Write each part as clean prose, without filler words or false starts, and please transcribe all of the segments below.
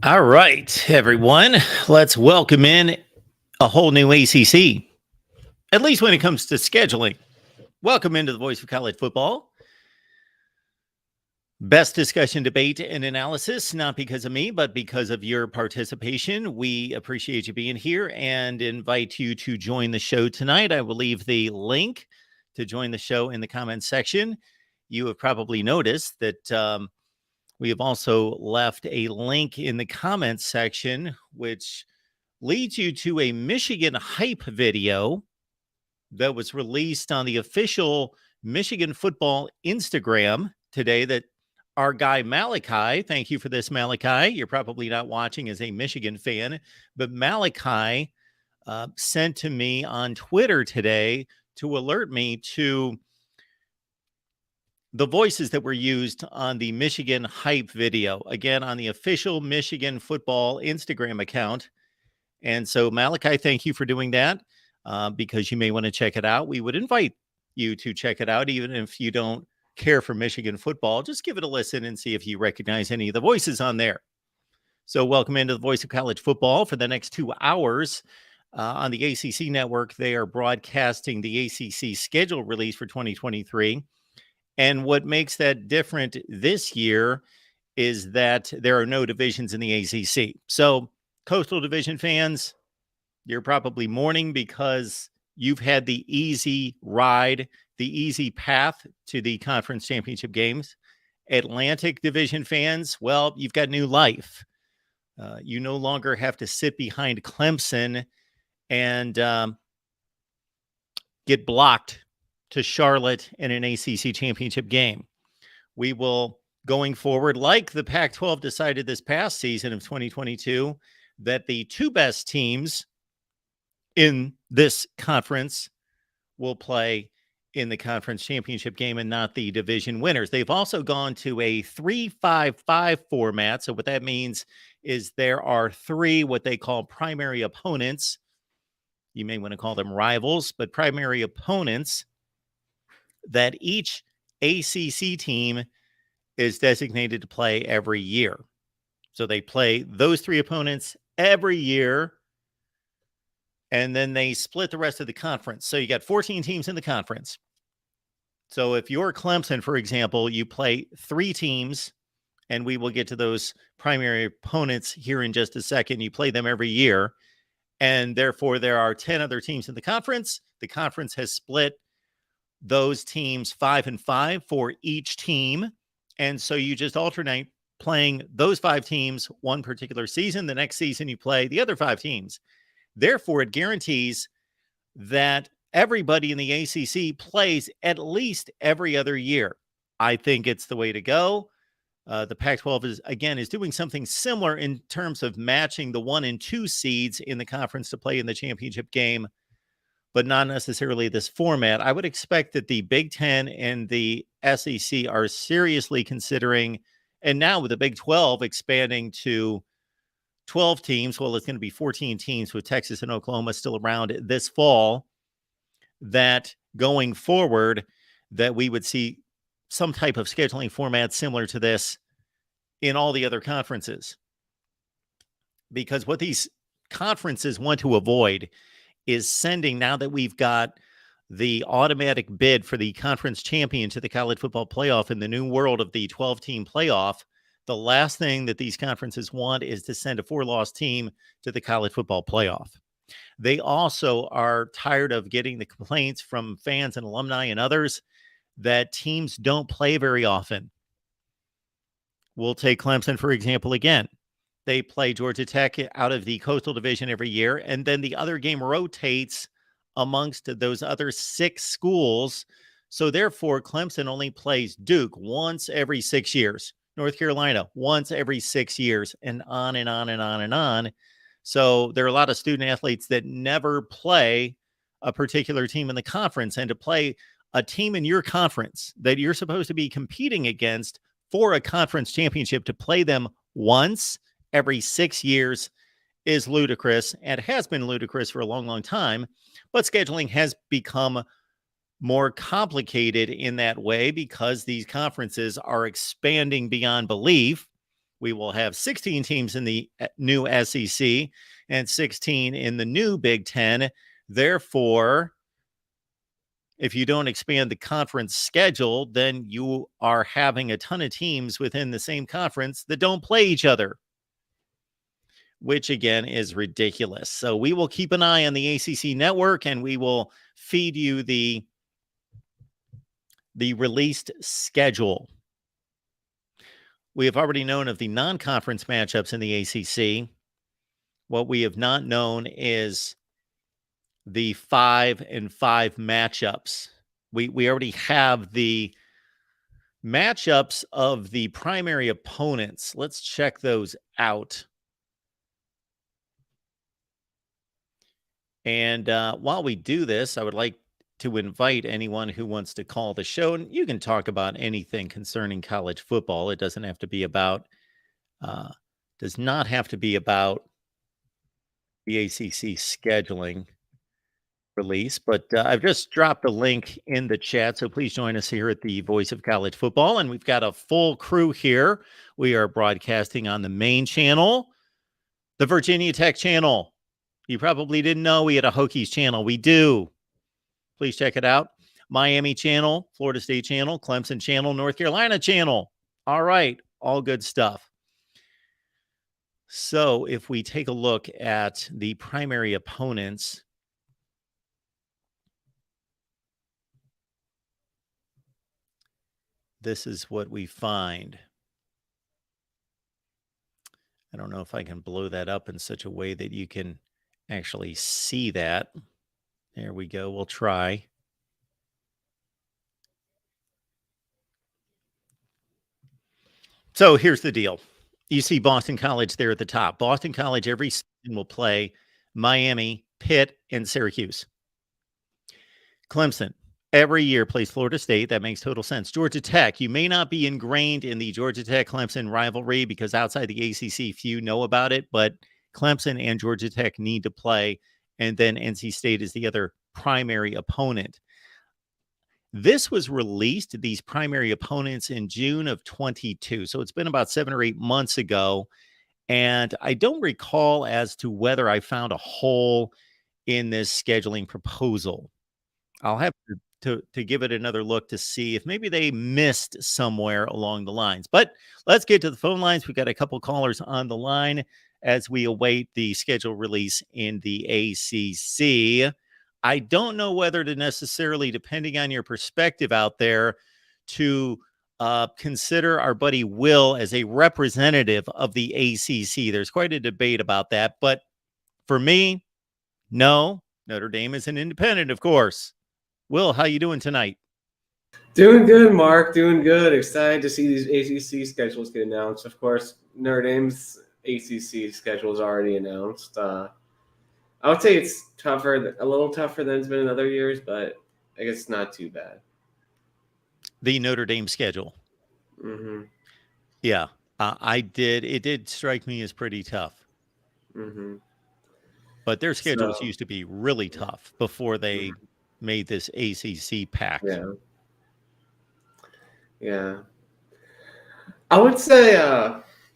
All right, everyone, let's welcome in a whole new ACC, at least when it comes to scheduling. Welcome into the Voice of College Football. Best discussion, debate, and analysis, not because of me, but because of your participation. We appreciate you being here and invite you to join the show tonight. I will leave the link to join the show in the comments section. You have probably noticed that we have also left a link in the comments section, which leads you to a Michigan hype video that was released on the official Michigan football Instagram today that our guy Malachi, thank you for this, Malachi. You're probably not watching as a Michigan fan, but Malachi sent to me on Twitter today to alert me to the voices that were used on the Michigan hype video, again, on the official Michigan football Instagram account. And so, Malachi, thank you for doing that because you may want to check it out. We would invite you to check it out, even if you don't care for Michigan football. Just give it a listen and see if you recognize any of the voices on there. So welcome into the Voice of College Football for the next 2 hours on the ACC network. They are broadcasting the ACC schedule release for 2023. And what makes that different this year is that there are no divisions in the ACC. So Coastal Division fans, you're probably mourning because you've had the easy ride, the easy path to the conference championship games. Atlantic Division fans, well, you've got new life. You no longer have to sit behind Clemson and get blocked to Charlotte in an ACC championship game. We will, going forward, like the Pac-12 decided this past season of 2022, that the two best teams in this conference will play in the conference championship game and not the division winners. They've also gone to a 3-5-5 format. So what that means is there are three what they call primary opponents. You may want to call them rivals, but primary opponents that each ACC team is designated to play every year. So they play those three opponents every year, and then they split the rest of the conference. So you got 14 teams in the conference. So if you're Clemson, for example, you play three teams, and we will get to those primary opponents here in just a second. You play them every year, and therefore there are 10 other teams in the conference. The conference has split those teams 5-5 for each team. And so you just alternate playing those five teams one particular season. The next season you play the other five teams. Therefore, it guarantees that everybody in the ACC plays at least every other year. I think it's the way to go. The Pac-12 is doing something similar in terms of matching the 1 and 2 seeds in the conference to play in the championship game, but not necessarily this format. I would expect that the Big Ten and the SEC are seriously considering, and now with the Big 12 expanding to 12 teams, well, it's going to be 14 teams with Texas and Oklahoma still around this fall, that going forward, that we would see some type of scheduling format similar to this in all the other conferences. Because what these conferences want to avoid is sending, now that we've got the automatic bid for the conference champion to the college football playoff in the new world of the 12-team playoff, the last thing that these conferences want is to send a 4-loss team to the college football playoff. They also are tired of getting the complaints from fans and alumni and others that teams don't play very often. We'll take Clemson, for example, again. They play Georgia Tech out of the Coastal Division every year, and then the other game rotates amongst those other 6 schools. So therefore, Clemson only plays Duke once every 6 years, North Carolina once every 6 years, and on and on and on and on. So there are a lot of student athletes that never play a particular team in the conference, and to play a team in your conference that you're supposed to be competing against for a conference championship, to play them once every 6 years is ludicrous, and has been ludicrous for a long, long time. But scheduling has become more complicated in that way because these conferences are expanding beyond belief. We will have 16 teams in the new SEC and 16 in the new Big Ten. Therefore, if you don't expand the conference schedule, then you are having a ton of teams within the same conference that don't play each other, which again is ridiculous. So we will keep an eye on the ACC network, and we will feed you the released schedule. We have already known of the non-conference matchups in the ACC. What we have not known is the 5-5 matchups. We already have the matchups of the primary opponents. Let's check those out. And while we do this, I would like to invite anyone who wants to call the show, and you can talk about anything concerning college football. It doesn't have to be about, does not have to be about the ACC scheduling release, but I've just dropped a link in the chat, so please join us here at the Voice of College Football, and we've got a full crew here. We are broadcasting on the main channel, the Virginia Tech channel. You probably didn't know we had a Hokies channel. We do. Please check it out. Miami channel, Florida State channel, Clemson channel, North Carolina channel. All right, all good stuff. So if we take a look at the primary opponents, this is what we find. I don't know if I can blow that up in such a way that you can actually see that. There we go. We'll try. So here's the deal. You see Boston College there at the top. Boston College every season will play Miami, Pitt, and Syracuse. Clemson every year plays Florida State. That makes total sense. Georgia Tech, you may not be ingrained in the Georgia Tech-Clemson rivalry because outside the ACC, few know about it, but Clemson and Georgia Tech need to play, and then NC State is the other primary opponent. This was released, these primary opponents, in June of 22. So it's been about 7 or 8 months ago. And I don't recall as to whether I found a hole in this scheduling proposal. I'll have to give it another look to see if maybe they missed somewhere along the lines. But let's get to the phone lines. We've got a couple callers on the line as we await the schedule release in the ACC. I don't know whether to necessarily, depending on your perspective out there, to consider our buddy Will as a representative of the ACC. There's quite a debate about that. But for me, no, Notre Dame is an independent, of course. Will, how you doing tonight? Doing good, Mark. Doing good. Excited to see these ACC schedules get announced. Of course, Notre Dame's ACC schedule is already announced. I would say it's tougher, a little tougher than it's been in other years, but I guess it's not too bad. The Notre Dame schedule. Mm-hmm. Yeah, it did strike me as pretty tough. Mm-hmm. But their schedules used to be really tough before they made this ACC pact. Yeah. Yeah. I would say,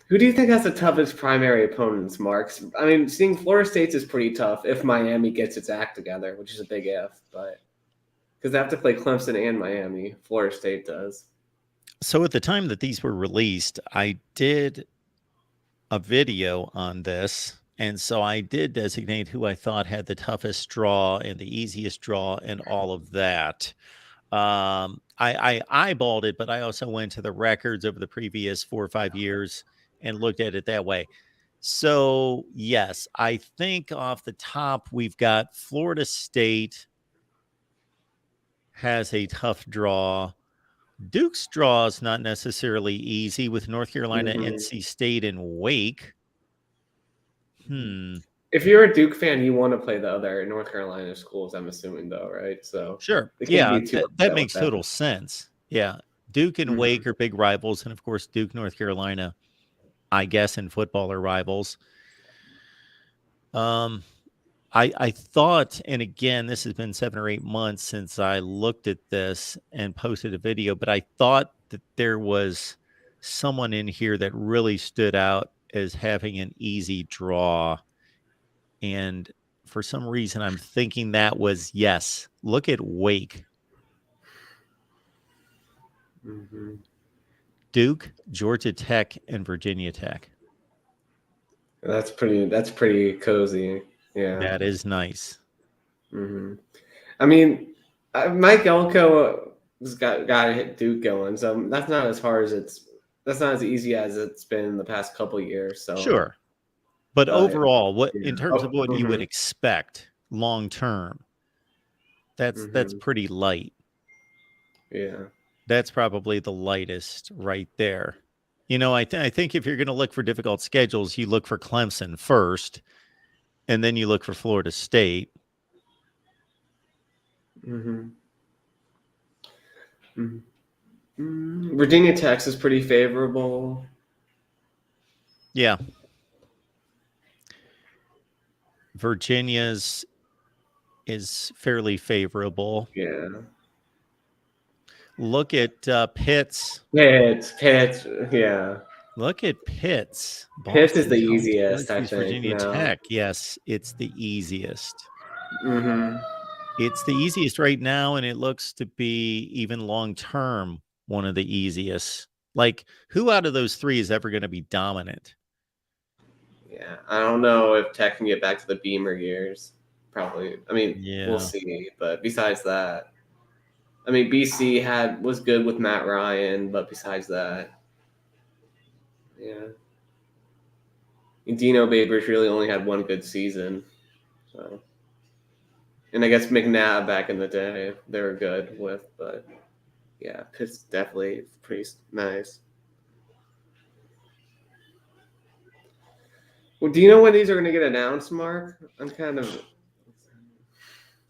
who do you think has the toughest primary opponents, Mark? I mean, seeing Florida State's is pretty tough if Miami gets its act together, which is a big if, but because they have to play Clemson and Miami, Florida State does. So at the time that these were released, I did a video on this. And so I did designate who I thought had the toughest draw and the easiest draw and all of that. I eyeballed it, but I also went to the records over the previous 4 or 5 years and looked at it that way. So, yes, I think off the top, we've got Florida State has a tough draw. Duke's draw is not necessarily easy with North Carolina, NC State, and Wake. If you're a Duke fan, you want to play the other North Carolina schools, I'm assuming, though, right? So sure. Yeah, that makes total sense. Yeah. Duke and Wake are big rivals. And, of course, Duke, North Carolina, I guess, in football are rivals. I thought, and again, this has been 7 or 8 months since I looked at this and posted a video, but I thought that there was someone in here that really stood out as having an easy draw. And for some reason, I'm thinking that was, yes, look at Wake. Mm-hmm. Duke, Georgia Tech, and Virginia Tech. That's pretty cozy. Yeah. That is nice. Mm-hmm. I mean, Mike Elko has got to hit Duke going, so that's not as hard as that's not as easy as it's been in the past couple of years. So, Sure. But but overall, what yeah. in terms of Oh, what you would mm-hmm. expect long term, that's Mm-hmm. pretty light. Yeah. That's probably the lightest right there. I think if you're going to look for difficult schedules, you look for Clemson first, and then you look for Florida State. Mm-hmm. Mm-hmm. Virginia Tech is pretty favorable. Yeah. Virginia's is fairly favorable. Yeah. Look at Pitt's. Pitt. Yeah. Look at Pitt's. Pitt is Boston the College, easiest, I Syracuse, think. Virginia Now. Tech. Yes, it's the easiest. Mm-hmm. It's the easiest right now, and it looks to be even long term one of the easiest. Like, who out of those three is ever going to be dominant? Yeah, I don't know if Tech can get back to the Beamer years. Probably. I mean, we'll Yeah. see. But besides that, I mean, BC was good with Matt Ryan, but besides that, yeah, and Dino Babers really only had one good season. So, and I guess McNabb back in the day they were good with, but yeah, Pitt's definitely pretty nice. Well, do you know when these are going to get announced, Mark? I'm kind of.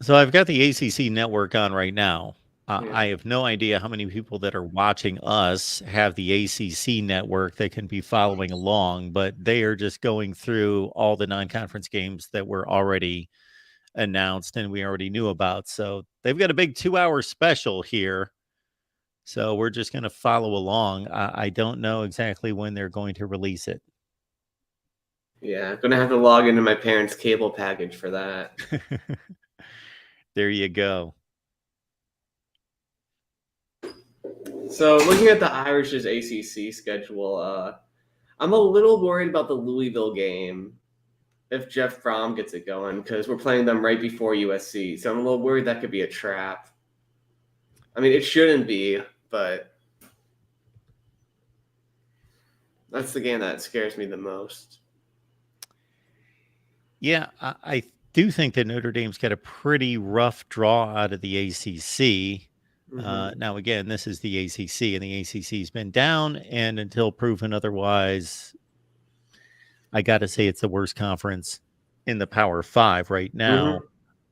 So I've got the ACC network on right now. Yeah. I have no idea how many people that are watching us have the ACC network that can be following along, but they are just going through all the non-conference games that were already announced and we already knew about. So they've got a big 2-hour special here. So we're just going to follow along. I don't know exactly when they're going to release it. Yeah, gonna have to log into my parents' cable package for that. There you go. So, looking at the Irish's ACC schedule, I'm a little worried about the Louisville game if Jeff Fromm gets it going because we're playing them right before USC. So I'm a little worried that could be a trap. I mean, it shouldn't be, but that's the game that scares me the most. Yeah, I do think that Notre Dame's got a pretty rough draw out of the ACC. Mm-hmm. Now, again, this is the ACC, and the ACC's been down, and until proven otherwise, I got to say it's the worst conference in the Power Five right now. Mm-hmm.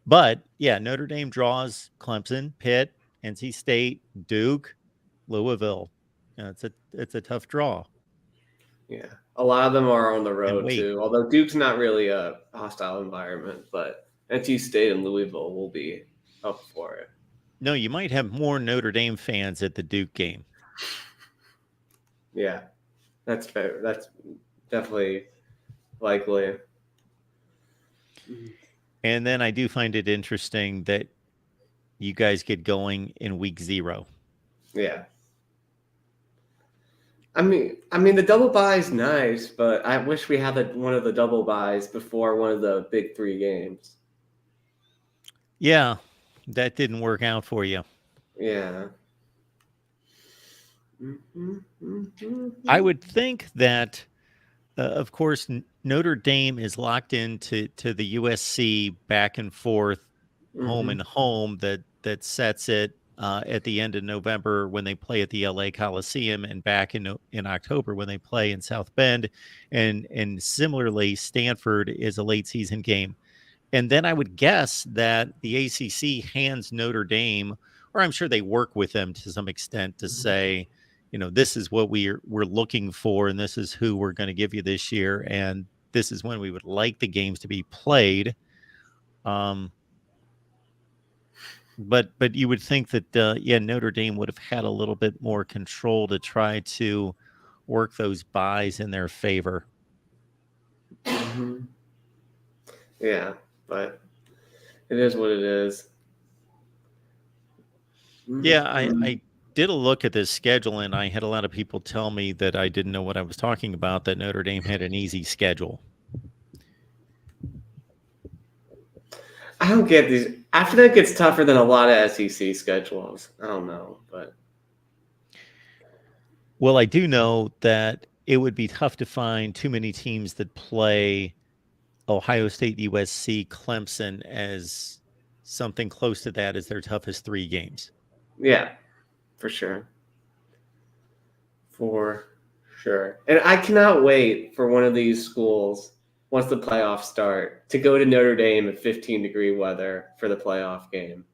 But yeah, Notre Dame draws Clemson, Pitt, NC State, Duke, Louisville. It's a tough draw. Yeah, a lot of them are on the And road wait, too. Although Duke's not really a hostile environment, but NC State and Louisville will be up for it. no, you might have more Notre Dame fans at the Duke game. Yeah, that's fair. That's definitely likely. And then I do find it interesting that you guys get going in week 0. Yeah. I mean, the double bye is nice, but I wish we had one of the double buys before one of the big 3 games. Yeah, that didn't work out for you. Yeah. Mm-hmm, mm-hmm. I would think that, of course, Notre Dame is locked into the USC back and forth, home Mm-hmm. and home that sets it at the end of November when they play at the LA Coliseum, and back in October when they play in South Bend, and similarly, Stanford is a late season game. And then I would guess that the ACC hands Notre Dame, or I'm sure they work with them to some extent to say, this is what we're looking for, and this is who we're going to give you this year, and this is when we would like the games to be played. But you would think that Notre Dame would have had a little bit more control to try to work those buys in their favor. Mm-hmm. Yeah, but it is what it is. Yeah, I did a look at this schedule, and I had a lot of people tell me that I didn't know what I was talking about, that Notre Dame had an easy schedule. I don't get these. I feel like it's tougher than a lot of SEC schedules. I don't know, but Well, I do know that it would be tough to find too many teams that play Ohio State, USC, Clemson as something close to that as their toughest 3 games. yeah, for sure. For sure. And I cannot wait for one of these schools, once the playoffs start, to go to Notre Dame in 15-degree weather for the playoff game.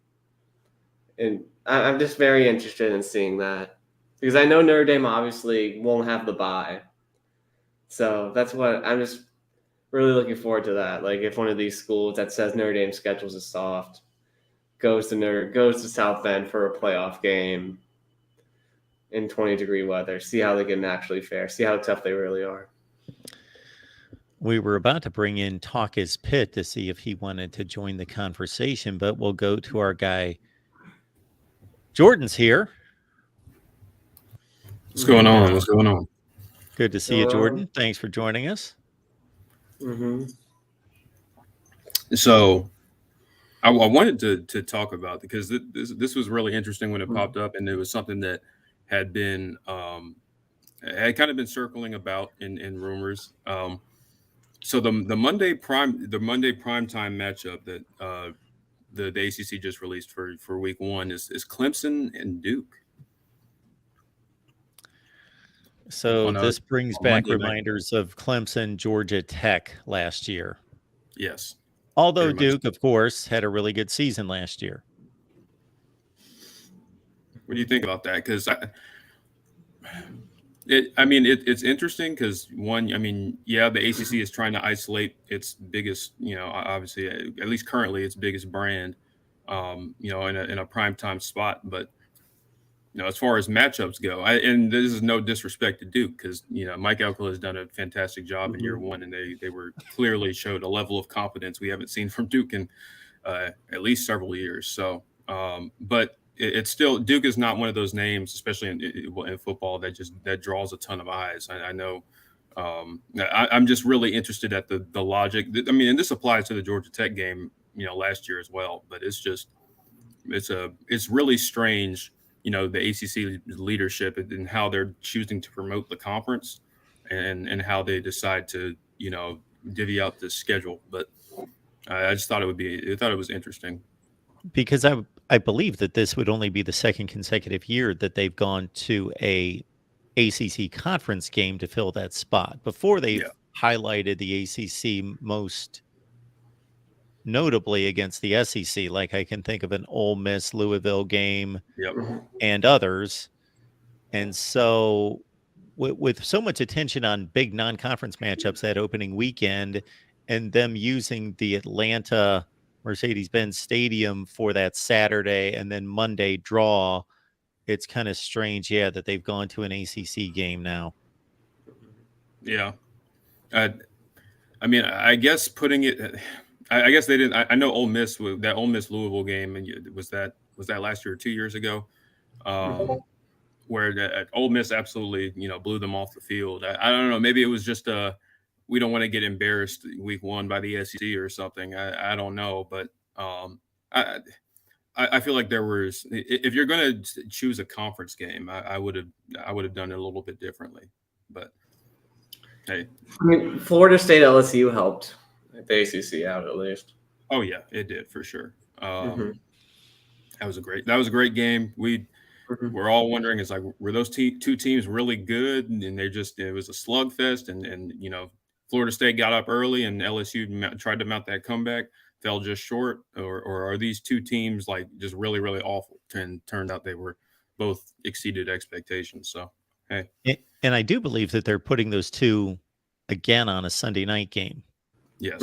And I'm just very interested in seeing that. Because I know Notre Dame obviously won't have the bye. So that's what I'm just really looking forward to that. Like if one of these schools that says Notre Dame schedules is soft goes to South Bend for a playoff game in 20-degree weather, see how they can actually fare, see how tough they really are. We were about to bring in Talkis Pitt to see if he wanted to join the conversation, but we'll go to our guy. Jordan's here. What's going on? What's going on? Good to see you, Jordan. Thanks for joining us. Mm-hmm. So I wanted to talk about, because this was really interesting when it popped up, and it was something that had been had kind of been circling about in rumors. So the Monday primetime matchup that the ACC just released for week 1 is Clemson and Duke. So this brings back Monday reminders of Clemson, Georgia Tech last year. Yes. Although Duke, of course, had a really good season last year. What do you think about that? Because it's interesting because the ACC is trying to isolate its biggest, obviously, at least currently, its biggest brand, in a primetime spot. But as far as matchups go, and this is no disrespect to Duke, because Mike Elko has done a fantastic job in year 1, and they were clearly showed a level of competence we haven't seen from Duke in at least several years. So, but it's still, Duke is not one of those names, especially in football, that draws a ton of eyes. I know. I'm just really interested at the logic. And this applies to the Georgia Tech game, last year as well. But it's really strange, the ACC leadership and how they're choosing to promote the conference, and how they decide to, divvy out the schedule. But I just thought it was interesting. Because I believe that this would only be the second consecutive year that they've gone to a ACC conference game to fill that spot. Before they've highlighted the ACC most notably against the SEC. Like I can think of an Ole Miss Louisville game and others. And so with so much attention on big non-conference matchups that opening weekend, and them using the Atlanta Mercedes-Benz Stadium for that Saturday and then Monday draw, it's kind of strange, that they've gone to an ACC game now. Yeah. I guess putting it, I guess they didn't. I know Ole Miss, that Ole Miss Louisville game, and was that last year or 2 years ago, where Ole Miss absolutely blew them off the field. I don't know. Maybe it was just we don't want to get embarrassed week 1 by the SEC or something. I don't know, but I feel like there was, if you're going to choose a conference game, I would have done it a little bit differently. But hey, Florida State LSU helped the ACC out at least. Oh yeah, it did for sure. That was a great game. We're all wondering, is like, were those two teams really good? And it was a slugfest, and Florida State got up early and LSU tried to mount that comeback, fell just short, or are these two teams like just really, really awful? And turned out they were both exceeded expectations. So, hey. And I do believe that they're putting those two again on a Sunday night game. Yes.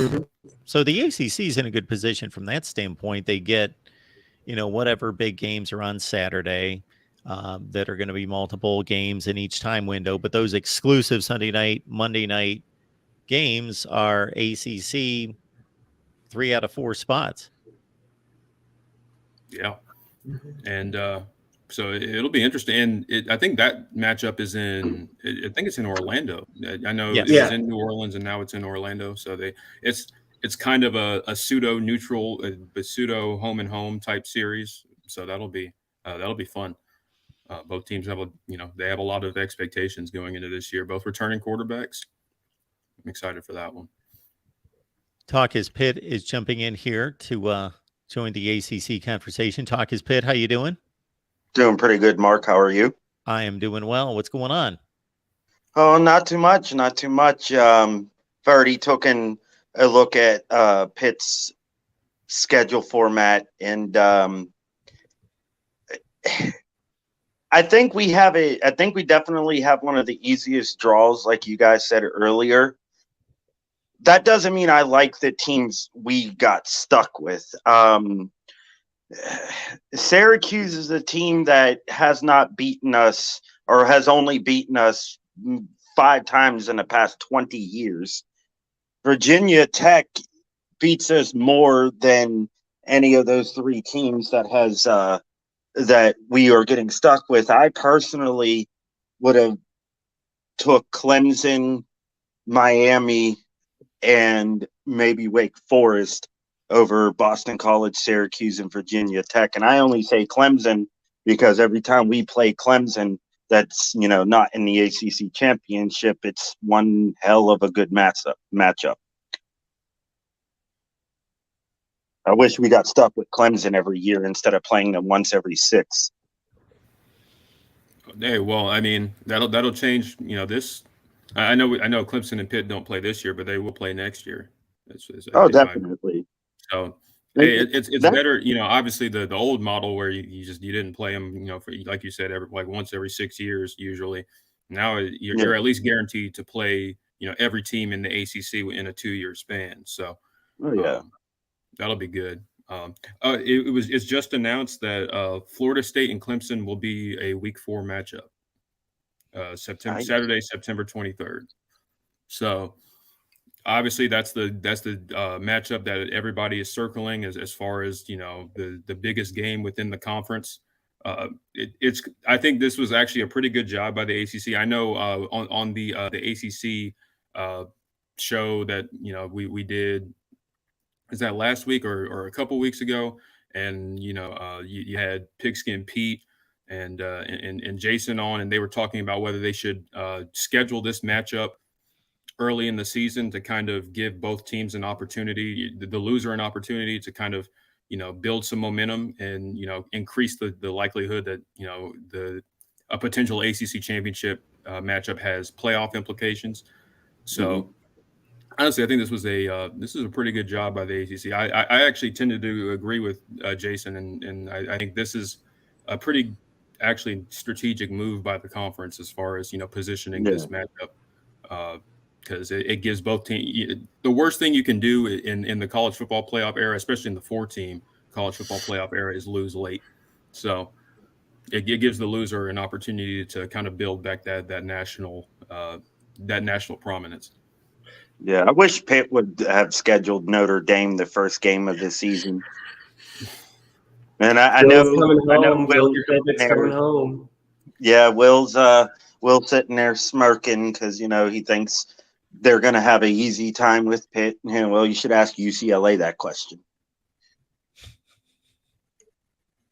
So the ACC is in a good position from that standpoint. They get, whatever big games are on Saturday. that are going to be multiple games in each time window. But those exclusive Sunday night, Monday night games are ACC 3 out of 4 spots. Yeah. And so it'll be interesting. And I think that matchup is I think it's in Orlando. I know Yes. it was in New Orleans and now it's in Orlando. So it's kind of a pseudo neutral, but pseudo home and home type series. So that'll be fun. Both teams they have a lot of expectations going into this year, both returning quarterbacks. I'm excited for that one. Talk is Pitt is jumping in here to join the ACC conversation. Talk is Pitt. How you doing? Doing pretty good, Mark. How are you? I am doing well. What's going on? Oh, not too much. Not too much. I've already taken a look at Pitt's schedule format, and I think we definitely have one of the easiest draws, like you guys said earlier. That doesn't mean I like the teams we got stuck with. Syracuse is a team that has not beaten us, or has only beaten us 5 times in the past 20 years. Virginia Tech beats us more than any of those 3 teams that we are getting stuck with. I personally would have took Clemson, Miami, and maybe Wake Forest over Boston College, Syracuse, and Virginia Tech. And I only say Clemson because every time we play Clemson, that's, not in the ACC championship, it's one hell of a good matchup. I wish we got stuck with Clemson every year instead of playing them once every 6. Hey, well, I mean, that'll change. This. I know Clemson and Pitt don't play this year, but they will play next year. Definitely. So hey, it's better. Obviously the old model where you didn't play them. For, like you said, once every 6 years usually. Now you're at least guaranteed to play. Every team in the ACC in a 2-year span. So. That'll be good. It's just announced that Florida State and Clemson will be a Week 4 matchup. Saturday, September 23rd. So obviously that's the matchup that everybody is circling as far as the biggest game within the conference. I think this was actually a pretty good job by the ACC. I know on the ACC show that we did. Is that last week or a couple weeks ago? And you had Pigskin Pete and Jason on, and they were talking about whether they should schedule this matchup early in the season to kind of give both teams an opportunity, the loser an opportunity to kind of build some momentum and increase the likelihood that a potential ACC championship matchup has playoff implications. So. Honestly, I think this is a pretty good job by the ACC. I actually tended to agree with Jason, and I think this is a pretty actually strategic move by the conference as far as positioning this matchup, because it gives both teams. The worst thing you can do in the college football playoff era, especially in the 4-team college football playoff era, is lose late. So it gives the loser an opportunity to kind of build back that national prominence. Yeah, I wish Pitt would have scheduled Notre Dame the first game of the season. And I know Will's coming home. Yeah, Will's sitting there smirking because he thinks they're going to have an easy time with Pitt. Well, you should ask UCLA that question.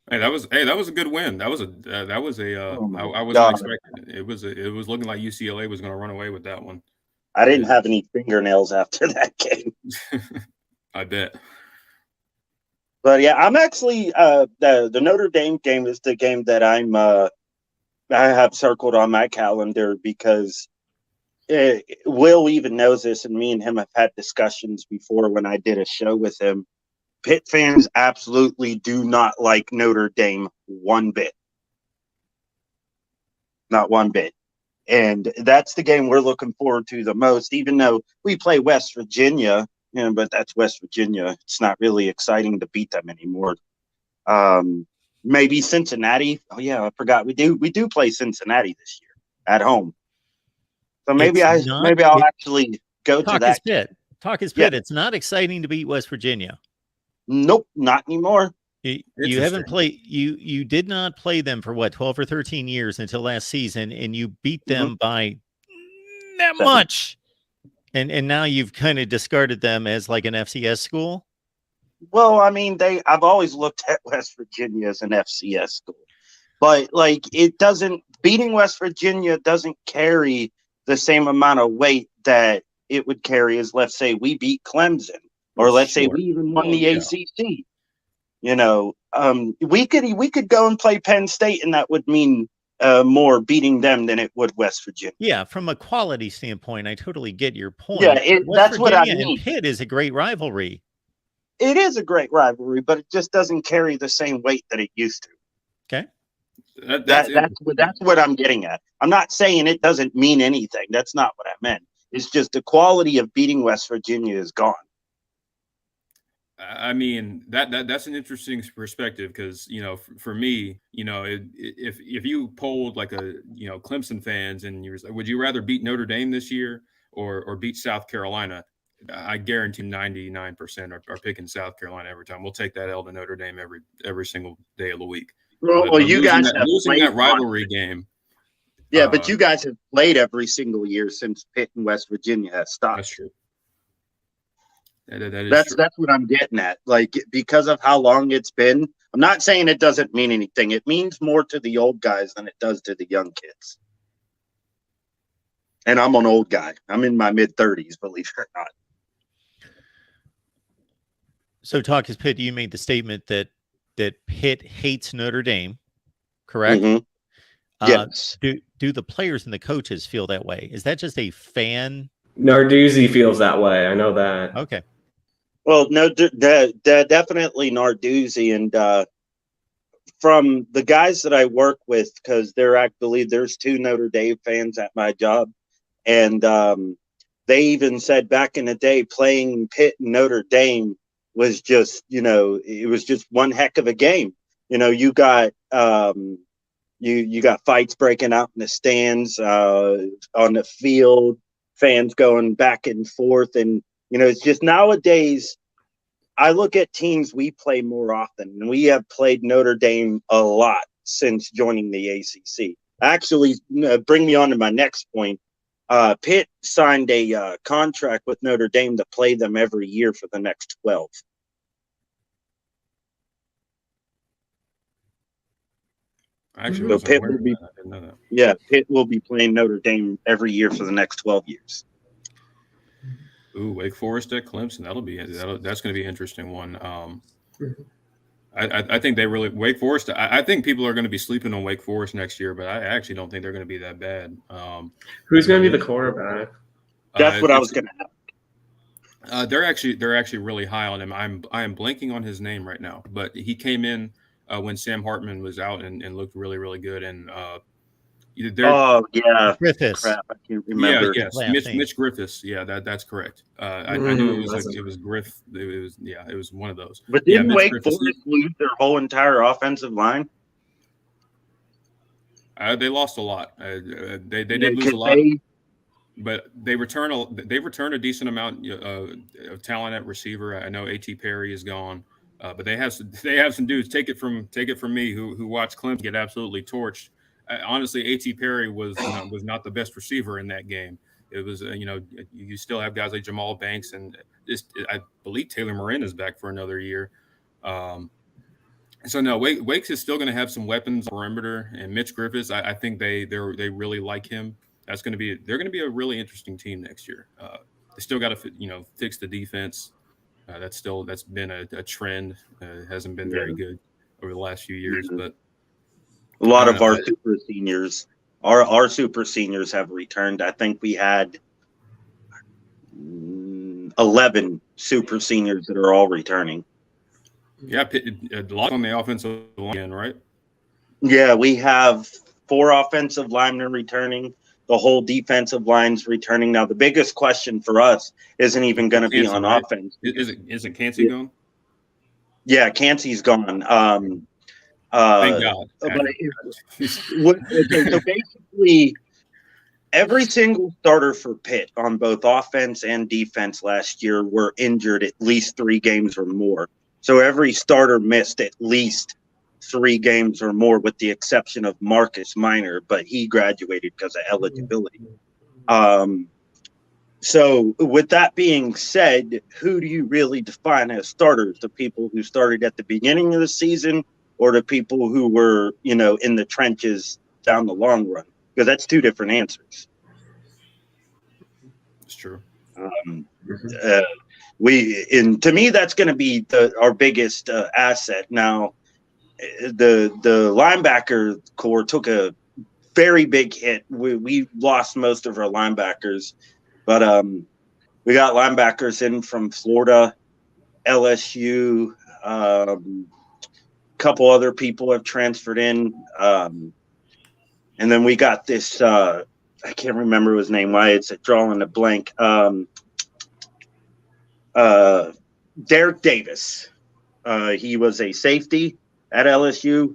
Hey, that was a good win. I wasn't expecting it. It was looking like UCLA was going to run away with that one. I didn't have any fingernails after that game. I bet. But yeah, I'm actually the Notre Dame game is the game that I have circled on my calendar because Will even knows this, and me and him have had discussions before when I did a show with him. Pitt fans absolutely do not like Notre Dame one bit. Not one bit. And that's the game we're looking forward to the most, even though we play West Virginia, but that's West Virginia. It's not really exciting to beat them anymore. Maybe Cincinnati. Oh yeah, I forgot we do play Cincinnati this year at home. So maybe I'll actually go to Talk that. is Pitt. Talk is Yeah. Pitt. It's not exciting to beat West Virginia. Nope, not anymore. You haven't played. You did not play them for what 12 or 13 years until last season, and you beat them by that 7. much. And now you've kind of discarded them as like an FCS school. Well, I mean, I've always looked at West Virginia as an FCS school, but like beating West Virginia doesn't carry the same amount of weight that it would carry as, let's say, we beat Clemson, or let's say we even won the ACC. You know, we could go and play Penn State, and that would mean more beating them than it would West Virginia. Yeah, from a quality standpoint, I totally get your point. Yeah, that's what I Virginia mean. And Pitt is a great rivalry. It is a great rivalry, but it just doesn't carry the same weight that it used to. Okay. That's what I'm getting at. I'm not saying it doesn't mean anything. That's not what I meant. It's just the quality of beating West Virginia is gone. I mean, that's an interesting perspective because, you know, for me, you know, if you polled like Clemson fans and you were like, would you rather beat Notre Dame this year or beat South Carolina? I guarantee 99% are picking South Carolina every time. We'll take that L to Notre Dame every single day of the week. Well, you guys have losing that rivalry game. Yeah, but you guys have played every single year since Pitt and West Virginia has stopped. That's true. That's what I'm getting at. Like, because of how long it's been, I'm not saying it doesn't mean anything. It means more to the old guys than it does to the young kids. And I'm an old guy. I'm in my mid-30s, believe it or not. So, Talk is Pitt, you made the statement that Pitt hates Notre Dame, correct? Mm-hmm. Yes. Do the players and the coaches feel that way? Is that just a fan? Narduzzi feels that way. I know that. Okay. Well, no, definitely Narduzzi, and from the guys that I work with, because I believe there's 2 Notre Dame fans at my job, and they even said back in the day playing Pitt and Notre Dame was just, it was just one heck of a game. You got you got fights breaking out in the stands, on the field, fans going back and forth, and it's just nowadays. I look at teams we play more often, and we have played Notre Dame a lot since joining the ACC. Actually, bring me on to my next point. Pitt signed a contract with Notre Dame to play them every year for the next 12. Actually, so Pitt will be playing Notre Dame every year for the next 12 years. Ooh, Wake Forest at Clemson. That's going to be an interesting one. I think Wake Forest. I think people are going to be sleeping on Wake Forest next year, but I actually don't think they're going to be that bad. Who's going to be the quarterback? That's what I was going to ask. They're actually really high on him. I am blanking on his name right now, but he came in when Sam Hartman was out and looked really, really good. And Griffiths. Crap, I can't remember. Mitch Griffiths. Yeah, that's correct. I knew it was Griff. It was one of those. But didn't Wake Forest lose their whole entire offensive line? They lost a lot. They did lose a lot, but they return a decent amount of talent at receiver. I know A.T. Perry is gone, but they have some dudes. Take it from me who watched Clemson get absolutely torched. Honestly, A.T. Perry was not the best receiver in that game. It was, you still have guys like Jamal Banks, and I believe Taylor Morin is back for another year. So no, Wake's is still going to have some weapons on the perimeter, and Mitch Griffiths, I think they really like him. They're going to be a really interesting team next year. They still got to fix the defense. That's been a trend. It hasn't been very good over the last few years, but. A lot of our super seniors, our super seniors have returned. I think we had 11 super seniors that are all returning. Yeah, a lot on the offensive line, right? Yeah, we have 4 offensive linemen returning. The whole defensive line's returning. Now, the biggest question for us isn't even going to be on offense. Isn't Cansey gone? Yeah, Cansey's gone. Thank God. So basically, every single starter for Pitt on both offense and defense last year were injured at least 3 games or more. So every starter missed at least 3 games or more, with the exception of Marcus Minor, but he graduated because of eligibility. So with that being said, who do you really define as starters? The people who started at the beginning of the season, or the people who were, in the trenches down the long run? Because that's 2 different answers. It's true. To me, that's going to be our biggest asset. Now, the linebacker core took a very big hit. We lost most of our linebackers, but we got linebackers in from Florida, LSU. Couple other people have transferred in, and then we got this. I can't remember his name. Why it's drawing a blank. Derek Davis. He was a safety at LSU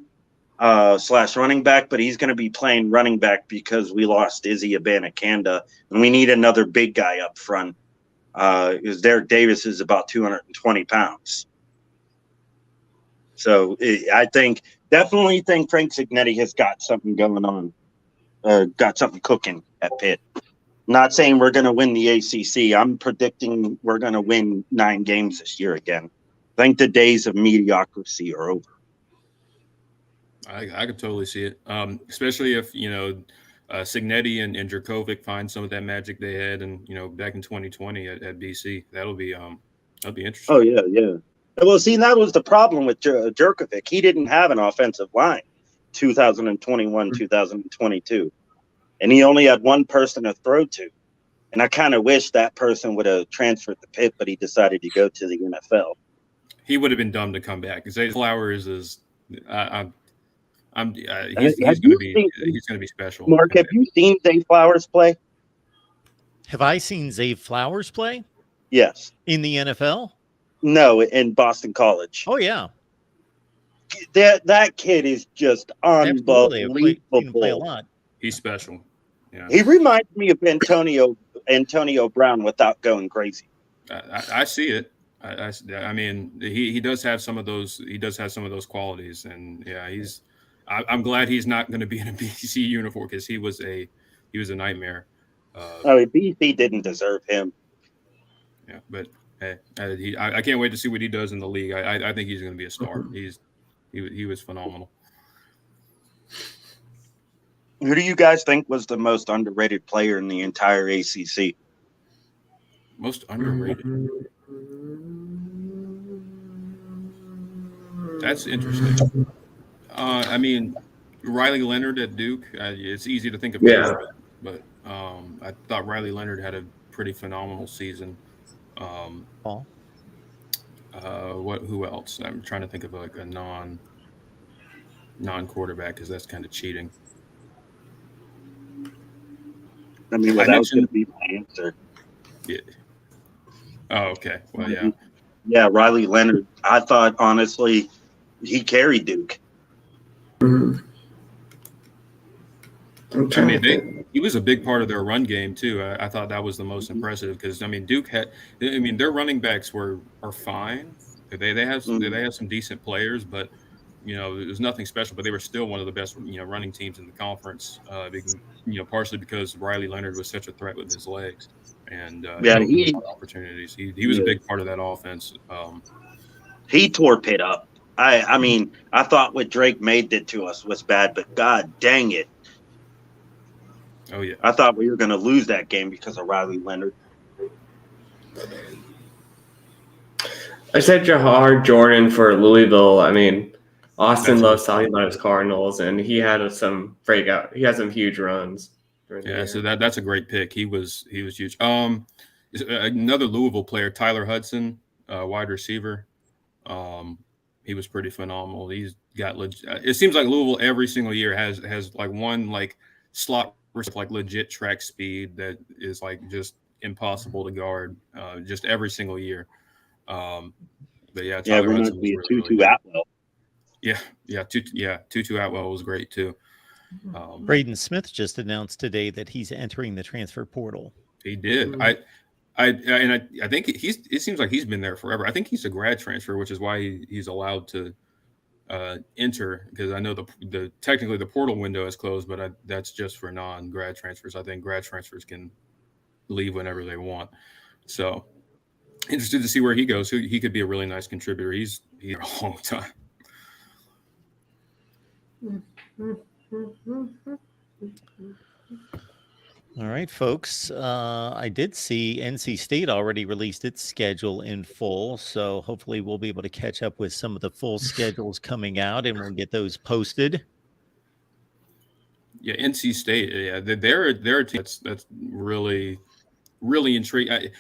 / running back, but he's going to be playing running back because we lost Izzy Abanikanda, and we need another big guy up front. Because Derek Davis is about 220 pounds. So I definitely think Frank Cignetti has got something going on, got something cooking at Pitt. Not saying we're going to win the ACC. I'm predicting we're going to win 9 games this year again. I think the days of mediocrity are over. I could totally see it, especially if Cignetti and Dracovic find some of that magic they had, and back in 2020 at BC. That'll be interesting. Oh yeah. Well, see, that was the problem with Jerkovic. He didn't have an offensive line 2021, 2022. And he only had one person to throw to. And I kind of wish that person would have transferred to Pitt, but he decided to go to the NFL. He would have been dumb to come back. Zay Flowers is he's going to be special. Mark, have you seen Zay Flowers play? Have I seen Zay Flowers play? Yes. In the NFL? No, in Boston College. Oh, yeah. That kid is just unbelievable. He can play a lot. He's special. Yeah. He reminds me of Antonio Brown without going crazy. I see it. I mean, he does have some of those. He does have some of those qualities, and yeah, I'm glad he's not going to be in a BC uniform, because he was a nightmare. BC didn't deserve him. Yeah, but hey, I can't wait to see what he does in the league. I think he's going to be a star. He was phenomenal. Who do you guys think was the most underrated player in the entire ACC? Most underrated? That's interesting. I mean, Riley Leonard at Duke. It's easy to think of him, but I thought Riley Leonard had a pretty phenomenal season. Who else? I'm trying to think of like a non-quarterback, because that's kind of cheating. I mean, that was going to be my answer. Yeah. Oh, okay. Well, yeah. Yeah, Riley Leonard. I thought, honestly, he carried Duke. Mm-hmm. He was a big part of their run game too. I thought that was the most impressive, because Duke had. Their running backs are fine. They have some decent players, but it was nothing special. But they were still one of the best running teams in the conference. Partially because Riley Leonard was such a threat with his legs, and he had opportunities. He was a big part of that offense. He tore Pitt up. I mean, I thought what Drake May did to us was bad, but God dang it. Oh, yeah. I thought we were going to lose that game because of Riley Leonard. I said Jahar Jordan for Louisville. I mean, Austin loves talking about his Cardinals, and he had some breakout. He had some huge runs. Yeah, so that's a great pick. He was huge. Another Louisville player, Tyler Hudson, wide receiver. He was pretty phenomenal. He's got it seems like Louisville every single year has like one like slot like legit track speed that is like just impossible to guard just every single year. But yeah, Tyler Hudson be a was Tutu really Atwell. Tutu Atwell was great too. Braden Smith just announced today that he's entering the transfer portal. He did. I think it seems like he's been there forever. I think he's a grad transfer, which is why he's allowed to enter, because I know the technically the portal window is closed, but that's just for non-grad transfers. I think grad transfers can leave whenever they want. So interested to see where he goes. He could be a really nice contributor. He's here a long time. All right, folks. I did see NC State already released its schedule in full, so hopefully we'll be able to catch up with some of the full schedules coming out, and we'll get those posted. Yeah, NC State. Yeah, they're a team that's really, really intriguing.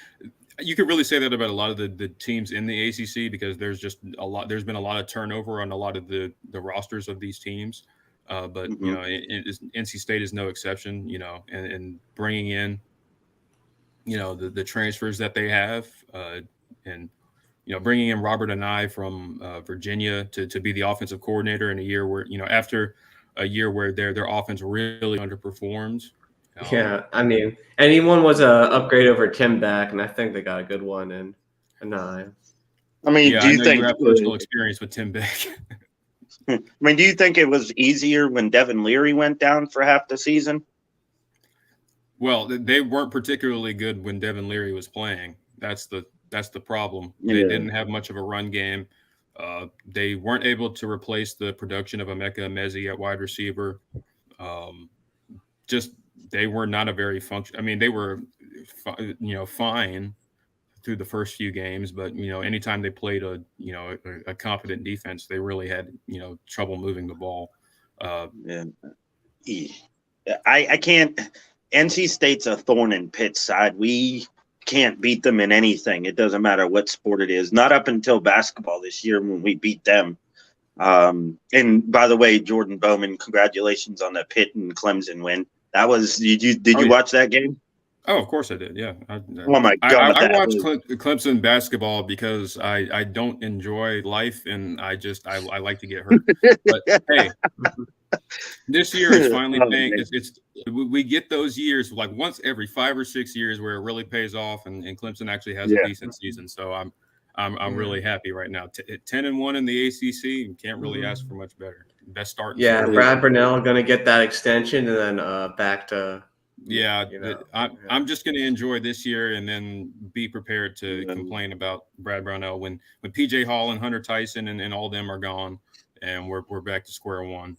You could really say that about a lot of the teams in the ACC, because there's been a lot of turnover on a lot of the rosters of these teams. But you know, NC State is no exception. You know, and bringing in, you know, the transfers that they have, and you know, bringing in Robert Anai from Virginia to be the offensive coordinator in a year where, you know, after a year where their offense really underperformed. Yeah, I mean, anyone was a upgrade over Tim Beck, and I think they got a good one in Anai. I mean, Yeah, do you think you have personal experience with Tim Beck? I mean, do you think it was easier when Devin Leary went down for half the season? Well, they weren't particularly good when Devin Leary was playing. That's the problem. They didn't have much of a run game. They weren't able to replace the production of Emeka Emezi at wide receiver. They were not a very I mean, they were, you know, fine through the first few games, but you know, anytime they played a competent defense, they really had, you know, trouble moving the ball. I can't. NC State's a thorn in Pitt's side. We can't beat them in anything. It doesn't matter what sport it is. Not up until basketball this year when we beat them. And by the way, Jordan Bowman, congratulations on the Pitt and Clemson win. That was. Did you watch that game? Oh, of course I did. Yeah. Oh my God! I watched Clemson basketball because I don't enjoy life, and I like to get hurt. But hey, this year is finally paying. We get those years like once every 5 or 6 years where it really pays off, and Clemson actually has a decent season. So I'm really happy right now. 10-1 in the ACC, you can't really ask for much better. Best start. Yeah, Brad Burnell going to get that extension, and then back to. Yeah, I'm just going to enjoy this year and then be prepared to complain about Brad Brownell when PJ Hall and Hunter Tyson and all them are gone, and we're back to square one.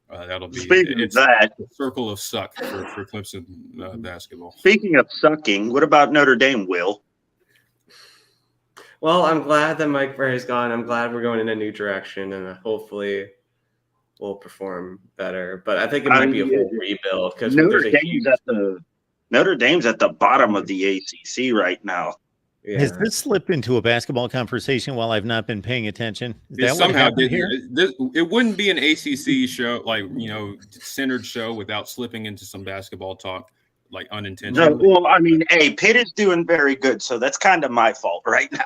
That'll be a circle of suck for Clemson basketball. Speaking of sucking, what about Notre Dame, Will? Well, I'm glad that Mike Brey's gone. I'm glad we're going in a new direction, and hopefully we'll perform better. But I think it might be a full rebuild because Notre Dame's at the bottom of the ACC right now. Yeah. Has this slipped into a basketball conversation while I've not been paying attention? It somehow did here. It wouldn't be an ACC show, like, you know, centered show without slipping into some basketball talk, like unintentionally. No, well, I mean, hey, Pitt is doing very good, so that's kind of my fault right now.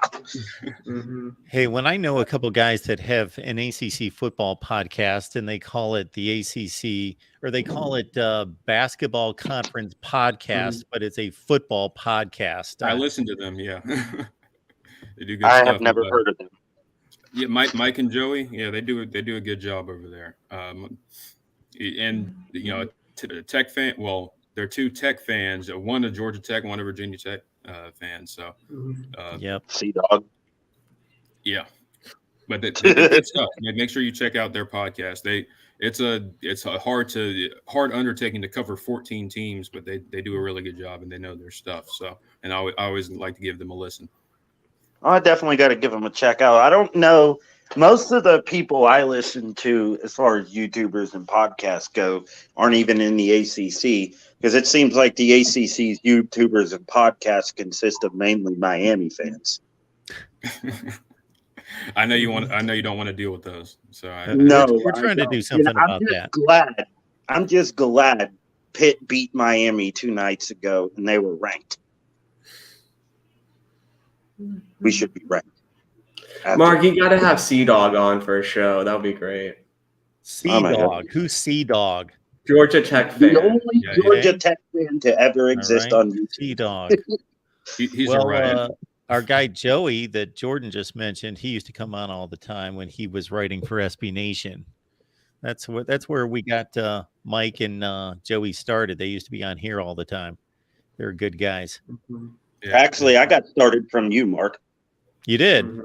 Hey, when I know a couple guys that have an ACC football podcast and they call it the ACC, or they call it Basketball Conference Podcast, but it's a football podcast. I listen to them, yeah. They do good stuff. I have never heard of them. Yeah, Mike and Joey, yeah, they do a good job over there. And you know, Tech fan, well, they're two Tech fans, one a Georgia Tech, one a Virginia Tech fan. So, yep, Sea-Dog. Yeah, but good stuff. Make sure you check out their podcast. It's a hard undertaking to cover 14 teams, but they do a really good job and they know their stuff. So, and I always like to give them a listen. I definitely got to give them a check out. I don't know. Most of the people I listen to, as far as YouTubers and podcasts go, aren't even in the ACC, because it seems like the ACC's YouTubers and podcasts consist of mainly Miami fans. I know you don't want to deal with those. So we're trying to do something about that. I'm just glad Pitt beat Miami 2 nights ago, and they were ranked. We should be ranked. Mark, you got to have Sea Dog on for a show. That would be great. Sea Oh my Dog. God. Who's Sea Dog? Georgia Tech The fan. only Yeah, Georgia Tech fan to ever All exist right. on YouTube. Sea Dog. He's Well, a riot. our guy Joey that Jordan just mentioned, he used to come on all the time when he was writing for SB Nation. That's where we got Mike and Joey started. They used to be on here all the time. They're good guys. Yeah. Actually, I got started from you, Mark. You did. Mhm.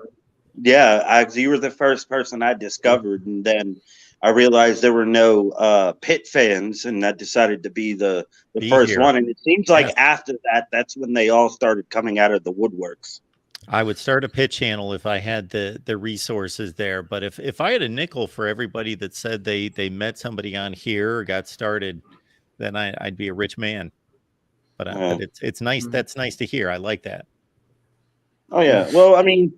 Yeah, you were the first person I discovered, and then I realized there were no Pitt fans, and I decided to be the Be first here. one. And it seems like Yes. after that, that's when they all started coming out of the woodworks. I would start a pit channel if I had the resources there. But if I had a nickel for everybody that said they met somebody on here or got started, then I'd be a rich man. But it's nice. That's nice to hear. I like that. Oh yeah. Well, I mean,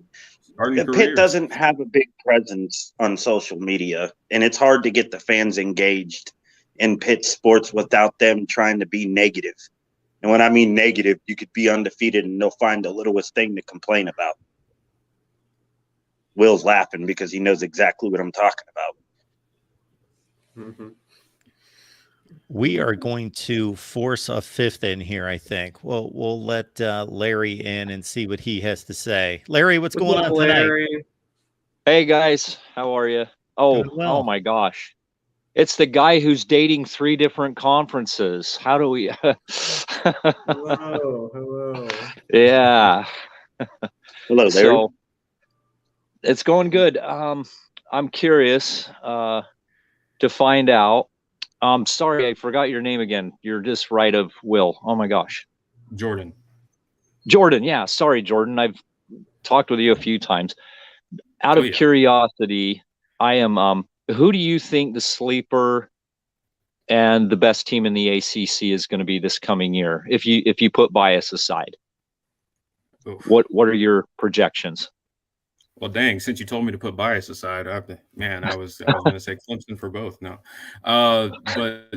Starting Pitt careers. doesn't have a big presence on social media, and it's hard to get the fans engaged in Pitt sports without them trying to be negative. And when I mean negative, you could be undefeated and they'll find the littlest thing to complain about. Will's laughing because he knows exactly what I'm talking about. Mhm. We are going to force a fifth in here, I think. We'll let Larry in and see what he has to say. Larry, what's going on tonight? Larry? Hey guys, how are you? Oh, Doing well. oh my gosh. It's the guy who's dating 3 different conferences. How do we Hello. Yeah. Hello, Larry. So it's going good. I'm curious to find out. Sorry, I forgot your name again. You're just right of Will. Oh my gosh. Jordan. Jordan, yeah. Sorry, Jordan. I've talked with you a few times. Out Oh, of yeah. curiosity, I am who do you think the sleeper and the best team in the ACC is going to be this coming year? If you put bias aside, Oof. what are your projections? Well, dang! Since you told me to put bias aside, I was going to say Clemson for both. No, but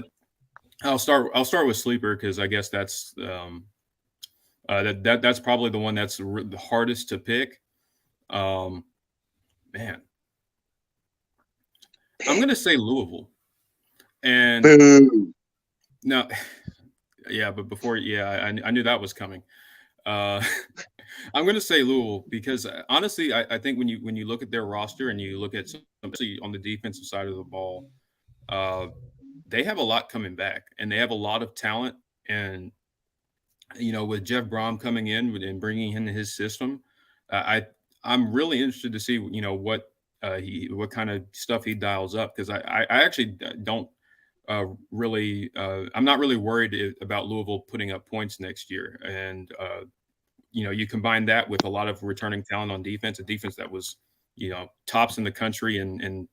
I'll start with sleeper because I guess that's that's probably the one that's the hardest to pick. Man, I'm going to say Louisville, and Boo. no, yeah, but before, I knew that was coming. I'm going to say Louisville because honestly, I think when you look at their roster and you look at especially on the defensive side of the ball, they have a lot coming back and they have a lot of talent. And with Jeff Brom coming in and bringing in his system, I'm really interested to see what kind of stuff he dials up because I actually don't. I'm not really worried about Louisville putting up points next year. And, you combine that with a lot of returning talent on defense, a defense that was, tops in the country and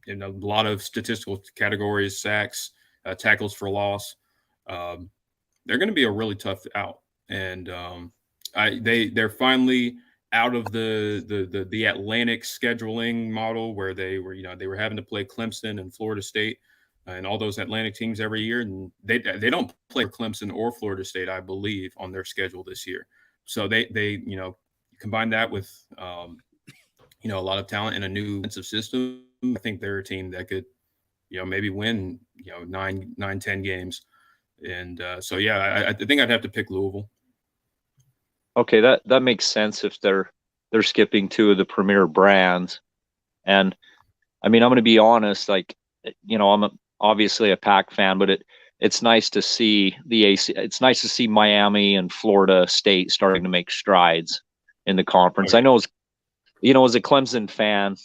in a lot of statistical categories, sacks, tackles for loss. They're going to be a really tough out. And they're finally out of the Atlantic scheduling model where they were having to play Clemson and Florida State and all those Atlantic teams every year, and they don't play Clemson or Florida State, I believe, on their schedule this year. So they combine that with a lot of talent and a new defensive system. I think they're a team that could maybe win 9-10 games, and so I think I'd have to pick Louisville. Okay, that makes sense if they're skipping 2 of the premier brands. And I mean, I'm going to be honest, like, I'm obviously a Pac fan, but it's nice to see the AC. It's nice to see Miami and Florida State starting to make strides in the conference. Okay. I know as a Clemson fan,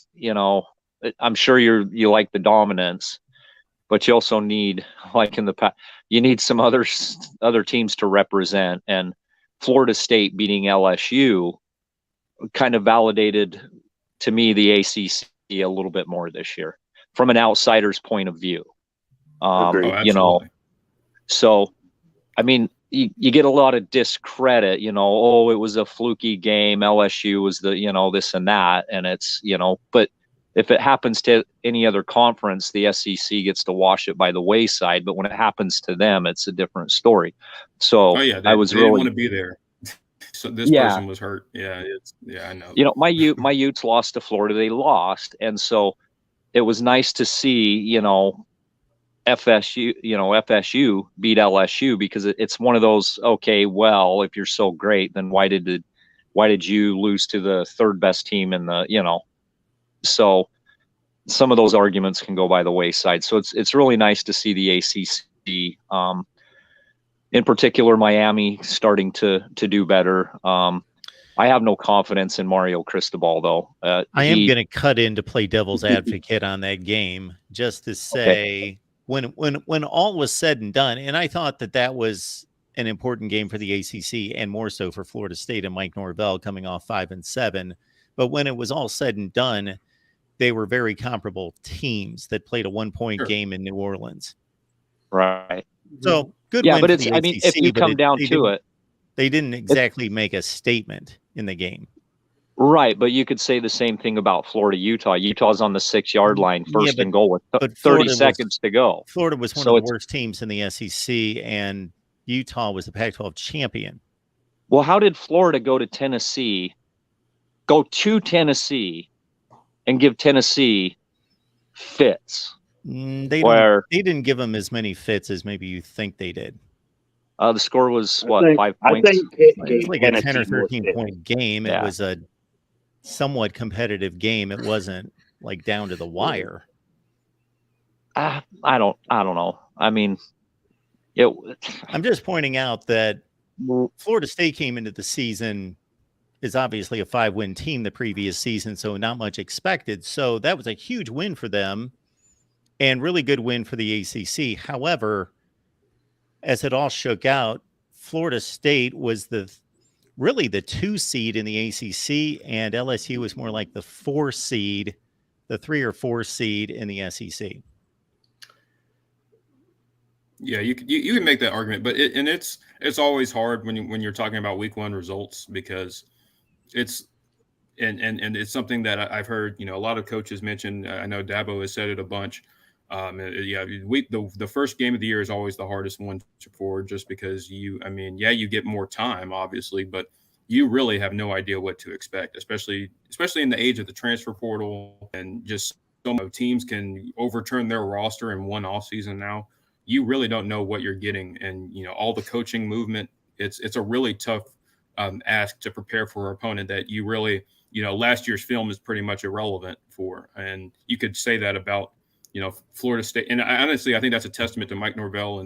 I'm sure you like the dominance, but you also need, like in the past, you need some other teams to represent. And Florida State beating LSU kind of validated to me the ACC a little bit more this year from an outsider's point of view. Agreed. Absolutely. So, I mean, you get a lot of discredit, it was a fluky game. LSU was the, this and that. And it's, but if it happens to any other conference, the SEC gets to wash it by the wayside. But when it happens to them, it's a different story. So Oh yeah, I was they really didn't want to be there. So this Yeah. person was hurt. Yeah, I know. You know, my Utes lost to Florida. They lost, and so it was nice to see, FSU beat LSU, because it's one of those, okay, well, if you're so great, then why did you lose to the third best team in the, so some of those arguments can go by the wayside. So it's really nice to see the ACC, in particular Miami, starting to do better. I have no confidence in Mario Cristobal, though. I am going to cut in to play devil's advocate on that game, just to say, when all was said and done, and I thought that was an important game for the ACC, and more so for Florida State and Mike Norvell coming off 5-7. But when it was all said and done, they were very comparable teams that played a 1-point game in New Orleans. Right. So good. Yeah, win but for it's, the I mean, ACC, if you come down to it, they didn't exactly make a statement in the game. Right, but you could say the same thing about Florida, Utah. Utah's on the 6-yard line, first and goal with 30 seconds to go. Florida was one of the worst teams in the SEC, and Utah was the Pac-12 champion. Well, how did Florida go to Tennessee, and give Tennessee fits? They didn't give them as many fits as maybe you think they did. The score was 5 points? I think it was like a 10 or 13 point game. Yeah. It was a somewhat competitive game. It wasn't like down to the wire. I don't know. I mean, I'm just pointing out that Florida State came into the season is obviously a 5-win team the previous season, so not much expected. So that was a huge win for them and really good win for the ACC. However, as it all shook out, Florida State was really the 2 seed in the ACC, and LSU was more like the 4 seed, the 3 or 4 seed in the SEC. Yeah, you can make that argument, but it's always hard when you're talking about week 1 results, because it's it's something that I've heard, a lot of coaches mention. I know Dabo has said it a bunch. The first game of the year is always the hardest one for, just because you get more time, obviously, but you really have no idea what to expect, especially in the age of the transfer portal, and just so many teams can overturn their roster in one offseason now. You really don't know what you're getting, and all the coaching movement. It's a really tough ask to prepare for an opponent that you really, last year's film is pretty much irrelevant for, and you could say that about Florida State. And honestly, I think that's a testament to Mike Norvell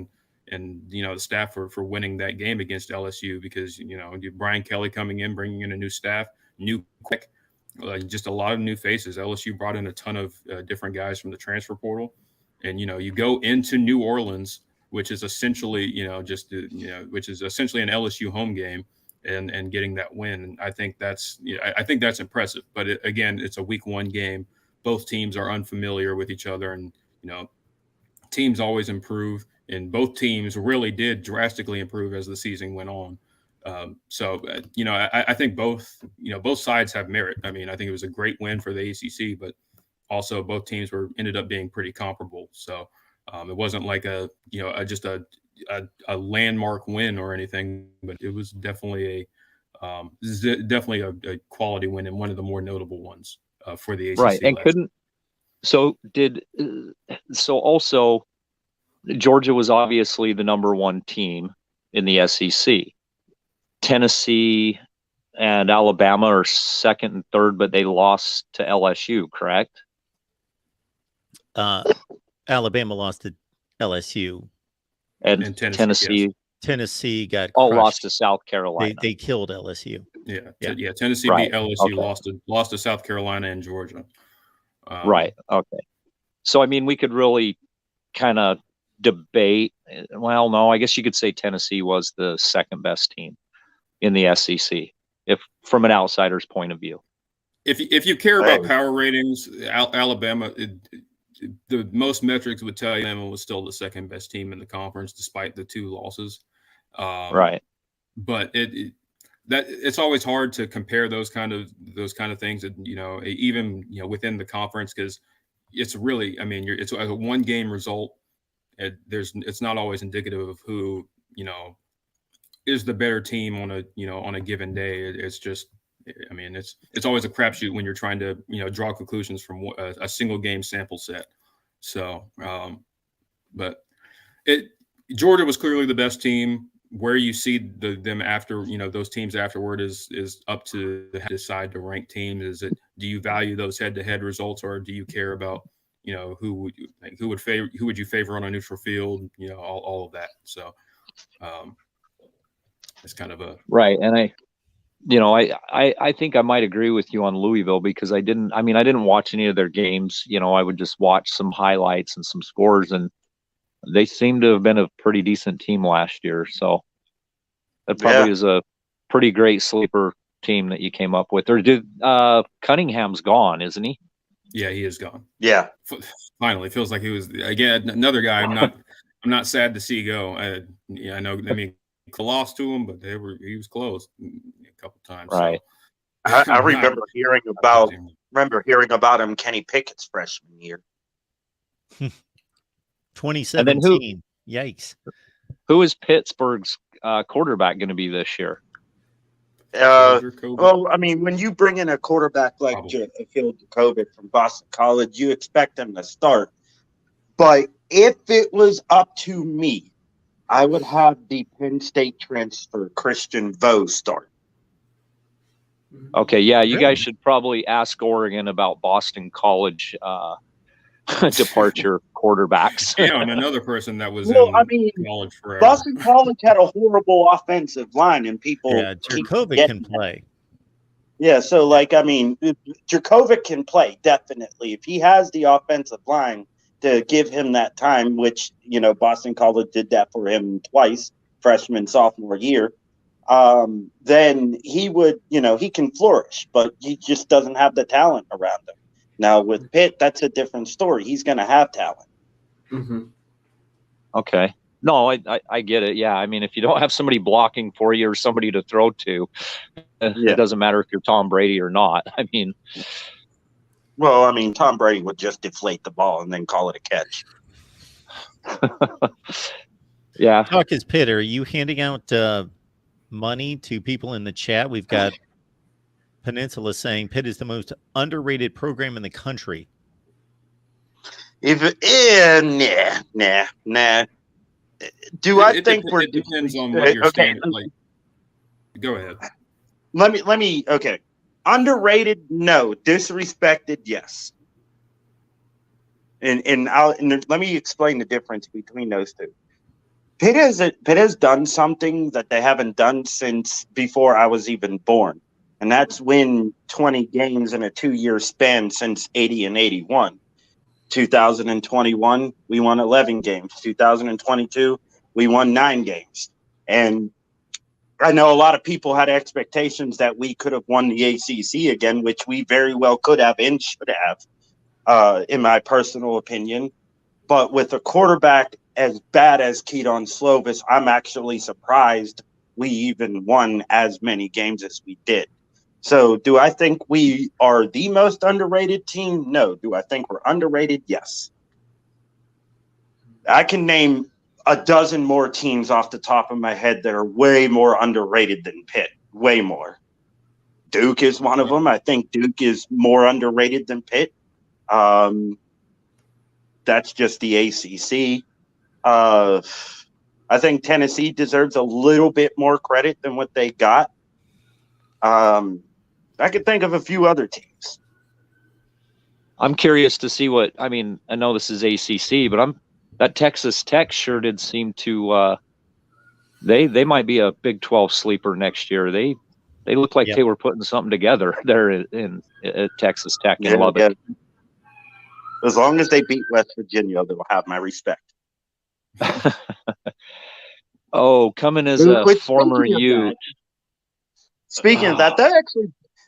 and the staff for winning that game against LSU, because Brian Kelly coming in, bringing in a new staff, just a lot of new faces. LSU brought in a ton of different guys from the transfer portal, and you go into New Orleans, which is essentially which is essentially an LSU home game, and getting that win. And I think that's impressive. But again, it's a week 1 game. Both teams are unfamiliar with each other, and teams always improve, and both teams really did drastically improve as the season went on. I think both sides have merit. I mean, I think it was a great win for the ACC, but also both teams ended up being pretty comparable. So it wasn't like just a landmark win or anything, but it was definitely a quality win, and one of the more notable ones for the ACC. Right, and also Georgia was obviously the number 1 team in the SEC. Tennessee and Alabama are 2nd and 3rd, but they lost to LSU, correct? Alabama lost to LSU, and Tennessee. Yes. Tennessee got lost to South Carolina. They killed LSU. Yeah. Tennessee beat LSU, lost to South Carolina and Georgia. Right. Okay. So I mean, we could really kind of debate. Well, no, I guess you could say Tennessee was the 2nd best team in the SEC, if from an outsider's point of view. If you care about power ratings, Alabama, the most metrics would tell you Alabama was still the 2nd best team in the conference, despite the 2 losses. Right. But it's always hard to compare those kind of things, even within the conference, because it's really, it's a 1-game result. It's not always indicative of who is the better team on a given day. It's just, I mean, it's always a crapshoot when you're trying to draw conclusions from a single game sample set. So, but Georgia was clearly the best team. Where you see them after, those teams afterward is up to decide to rank teams. Do you value those head-to-head results, or do you care about, who would you favor on a neutral field, all of that. So it's kind of a right. And I think I might agree with you on Louisville, because I didn't watch any of their games. I would just watch some highlights and some scores, and they seem to have been a pretty decent team last year. So that probably is a pretty great sleeper team that you came up with. Or Cunningham's gone, isn't he? Yeah, he is gone. Yeah. Finally, feels like he was again another guy. I'm not sad to see go. I know. I mean, lost to him, but he was close a couple times. Right. So. I remember hearing about him Kenny Pickett's freshman year. 2017. Yikes. Who is Pittsburgh's quarterback going to be this year? Well, I mean, when you bring in a quarterback like Phil Jacobic from Boston College, you expect him to start. But if it was up to me, I would have the Penn State transfer Christian Vo start. Okay, yeah, you guys should probably ask Oregon about Boston College departure quarterbacks. And another person that was college forever. Boston College had a horrible offensive line, and people. Yeah, Jurkovec can play. Yeah, so Jurkovec can play definitely if he has the offensive line to give him that time, which Boston College did that for him twice, freshman, sophomore year. Then he would, he can flourish, but he just doesn't have the talent around him. Now with Pitt, that's a different story. He's going to have talent. Mm-hmm. Okay. No, I get it. Yeah. I mean, if you don't have somebody blocking for you or somebody to throw to, it doesn't matter if you're Tom Brady or not. I mean, Tom Brady would just deflate the ball and then call it a catch. Yeah. Talk is Pitt. Are you handing out money to people in the chat? We've got Peninsula saying Pitt is the most underrated program in the country. Nah. I think it depends on what you're saying. Go ahead. Let me. Okay, underrated? No. Disrespected? Yes. And let me explain the difference between those two. Pitt has done something that they haven't done since before I was even born. And that's win 20 games in a 2-year span since 80 and 81. 2021, we won 11 games. 2022, we won 9 games. And I know a lot of people had expectations that we could have won the ACC again, which we very well could have and should have, in my personal opinion. But with a quarterback as bad as Keaton Slovis, I'm actually surprised we even won as many games as we did. So do I think we are the most underrated team? No. Do I think we're underrated? Yes. I can name a dozen more teams off the top of my head that are way more underrated than Pitt. Way more. Duke is one of them. I think Duke is more underrated than Pitt. That's just the ACC. I think Tennessee deserves a little bit more credit than what they got. I could think of a few other teams. I'm curious to see I know this is ACC, but that Texas Tech sure did seem to they might be a Big 12 sleeper next year. They look like they were putting something together there at Texas Tech in Lubbock. Yeah. As long as they beat West Virginia, they'll have my respect. Oh, coming as a former Ute. Speaking of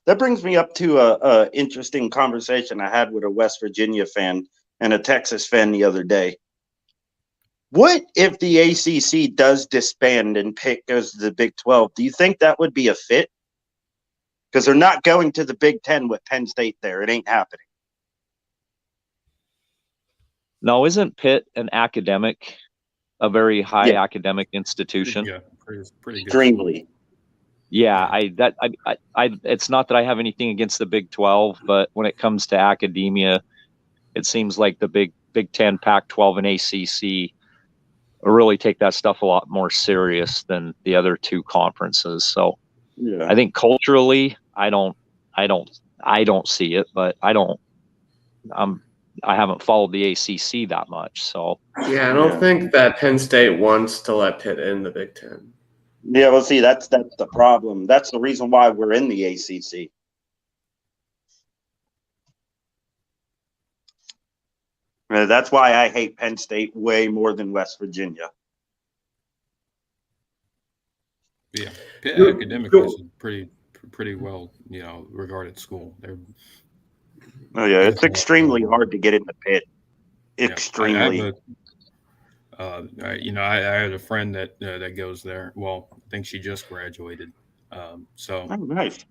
that brings me up to a interesting conversation I had with a West Virginia fan and a Texas fan the other day. What if the ACC does disband and Pitt goes to the Big 12? Do you think that would be a fit? Because they're not going to the Big 10 with Penn State there. It ain't happening. No, isn't Pitt a very high academic institution? Yeah, pretty good. Extremely. Yeah, it's not that I have anything against the Big 12, but when it comes to academia, it seems like the Big 10, Pac-12, and ACC really take that stuff a lot more serious than the other two conferences. So Yeah. I think culturally, I don't see it, but I haven't followed the ACC that much. So Yeah, I don't think that Penn State wants to let Pitt in the Big Ten. Yeah, well, see, that's the problem. That's the reason why we're in the ACC. That's why I hate Penn State way more than West Virginia. Yeah, Pitt academically is a pretty well, regarded school. Oh yeah, it's extremely hard to get into Pitt. Extremely. I had a friend that goes there. Well, I think she just graduated. So Oh, nice.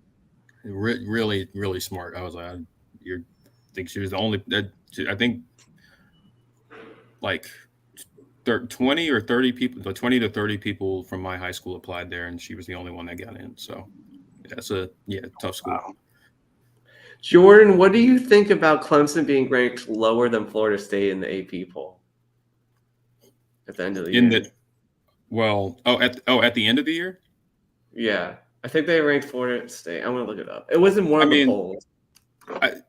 Really, really smart. I was like, I think she was the only. I think like 20 or 30 people, 20 to 30 people from my high school applied there, and she was the only one that got in. So that's a tough school. Wow. Jordan, what do you think about Clemson being ranked lower than Florida State in the AP poll at the end of the year? At the end of the year? Yeah, I think they ranked Florida State. I'm gonna look it up. It wasn't one of the polls.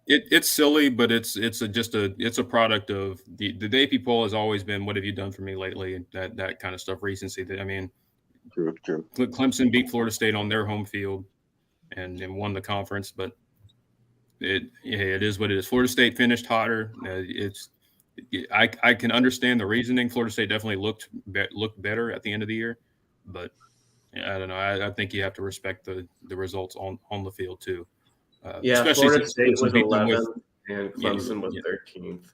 It's silly, but it's a product of the AP poll has always been, what have you done for me lately, and that kind of stuff, recency. I mean, True. Clemson beat Florida State on their home field and won the conference, but it is what it is. Florida State finished hotter. I can understand the reasoning. Florida State definitely looked better at the end of the year, but I don't know. I think you have to respect the results on the field too. Especially Florida State was beat them 11th and Clemson was 13th.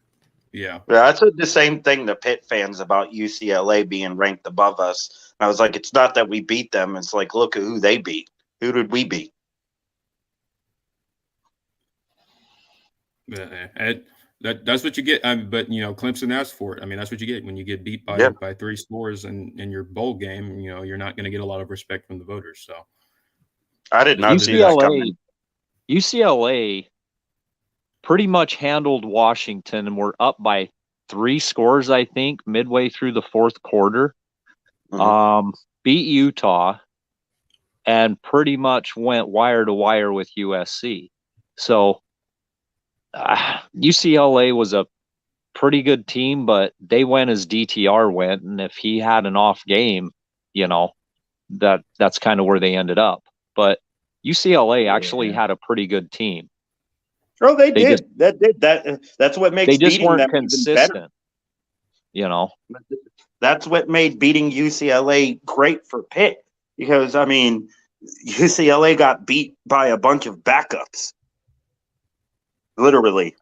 Yeah, I said the same thing to Pitt fans about UCLA being ranked above us. I was like, it's not that we beat them. It's like, look at who they beat. Who did we beat? That's what you get. But Clemson asked for it. I mean, that's what you get when you get beat by 3 scores in your bowl game. You're not going to get a lot of respect from the voters. So I did not see that coming. UCLA pretty much handled Washington and were up by 3 scores, I think, midway through the fourth quarter. Mm-hmm. Beat Utah and pretty much went wire to wire with USC. So UCLA was a pretty good team, but they went as DTR went, and if he had an off game, that's kind of where they ended up. But UCLA actually had a pretty good team. Oh, they did. That's what makes they just beating weren't them consistent. Even better. That's what made beating UCLA great for Pitt, because I mean, UCLA got beat by a bunch of backups. Literally,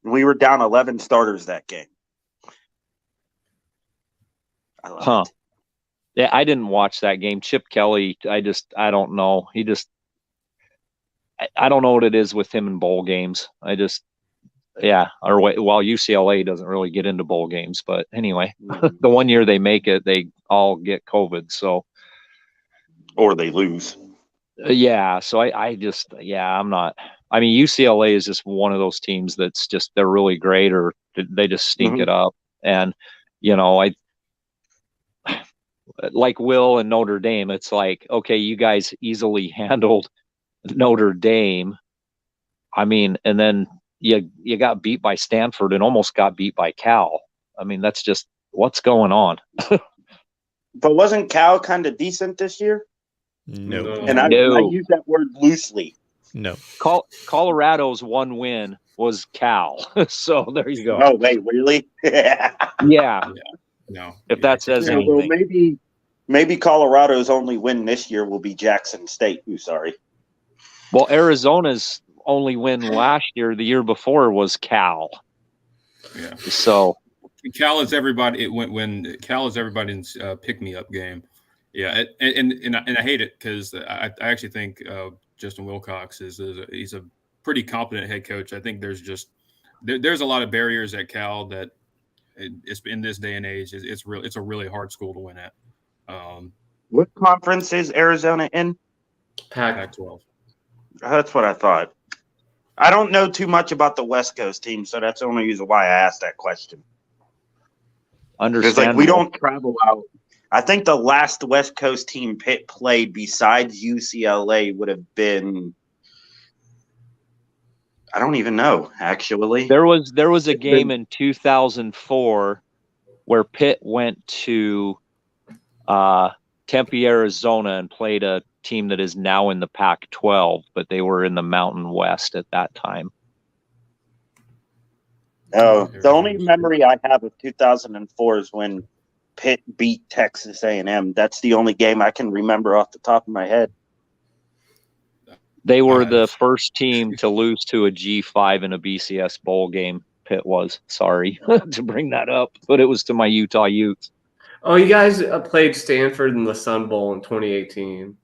we were down 11 starters that game. I love it. Yeah, I didn't watch that game. Chip Kelly, I don't know. I don't know what it is with him in bowl games. While UCLA doesn't really get into bowl games, but anyway, the one year they make it, they all get COVID. So, or they lose. So I'm not. I mean, UCLA is just one of those teams that's just, they're really great, or they just stink it up. And, I like Will and Notre Dame. It's like, okay, you guys easily handled Notre Dame. I mean, and then you got beat by Stanford and almost got beat by Cal. I mean, that's just what's going on. But wasn't Cal kind of decent this year? No. And I use that word loosely. No. Colorado's one win was Cal. So there you go. Oh, wait, really? Yeah. No. If that says anything. Well, maybe Colorado's only win this year will be Jackson State. Sorry. Well, Arizona's only win last year, the year before, was Cal. Yeah. So Cal is everybody. When Cal is everybody's pick-me-up game. Yeah, and I hate it because I actually think Justin Wilcox he's a pretty competent head coach. I think there's a lot of barriers at Cal that it's in this day and age it's a really hard school to win at. What conference is Arizona in? Pac-12. That's what I thought. I don't know too much about the West Coast team, so that's the only reason why I asked that question. Because Understandable. we don't travel out. I think the last West Coast team Pitt played besides UCLA would have been. I don't even know, actually. There was a game in 2004 where Pitt went to Tempe, Arizona, and played a team that is now in the Pac-12, but they were in the Mountain West at that time. Oh, the only memory I have of 2004 is when Pitt beat Texas A&M. That's the only game I can remember off the top of my head. They were the first team to lose to a G5 in a BCS bowl game. Pitt was. Sorry to bring that up, but it was to my Utah Utes. Oh, you guys played Stanford in the Sun Bowl in 2018.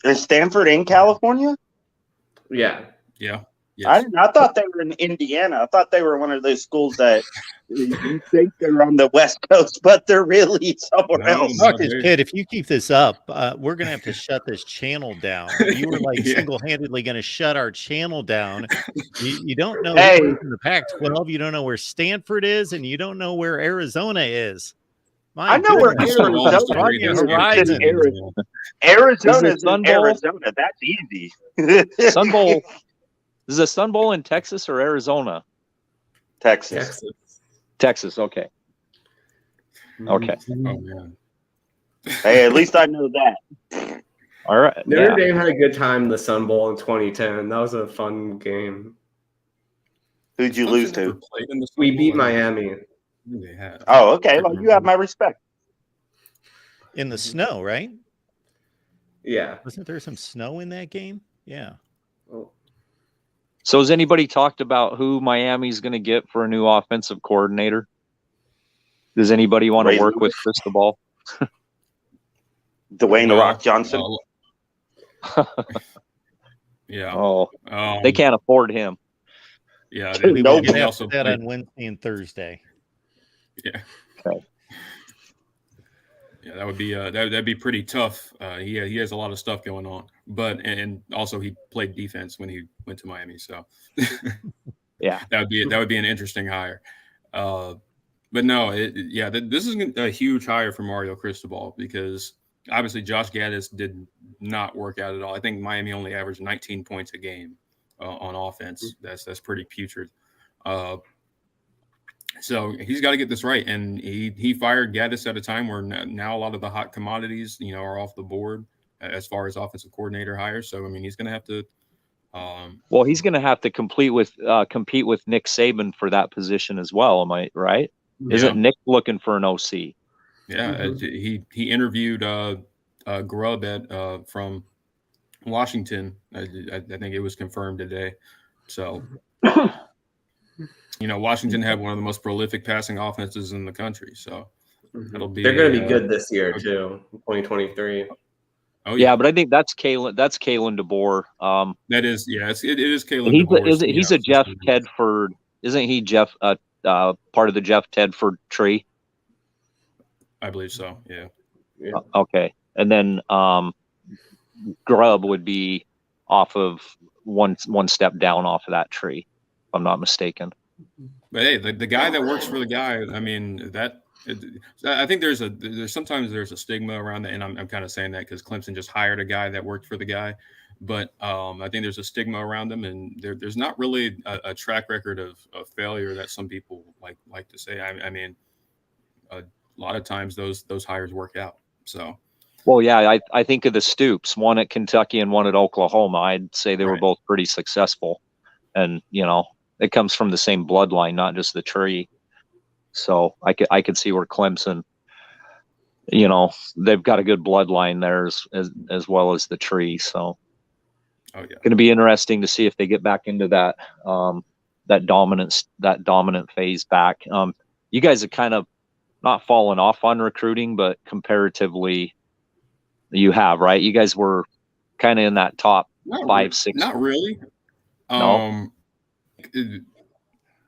Is Stanford in California? Yeah. Yeah. Yes. I thought they were in Indiana. I thought they were one of those schools that you think they're on the West Coast, but they're really somewhere else. Marcus Pitt, if you keep this up, we're going to have to shut this channel down. You were like single-handedly going to shut our channel down. You don't know who's in the Pac-12. You don't know where Stanford is, and you don't know where Arizona is. I know where Arizona is. Arizona's in Arizona. That's easy. Sun Bowl. Is the Sun Bowl in Texas or Arizona? Texas. Okay. Okay. Oh, man. Hey, at least I know that. All right. Notre Dame had a good time in the Sun Bowl in 2010. That was a fun game. Who'd you lose to? We beat Miami. They had. Oh, okay. Well, you have my respect. In the snow, right? Yeah. Wasn't there some snow in that game? Yeah. Oh. So has anybody talked about who Miami's going to get for a new offensive coordinator? Does anybody want to work with Cristobal? Dwayne The Rock Johnson. Yeah. Oh, they can't afford him. Yeah. We will get also that on Wednesday and Thursday. Yeah. Okay. Yeah, that would be that'd be pretty tough. He has a lot of stuff going on, but and also he played defense when he went to Miami, so yeah, that would be an interesting hire. But no, this is a huge hire for Mario Cristobal because obviously Josh Gaddis did not work out at all. I think Miami only averaged 19 points a game on offense. That's pretty putrid. So he's got to get this right, and he fired Gaddis at a time where now a lot of the hot commodities, are off the board as far as offensive coordinator hires. So I mean, he's going to have to. Well, he's going to have to compete with Nick Saban for that position as well. Am I right? Yeah. Isn't Nick looking for an OC? Yeah, he interviewed Grubb from Washington. I think it was confirmed today. So. Washington had one of the most prolific passing offenses in the country, so it'll be. They're going to be good this year too, 2023. Oh yeah, but I think that's Kalen. That's Kalen DeBoer. That is, yeah, it is Kalen DeBoer. He's a Jeff Tedford, isn't he? Jeff, part of the Jeff Tedford tree. I believe so. Yeah. Okay, and then Grubb would be off of one step down off of that tree, if I'm not mistaken. But hey, the guy that works for the guy, I mean, I think there's sometimes a stigma around that, and I'm kind of saying that because Clemson just hired a guy that worked for the guy, but I think there's a stigma around them, and there's not really a track record of failure that some people like to say. I mean, a lot of times those hires work out. So. Well, yeah, I think of the Stoops, one at Kentucky and one at Oklahoma. I'd say they were both pretty successful, and it comes from the same bloodline, not just the tree. So I could see where Clemson, they've got a good bloodline there as well as the tree. So going to be interesting to see if they get back into that dominant phase back. You guys have kind of not fallen off on recruiting, but comparatively you have, right? You guys were kind of in that top 5-6. Not really. No.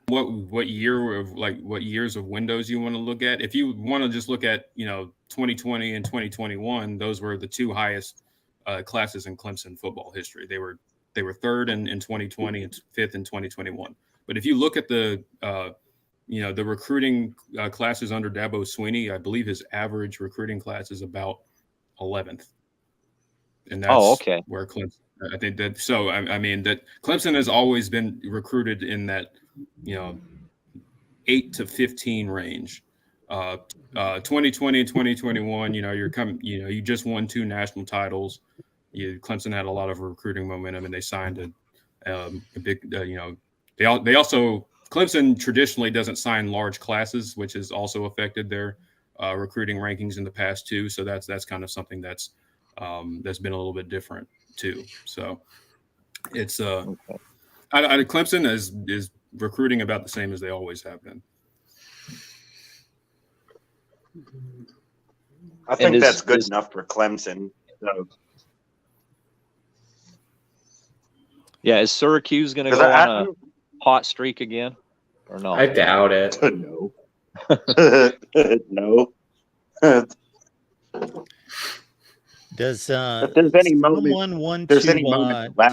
what years of windows you want to look at. If you want to just look at 2020 and 2021, those were the two highest classes in Clemson football history. They were third in 2020 and fifth in 2021. But if you look at the the recruiting classes under Dabo Swinney, I believe his average recruiting class is about 11th, and that's where Clemson. I think that so. I mean that Clemson has always been recruited in that 8 to 15 range. 2020 and 2021, you just won 2 national titles. Clemson had a lot of recruiting momentum, and they signed a big. They also Clemson traditionally doesn't sign large classes, which has also affected their recruiting rankings in the past too. So that's kind of something that's been a little bit different too. So it's Clemson is recruiting about the same as they always have been. I think that's good enough for Clemson. So. Yeah, is Syracuse going to go on a hot streak again, or no? I doubt it. No. No. Does if there's any moment, someone want to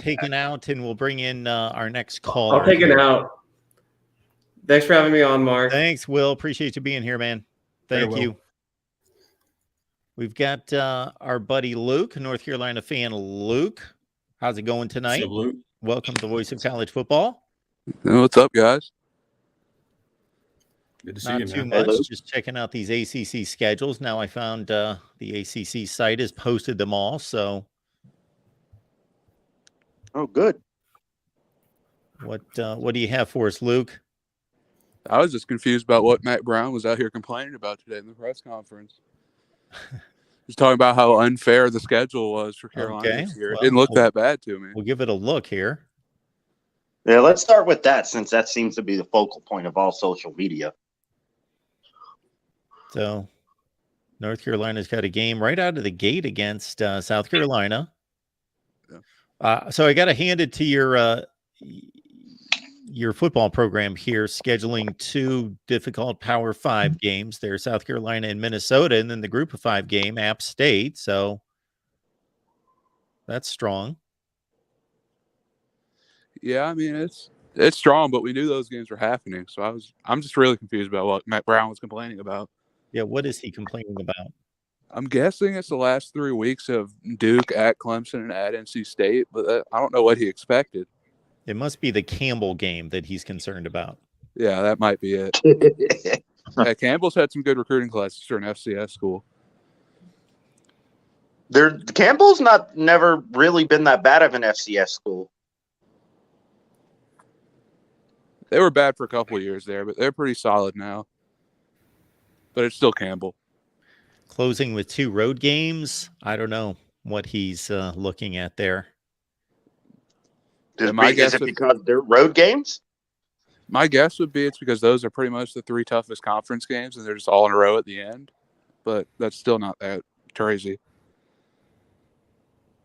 take it out, and we'll bring in our next caller? I'll take it out. Thanks for having me on, Mark. Thanks, Will. Appreciate you being here, man. Thank you. We've got our buddy Luke, North Carolina fan. Luke, how's it going tonight? What's up, Luke? Welcome to the Voice of College Football. What's up, guys? Good to see Not you, too man. much. Just checking out these ACC schedules. Now I found the ACC site has posted them all. So, oh, good. What do you have for us, Luke? I was just confused about what Matt Brown was out here complaining about today in the press conference. He's talking about how unfair the schedule was for Carolina this year. It didn't look that bad to me. We'll give it a look here. Yeah, let's start with that since that seems to be the focal point of all social media. So, North Carolina's got a game right out of the gate against South Carolina. Yeah. So I got to hand it to your football program here, scheduling 2 difficult Power 5 games. There's South Carolina and Minnesota, and then the Group of 5 game, App State. So that's strong. Yeah, I mean it's strong, but we knew those games were happening. So I'm just really confused about what Matt Brown was complaining about. Yeah, what is he complaining about? I'm guessing it's the last 3 weeks of Duke at Clemson and at NC State, but I don't know what he expected. It must be the Campbell game that he's concerned about. Yeah, that might be it. Yeah, Campbell's had some good recruiting classes for an FCS school. Campbell's never really been that bad of an FCS school. They were bad for a couple of years there, but they're pretty solid now. But it's still Campbell. Closing with 2 road games. I don't know what he's looking at there. Is it because they're road games? My guess would be it's because those are pretty much the 3 toughest conference games, and they're just all in a row at the end. But that's still not that crazy.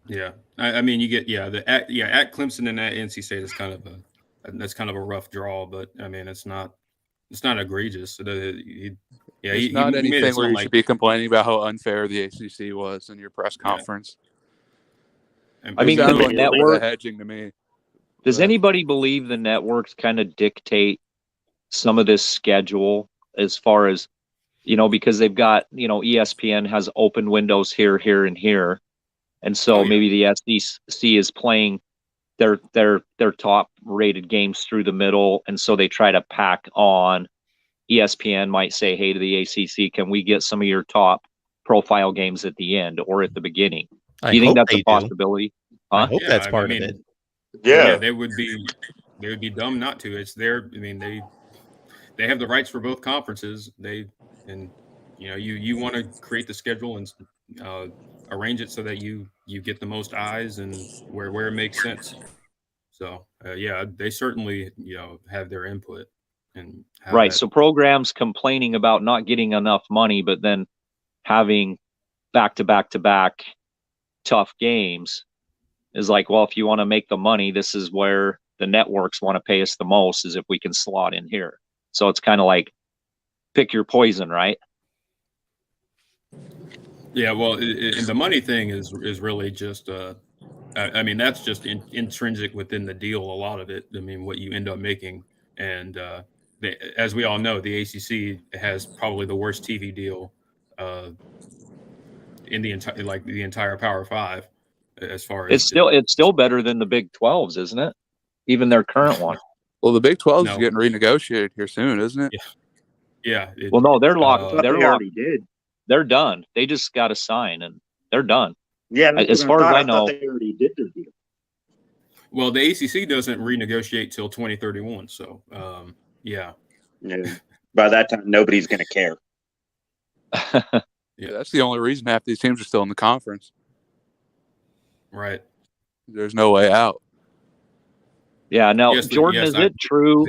Yeah, I mean, you get at Clemson and at NC State is kind of a rough draw, but I mean it's not egregious. It's not anything where you should be complaining about how unfair the ACC was in your press conference. Yeah. I mean, can the network hedging to me? Does anybody believe the networks kind of dictate some of this schedule as far as, because they've got, ESPN has open windows here, and here. And so maybe the SEC is playing their top rated games through the middle. And so they try to pack on. ESPN might say, hey, to the ACC, can we get some of your top profile games at the end or at the beginning? Do you think that's a possibility? Huh? I hope that's part of it. Yeah, they would be dumb not to. It's their. I mean, they have the rights for both conferences. You want to create the schedule and arrange it so that you get the most eyes and where it makes sense. So they certainly have their input and right. So programs complaining about not getting enough money, but then having back to back tough games is like, well, if you want to make the money, this is where the networks want to pay us the most is if we can slot in here. So it's kind of like pick your poison, right? Yeah, well, and the money thing is really just I mean, that's just intrinsic within the deal. A lot of it. I mean, what you end up making, and as we all know, the ACC has probably the worst TV deal in the entire Power Five, as far as it's still better than the Big 12s, isn't it? Even their current one. Well, the Big 12 is getting renegotiated here soon, isn't it? Yeah. Well, no, they're locked. They already did. They're done. They just got to sign, and they're done. Yeah, as far as I know, they already did their deal. Well, the ACC doesn't renegotiate till 2031, so yeah. By that time, nobody's going to care. Yeah, that's the only reason half these teams are still in the conference. Right. There's no way out. Yeah. Now, Jordan, is it true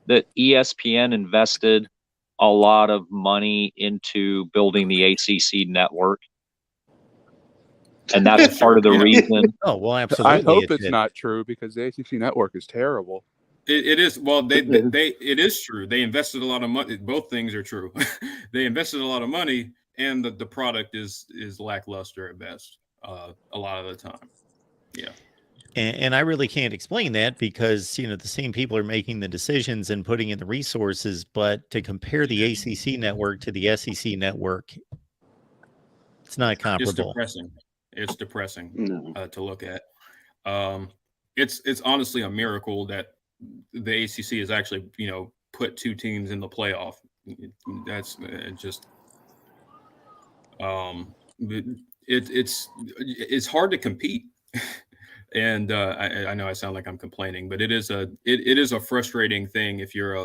that ESPN invested a lot of money into building the ACC network? And that's part of the reason. Oh, well, absolutely. I hope it's not true because the ACC network is terrible. It is. Well, it is true. They invested a lot of money. Both things are true. They invested a lot of money, and the product is lackluster at best a lot of the time. Yeah. And I really can't explain that because, the same people are making the decisions and putting in the resources. But to compare the ACC network to the SEC network, it's not comparable. It's depressing to look at. It's honestly a miracle that the ACC has actually, put two teams in the playoff. That's just it's hard to compete. And I know I sound like I'm complaining, but it is a frustrating thing if you're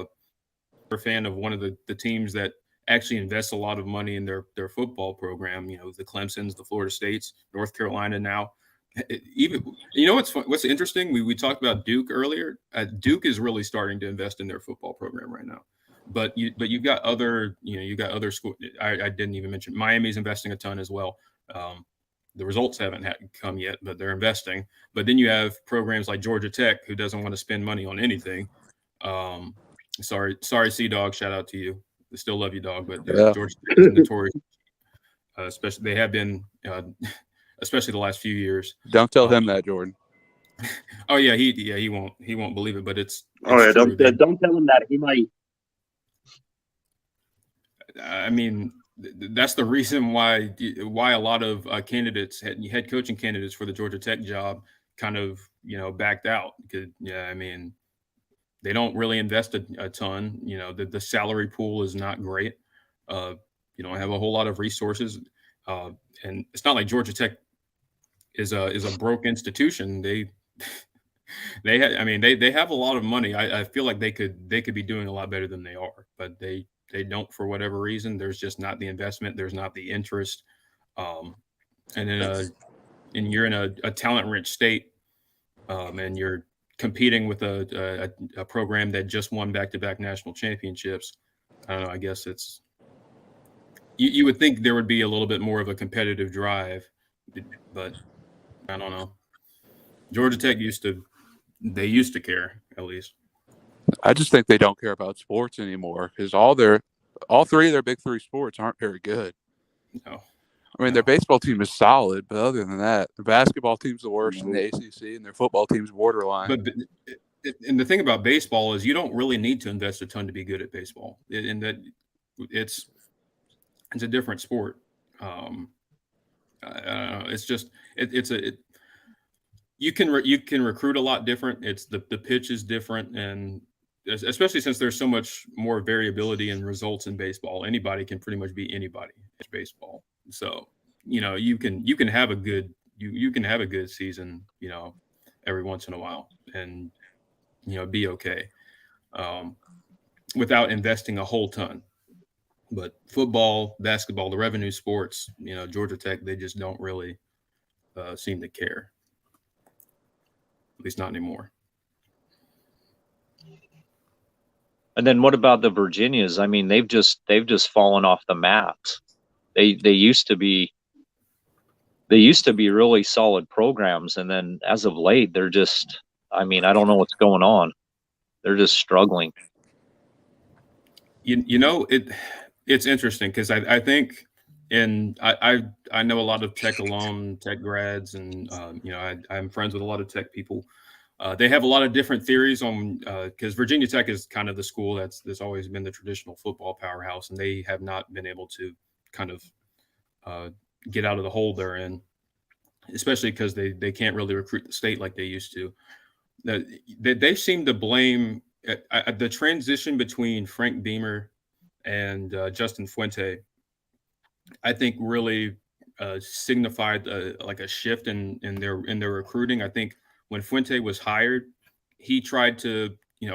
a fan of one of the teams that actually invests a lot of money in their football program. The Clemsons, the Florida States, North Carolina now. What's interesting? We talked about Duke earlier. Duke is really starting to invest in their football program right now. But you've got other schools. I didn't even mention Miami's investing a ton as well. The results haven't come yet, but they're investing. But then you have programs like Georgia Tech, who doesn't want to spend money on anything. Sorry, C-Dog. Shout out to you. I still love you, dog. But Georgia Tech is notorious. Especially they have been, especially the last few years. Don't tell him that, Jordan. Oh yeah, he won't believe it. But it's don't tell him that. He might. I mean, that's the reason why a lot of candidates, head coaching candidates for the Georgia Tech job, kind of backed out. Because I mean, they don't really invest a ton. The salary pool is not great. You don't have a whole lot of resources, and it's not like Georgia Tech is a broke institution. They have a lot of money. I feel like they could be doing a lot better than they are, but they don't for whatever reason. There's just not the investment. There's not the interest. And you're in a talent-rich state, and you're competing with a program that just won back-to-back national championships. I don't know. I guess it's you would think there would be a little bit more of a competitive drive, but I don't know. Georgia Tech used to care, at least. I just think they don't care about sports anymore because all three of their big three sports aren't very good. No. I mean, their baseball team is solid, but other than that, their basketball team's the worst in the ACC, and their football team's borderline. And the thing about baseball is you don't really need to invest a ton to be good at baseball. In that it's a different sport. I don't know. It's just you can recruit a lot different. It's the pitch is different, and especially since there's so much more variability in results in baseball. Anybody can pretty much be anybody in baseball. So, you can have a good season, every once in a while and, be okay without investing a whole ton. But football, basketball, the revenue sports, Georgia Tech, they just don't really seem to care. At least not anymore. And then what about the Virginias? I mean, they've just fallen off the maps. They used to be really solid programs, and then as of late, they're just I mean, I don't know what's going on. They're just struggling. You know, it's interesting because I think, and I know a lot of tech alum, tech grads, and you know, I'm friends with a lot of tech people. They have a lot of different theories on because Virginia Tech is kind of the school that's always been the traditional football powerhouse, and they have not been able to kind of get out of the hole they're in, especially because they can't really recruit the state like they used to. They seem to blame the transition between Frank Beamer and Justin Fuente. I think really signified like a shift in their recruiting. I think when Fuente was hired, he tried to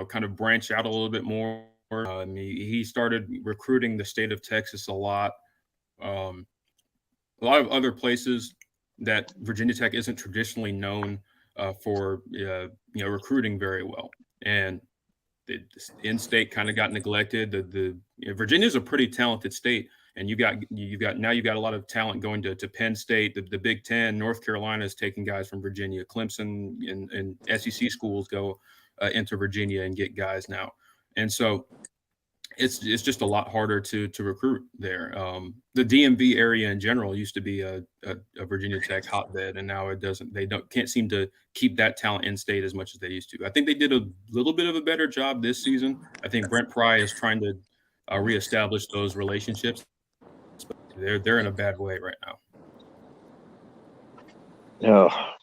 kind of branch out a little bit more. He started recruiting the state of Texas a lot of other places that Virginia Tech isn't traditionally known for recruiting very well, and the in-state kind of got neglected. Virginia's a pretty talented state, and you've got a lot of talent going to Penn State, the Big Ten. North Carolina is taking guys from Virginia. Clemson and SEC schools go into Virginia and get guys now, and so it's just a lot harder to recruit there. The DMV area in general used to be a Virginia Tech hotbed, and now it doesn't. Can't seem to keep that talent in state as much as they used to. I think they did a little bit of a better job this season. I think Brent Pry is trying to reestablish those relationships. But they're in a bad way right now. Oh.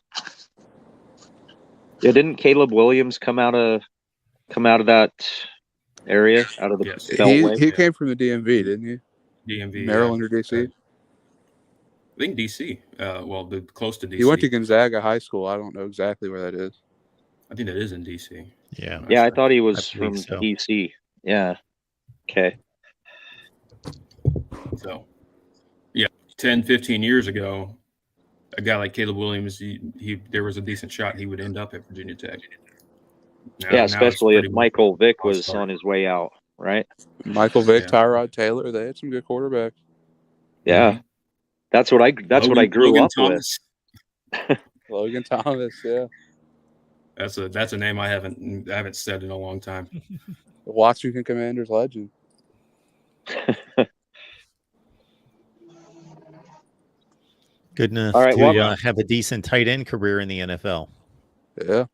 Yeah, didn't Caleb Williams come out of that area, out of the Beltway? He came from the DMV, didn't he? DMV, Maryland or DC? I think DC. Well, close to DC. He went to Gonzaga High School. I don't know exactly where that is. I think that is in DC. Yeah. Yeah, I thought he was from DC. Yeah. Okay. So, yeah, 10, 15 years ago, a guy like Caleb Williams, there was a decent shot he would end up at Virginia Tech. Now, especially if Michael Vick was on his way out, right? Michael Vick, Tyrod Taylor, they had some good quarterbacks. Yeah. Mm-hmm. That's what I grew up with. Logan Thomas, yeah. That's a name I haven't said in a long time. The Washington Commanders legend. Good enough to have a decent tight end career in the NFL. Yeah.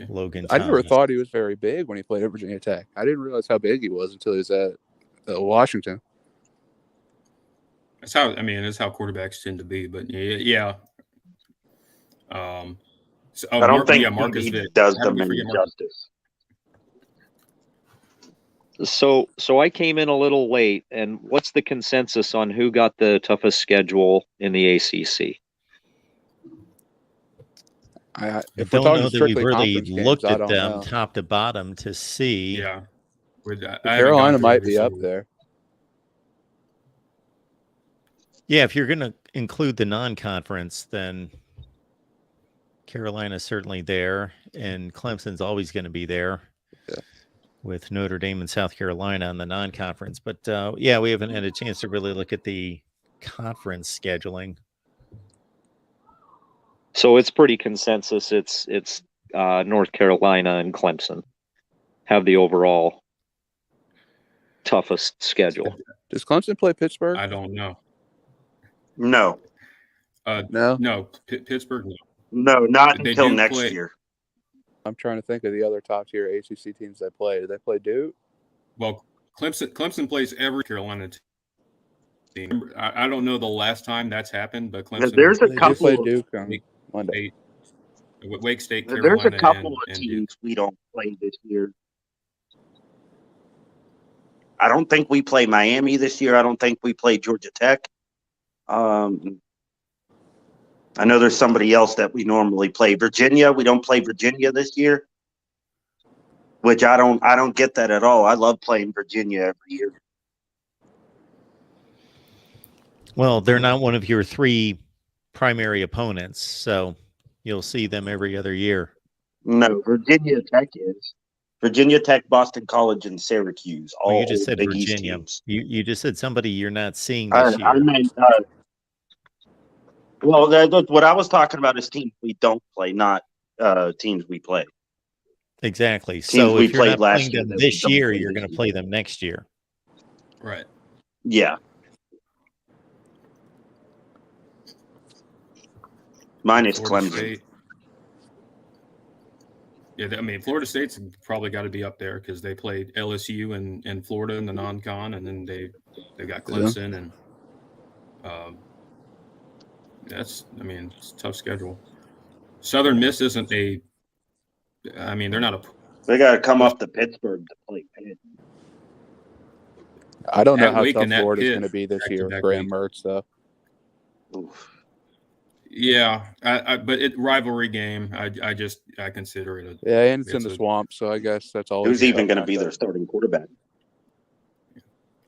Logan Thomas. I never thought he was very big when he played at Virginia Tech. I didn't realize how big he was until he was at Washington. That's how quarterbacks tend to be. But yeah. I don't think Marcus he Vick does them any justice. So I came in a little late, and what's the consensus on who got the toughest schedule in the ACC? If I don't know that we've really looked at them top to bottom to see. Yeah. Carolina might be up there. Yeah, if you're going to include the non-conference, then Carolina's certainly there, and Clemson's always going to be there. Yeah. With Notre Dame and South Carolina on the non-conference. But, yeah, we haven't had a chance to really look at the conference scheduling. So it's pretty consensus. It's North Carolina and Clemson have the overall toughest schedule. Does Clemson play Pittsburgh? I don't know. No. No. Pittsburgh, no. No, not until next year. I'm trying to think of the other top tier ACC teams they play. Do they play Duke? Well, Clemson plays every Carolina team. I don't know the last time that's happened, but Clemson. There's a couple. Play Duke on Monday. Wake State, Carolina. There's a couple of teams we don't play this year. I don't think we play Miami this year. I don't think we play Georgia Tech. I know there's somebody else that we normally play. Virginia, we don't play Virginia this year, which I don't get that at all. I love playing Virginia every year. Well, they're not one of your three primary opponents, so you'll see them every other year. No, Virginia Tech is. Virginia Tech, Boston College, and Syracuse. All you just said Big Virginia. East teams. You just said somebody you're not seeing this year. I meant, well, what I was talking about is teams we don't play, not teams we play. Exactly. Teams So we if you're played not last playing year them that this we don't year, play you're this going to year. play them next year. Right. Yeah. Minus Florida Clemson. State. Yeah, I mean, Florida State's probably got to be up there because they played LSU and Florida in the non-con, and then they got Clemson, and it's a tough schedule. Southern Miss isn't a. I mean, they're not a. They got to come up to Pittsburgh to play Pitt. I don't know At how Wake tough and at Florida's Pitt, going to be this year with back-to-back Graham week. Mertz, though. Oof. Yeah, but rivalry game. I consider it. Yeah, and it's in the swamp, so I guess that's always. Who's even going to be their starting quarterback?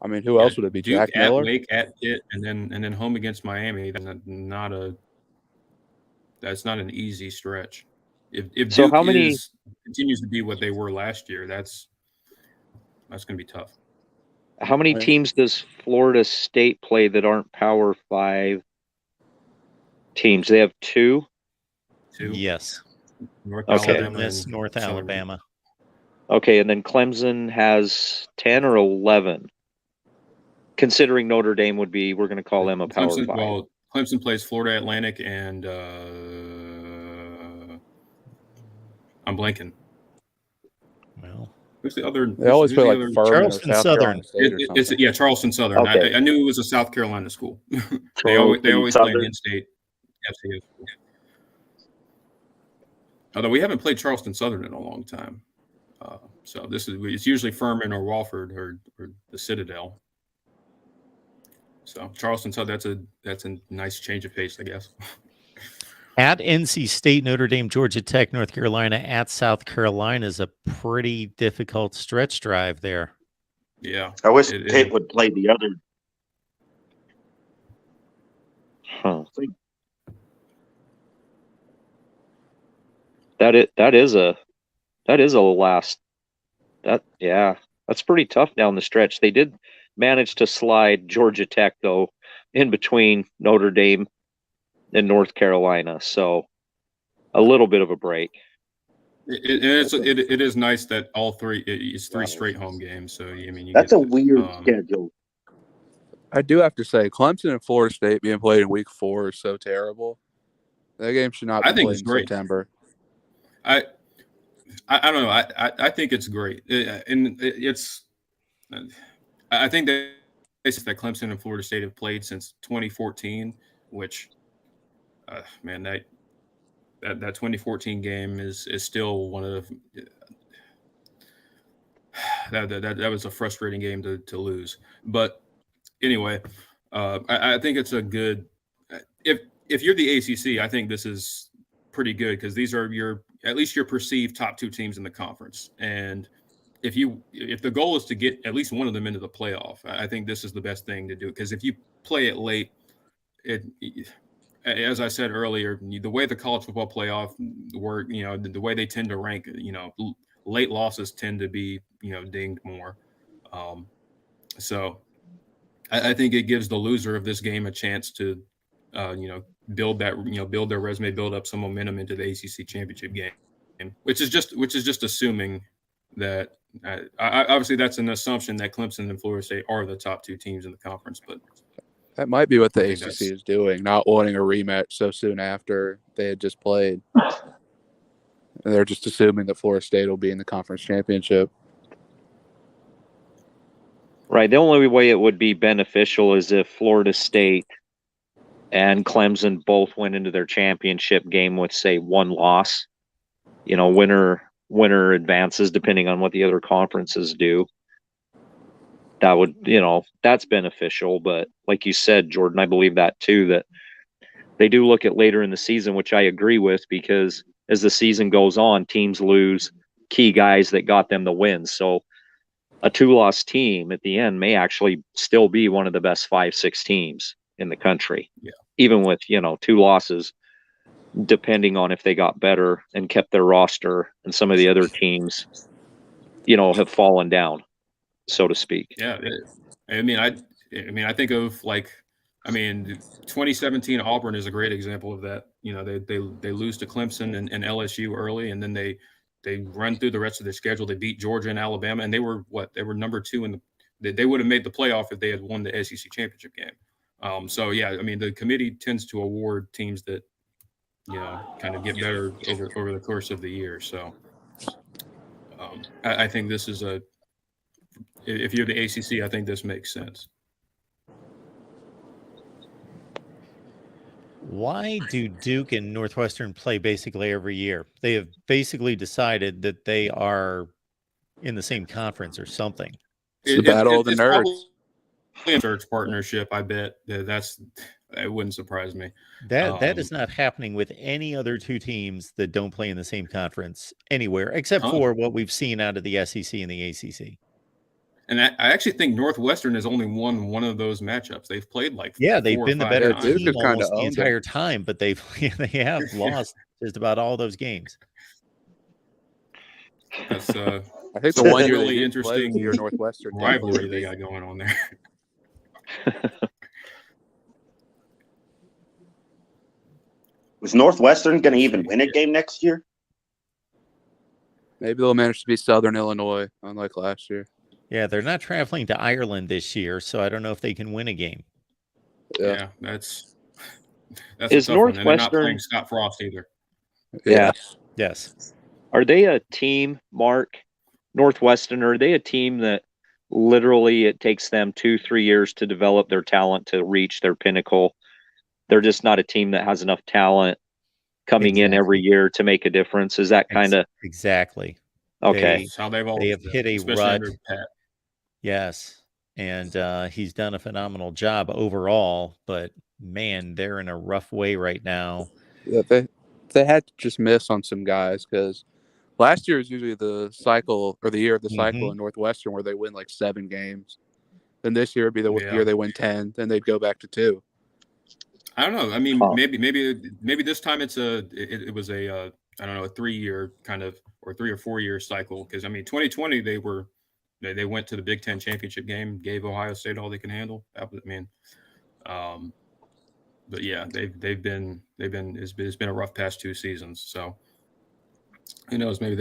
I mean, who else would it be? Duke, Jack Miller, at Wake, at Pitt, and then home against Miami. That's not an easy stretch. If Duke continues to be what they were last year, that's going to be tough. How many teams does Florida State play that aren't Power 5 teams? They have 2? 2. Yes. North Alabama. North Alabama. Okay, and then Clemson has 10 or 11. Considering Notre Dame would be, we're going to call them a Power 5. Well, Clemson plays Florida Atlantic and I'm blanking. Well, who's the other? They always play like Charleston Southern. Charleston Southern. Okay. I knew it was a South Carolina school. they always play an in-state FCS school. Although we haven't played Charleston Southern in a long time, so it's usually Furman or Wofford or the Citadel. So Charleston Southern, that's a nice change of pace, I guess. At NC State, Notre Dame, Georgia Tech, North Carolina, at South Carolina is a pretty difficult stretch drive there. Yeah. I wish Pitt would play the other. Huh. That's pretty tough down the stretch. They did manage to slide Georgia Tech though in between Notre Dame and North Carolina, so a little bit of a break. It is nice that all three is 3 straight home games. So that's a weird schedule. I do have to say, Clemson and Florida State being played in Week 4 is so terrible. That game should not be played in September. I don't know. I think it's great, and it's. I think that Clemson and Florida State have played since 2014, which, man, that 2014 game is still one of that was a frustrating game to lose. But anyway, I think it's a good. If you're the ACC, I think this is pretty good because these are at least your perceived top 2 teams in the conference, and if the goal is to get at least one of them into the playoff, I think this is the best thing to do. Because if you play it late, as I said earlier, the way the college football playoff work, the way they tend to rank, late losses tend to be, dinged more. So I think it gives the loser of this game a chance to, build their resume, build up some momentum into the ACC championship game, which is just assuming that. Obviously, that's an assumption that Clemson and Florida State are the top 2 teams in the conference, but that might be what the ACC is doing, not wanting a rematch so soon after they had just played. And they're just assuming that Florida State will be in the conference championship. Right. The only way it would be beneficial is if Florida State and Clemson both went into their championship game with, say, 1 loss. Winner advances depending on what the other conferences do. That would, that's beneficial. But like you said, Jordan, I believe that too, that they do look at later in the season, which I agree with, because as the season goes on, teams lose key guys that got them the wins. So a 2-loss team at the end may actually still be one of the best 5-6 teams in the country. Yeah. Even with, 2 losses, depending on if they got better and kept their roster, and some of the other teams, have fallen down, so to speak. Yeah. I think of I mean, 2017 Auburn is a great example of that. You know, they lose to Clemson and LSU early, and then they run through the rest of their schedule. They beat Georgia and Alabama, and they were number 2 in the. They would have made the playoff if they had won the SEC championship game. So yeah, I mean, the committee tends to award teams that, you know, kind of get better over the course of the year. So I think this is if you're the ACC, I think this makes sense. Why do Duke and Northwestern play basically every year? They have basically decided that they are in the same conference or something. It's the battle of the nerds. Probably a church partnership, I bet. It wouldn't surprise me. That is not happening with any other two teams that don't play in the same conference anywhere, except for what we've seen out of the SEC and the ACC. And I actually think Northwestern has only won one of those matchups. They've played like they've been the better times. team almost the entire time, but they have lost just about all those games. That's I think the one really interesting your Northwestern rivalry they got going on there. Was Northwestern going to even win a game next year? Maybe they'll manage to beat Southern Illinois, unlike last year. Yeah, they're not traveling to Ireland this year, so I don't know if they can win a game. Yeah, that's is a tough Northwestern one. And they're not playing Scott Frost either. Yeah. Yes. Are they a team, Mark? Northwestern, are they a team that literally it takes them 2-3 years to develop their talent to reach their pinnacle? They're just not a team that has enough talent coming in every year to make a difference. Is that kind of exactly okay? That's how they have hit a rut. Yes, and he's done a phenomenal job overall. But man, they're in a rough way right now. Yeah, they had to just miss on some guys because last year is usually the cycle or the year of the cycle in Northwestern where they win like 7 games. Then this year would be the year they win 10. Then they'd go back to 2. I don't know. I mean, maybe this time it was a I don't know, a 3-year kind of or 3 or 4 year cycle, because I mean 2020 they went to the Big Ten championship game, gave Ohio State all they can handle. I mean, but yeah, it's been a rough past 2 seasons. So who knows? Maybe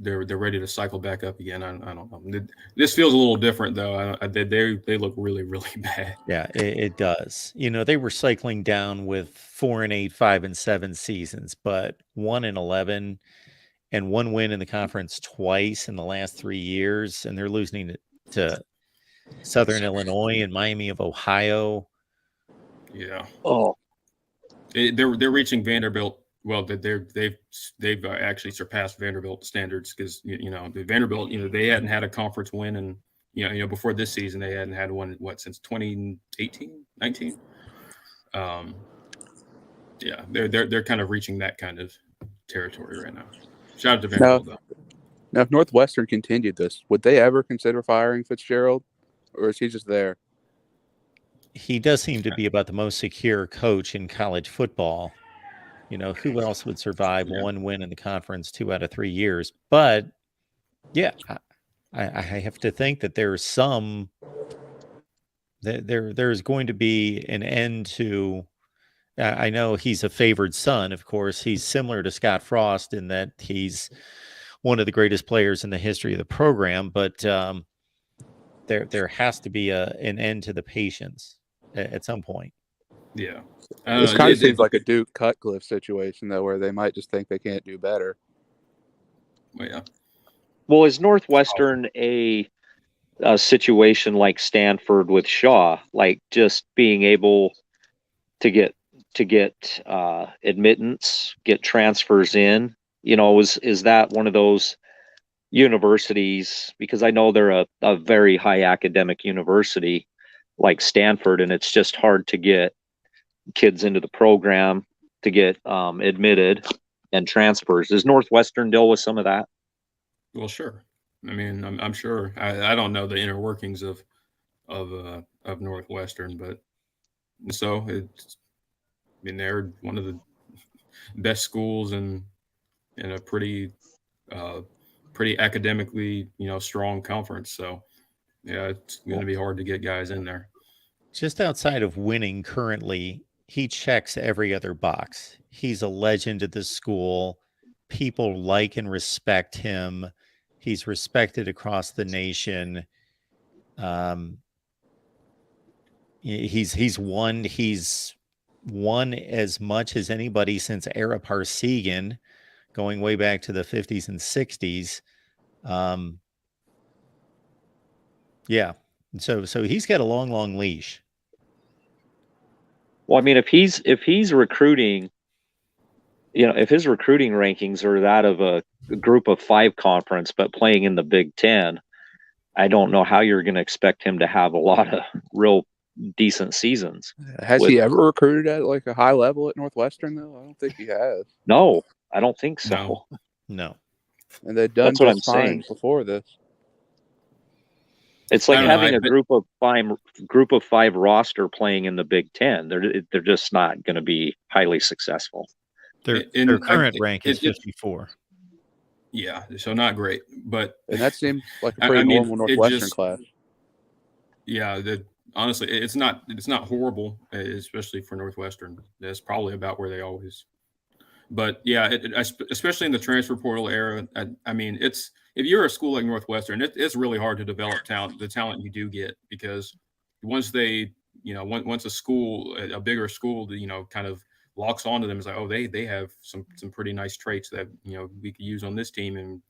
they're ready to cycle back up again. I don't know. This feels a little different though. They look really, really bad. Yeah, it does. You know, they were cycling down with 4-8, 5-7 seasons, but 1-11 and 1 win in the conference twice in the last 3 years, and they're losing to Southern Illinois and Miami of Ohio. Yeah. Oh, they're reaching Vanderbilt. Well, they've actually surpassed Vanderbilt standards because you know Vanderbilt, you know, they hadn't had a conference win, and you know before this season they hadn't had one since 2018, 19. Yeah, they're kind of reaching that kind of territory right now. Shout out to Vanderbilt though. Now, if Northwestern continued this, would they ever consider firing Fitzgerald, or is he just there? He does seem to be about the most secure coach in college football. You know, who else would survive 1 win in the conference 2 out of 3 years? But yeah, I have to think that there's going to be an end to. I know he's a favored son, of course. He's similar to Scott Frost in that he's one of the greatest players in the history of the program. But there has to be an end to the patience at some point. Yeah. This kind of seems like a Duke Cutcliffe situation, though, where they might just think they can't do better. Yeah. Well, is Northwestern a situation like Stanford with Shaw, like just being able to get admittance, get transfers in? You know, is that one of those universities? Because I know they're a very high academic university like Stanford, and it's just hard to get kids into the program to get admitted and transfers. Does Northwestern deal with some of that? Well, sure. I mean, I'm sure. I don't know the inner workings of Northwestern, but so it's. I mean, they're one of the best schools in a pretty academically, you know, strong conference. So yeah, it's going to be hard to get guys in there. just outside of winning currently, he checks every other box. He's a legend at this school. People like and respect him. He's respected across the nation. He's won as much as anybody since Ara Parsegan, going way back to the 50s and 60s. Yeah. So he's got a long leash. Well, I mean, if he's recruiting, if his recruiting rankings are that of a group of 5 conference, but playing in the Big Ten, I don't know how you're going to expect him to have a lot of real decent seasons. Has he ever recruited at like a high level at Northwestern though? I don't think he has. No, I don't think so. No. And they've done just fine before this. It's like having a group of 5 roster playing in the Big Ten. They're just not going to be highly successful. Their current rank is 54. Yeah, so not great, and that seems like a pretty normal Northwestern class. Yeah, honestly, it's not horrible, especially for Northwestern. That's probably about where they always. But yeah, especially in the transfer portal era, I mean, if you're a school like Northwestern, it's really hard to develop talent. The talent you do get, because once a school, a bigger school, kind of locks onto them, it's like, oh, they have some pretty nice traits that we could use on this team, and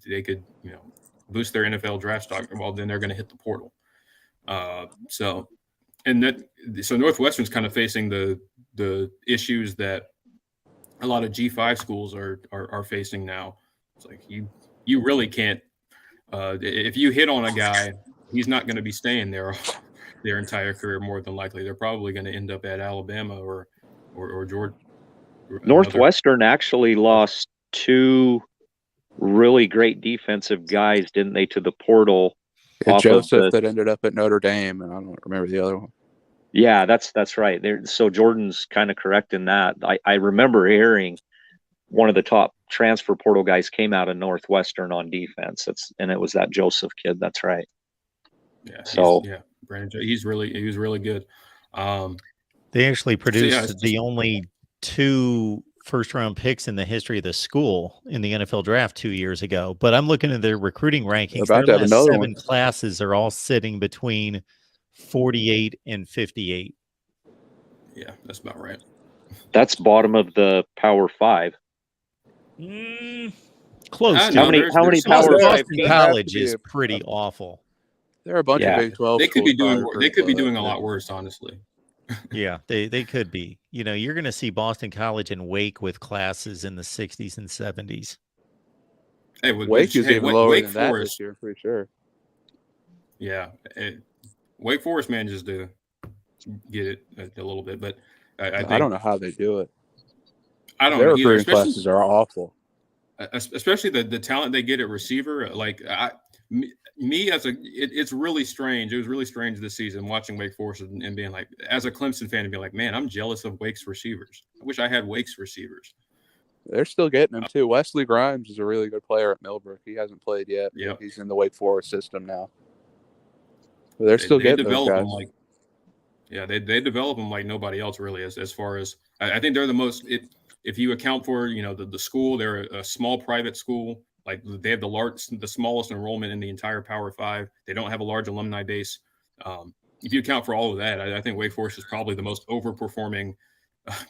they could boost their NFL draft stock. Well, then they're going to hit the portal. So Northwestern's kind of facing the issues that a lot of G5 schools are facing now. It's like you really can't. If you hit on a guy, he's not going to be staying there their entire career. More than likely, they're probably going to end up at Alabama or Georgia. Northwestern actually lost 2 really great defensive guys, didn't they, to the portal? Joseph that ended up at Notre Dame, and I don't remember the other one. Yeah, that's right. So Jordan's kind of correct in that. I remember hearing one of the top transfer portal guys came out of Northwestern on defense. And it was that Joseph kid. That's right. Yeah. So Brandon, he was really good. They actually produced the only 2 first-round picks in the history of the school in the NFL draft 2 years ago. But I'm looking at their recruiting rankings. Their last 7 classes are all sitting between 48 and 58. Yeah, that's about right. That's bottom of the Power 5. Close. How many Power 5 college is pretty awful. There are a bunch of Big 12. They could be doing a lot worse, honestly. Yeah, they could be. You're going to see Boston College and Wake with classes in the 60s and 70s. Hey, Wake is even lower than that this year, pretty sure. Yeah, Wake Forest manages to get it a little bit, but I don't know how they do it. I don't know. Their recruiting classes are awful. Especially the talent they get at receiver. Like it's really strange. It was really strange this season watching Wake Forest and being like, as a Clemson fan, and being like, man, I'm jealous of Wake's receivers. I wish I had Wake's receivers. They're still getting them too. Wesley Grimes is a really good player at Millbrook. He hasn't played yet. Yeah, he's in the Wake Forest system now. But they're still getting those guys. They develop them like nobody else really. As far as I think they're the most. If you account for the school, they're a small private school. Like they have the smallest enrollment in the entire Power 5. They don't have a large alumni base. If you account for all of that, I think Wake Forest is probably the most overperforming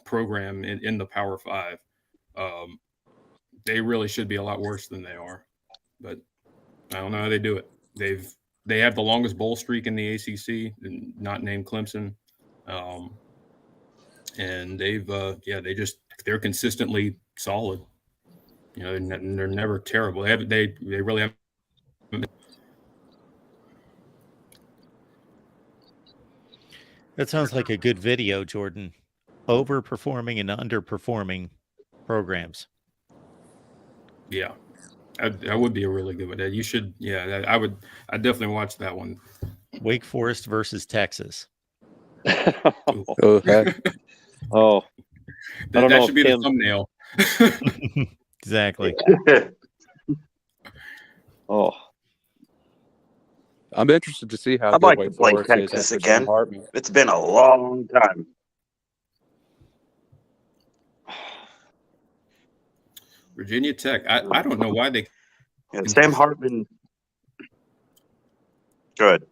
program in the Power 5. They really should be a lot worse than they are, but I don't know how they do it. They have the longest bowl streak in the ACC, not named Clemson, and they're consistently solid. They're never terrible. They really have. That sounds like a good video, Jordan. Overperforming and underperforming programs. Yeah, that would be a really good one. You should. Yeah, I'd definitely watch that one. Wake Forest versus Texas. Oh, heck. That should be the thumbnail. Exactly. I'm interested to see how I'd good like to Wake play Forest is Texas after again. Sam Hartman. It's been a long time. Virginia Tech. I don't know why they. Yeah, Sam Hartman. Good.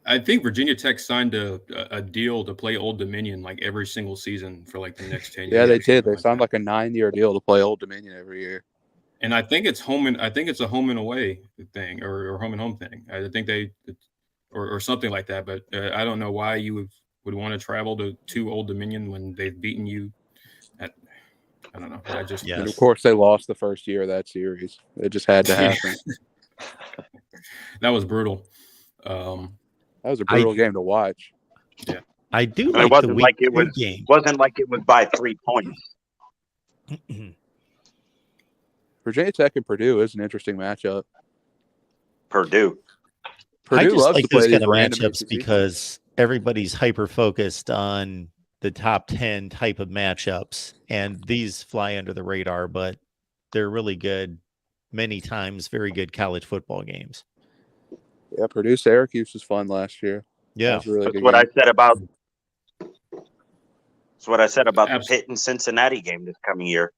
I think Virginia Tech signed a deal to play Old Dominion like every single season for like the next 10 years. Yeah, they did. They signed like a 9-year deal to play Old Dominion every year. And I think it's a home and away thing or home and home thing. I think or something like that. But I don't know why you would want to travel to Old Dominion when they've beaten you. I don't know. I just And of course they lost the first year of that series. It just had to happen. That was brutal. That was a brutal game to watch. Yeah, I do And like the week two was game. wasn't like it was by 3 points. Virginia Tech and Purdue is an interesting matchup. Purdue. I Purdue just loves like to play those these kind of random matchups ACC because everybody's hyper focused on the top 10 type of matchups, and these fly under the radar, but they're really good. Many times, very good college football games. Yeah, Purdue Syracuse was fun last year. Yeah, That was a really That's good what game. I said about. That's what I said about the Absolutely. Pitt and Cincinnati game this coming year.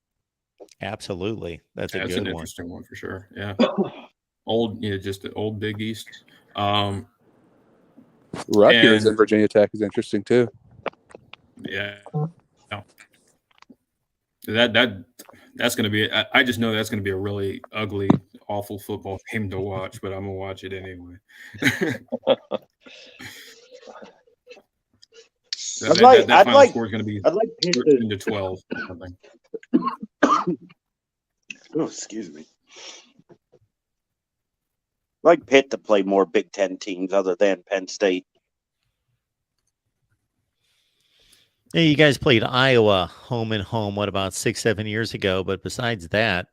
absolutely. That's a That's good an one. interesting one for sure. Yeah, just the old Big East. Rutgers and- and Virginia Tech is interesting too. Yeah. No. That's going to be. I just know that's going to be a really ugly, awful football game to watch, but I'm gonna watch it anyway. That final score is going to be I'd like Pitt 13-12 or something. Oh, excuse me. I'd like Pitt to play more Big Ten teams other than Penn State. Yeah, you guys played Iowa home and home, what, about 6-7 years ago? But besides that,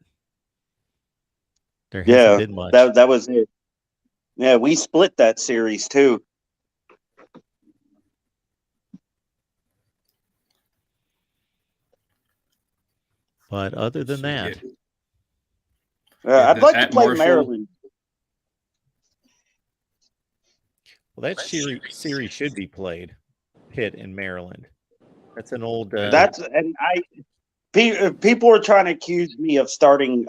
there hasn't been much. That was it. Yeah, we split that series too. But other than that, I'd like to at play Marshall- Maryland. well, that series should be played, Pitt and Maryland. That's an old. People are trying to accuse me of starting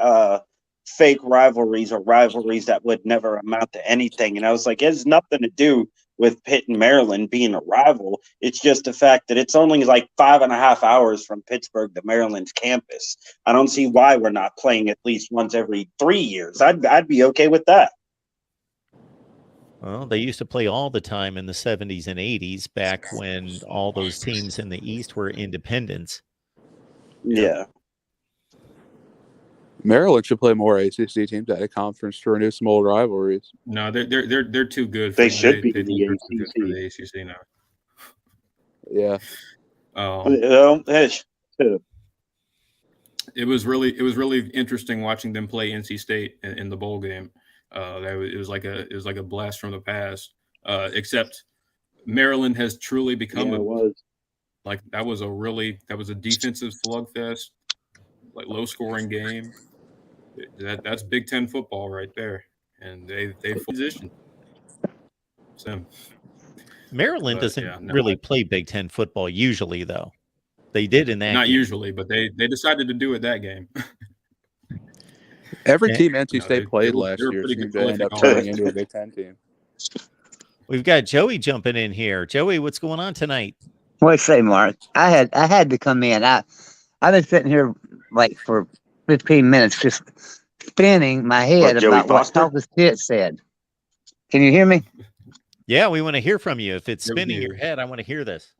fake rivalries or rivalries that would never amount to anything, and I was like, it has nothing to do with Pitt and Maryland being a rival. It's just the fact that it's only like 5.5 hours from Pittsburgh to Maryland's campus. I don't see why we're not playing at least once every 3 years. I'd be okay with that. Well, they used to play all the time in the 70s and 80s, back when all those teams in the East were independents. Yeah. Maryland should play more ACC teams at a conference to renew some old rivalries. No, they're too good. They should be they in the think they're too good for the ACC now. Yeah. It was really interesting watching them play NC State in the bowl game. It was like a blast from the past. Except Maryland has truly become that was a defensive slugfest, like low scoring game. That's Big Ten football right there, and they positioned. So Maryland doesn't really play Big Ten football usually, though. They did in that. Not game. usually, but they decided to do it that game. Every team NC State played last year seemed to end up turning into a Big Ten team. We've got Joey jumping in here. Joey, what's going on tonight? What do you say, Mark? I had to come in. I've been sitting here like for 15 minutes just spinning my head about what Talkus Pitt said. Can you hear me? Yeah, we want to hear from you. If it's spinning your head, I want to hear this.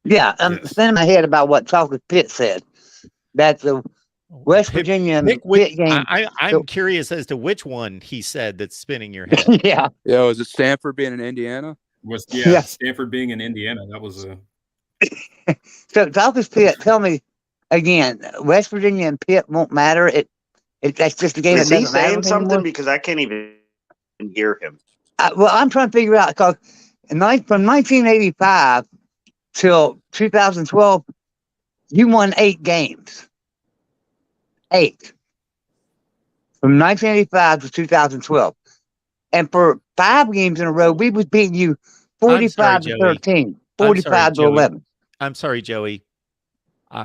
Yeah, I'm spinning my head about what Talkus Pitt said. That the West Virginia and Pitt game. I'm curious as to which one he said that's spinning your head. Yeah. Yeah, was it Stanford being in Indiana? Stanford being in Indiana. That was a. So Talkus Pitt, tell me again. West Virginia and Pitt won't matter. That's just a game. Is he saying something anymore? Because I can't even hear him. Well, I'm trying to figure out because from 1985 till 2012, you won 8 games. 8 from 1985 to 2012. And for 5 games in a row, we was beating you I'm sorry, 45 to Joey. 13, I'm sorry, 45 to Joey. 11. I'm sorry, Joey.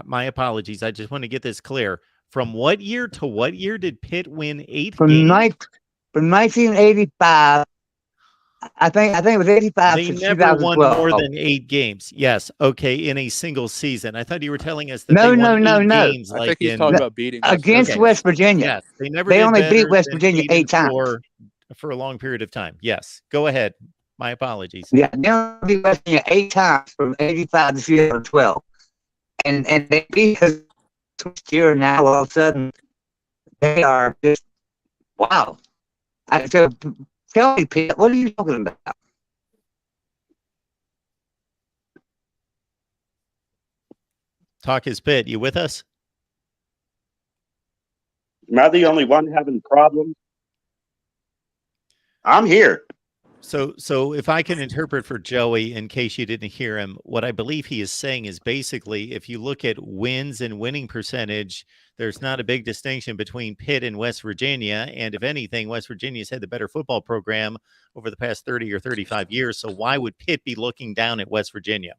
My apologies. I just want to get this clear. From what year to what year did Pitt win 8 games? From 1985, I think it was 85 They to never won 2012. more than 8 games. Yes. Okay. In a single season. I thought you were telling us that No, they no, won no, 8 no. games. I think he's talking about beating Against Okay. West Virginia. Yes. They never They did only beat better West than Virginia 8 times. 8-4 for a long period of time. Yes. Go ahead. My apologies. Yeah, they only beat West Virginia 8 times from 85 to 2012. And they beat us this year, now all of a sudden they are just wow. So tell me, Pete, what are you talking about? Talk is Pitt. You with us? Am I the only one having problems? I'm here. So if I can interpret for Joey, in case you didn't hear him, what I believe he is saying is basically, if you look at wins and winning percentage, there's not a big distinction between Pitt and West Virginia. And if anything, West Virginia's had the better football program over the past 30 or 35 years. So why would Pitt be looking down at West Virginia?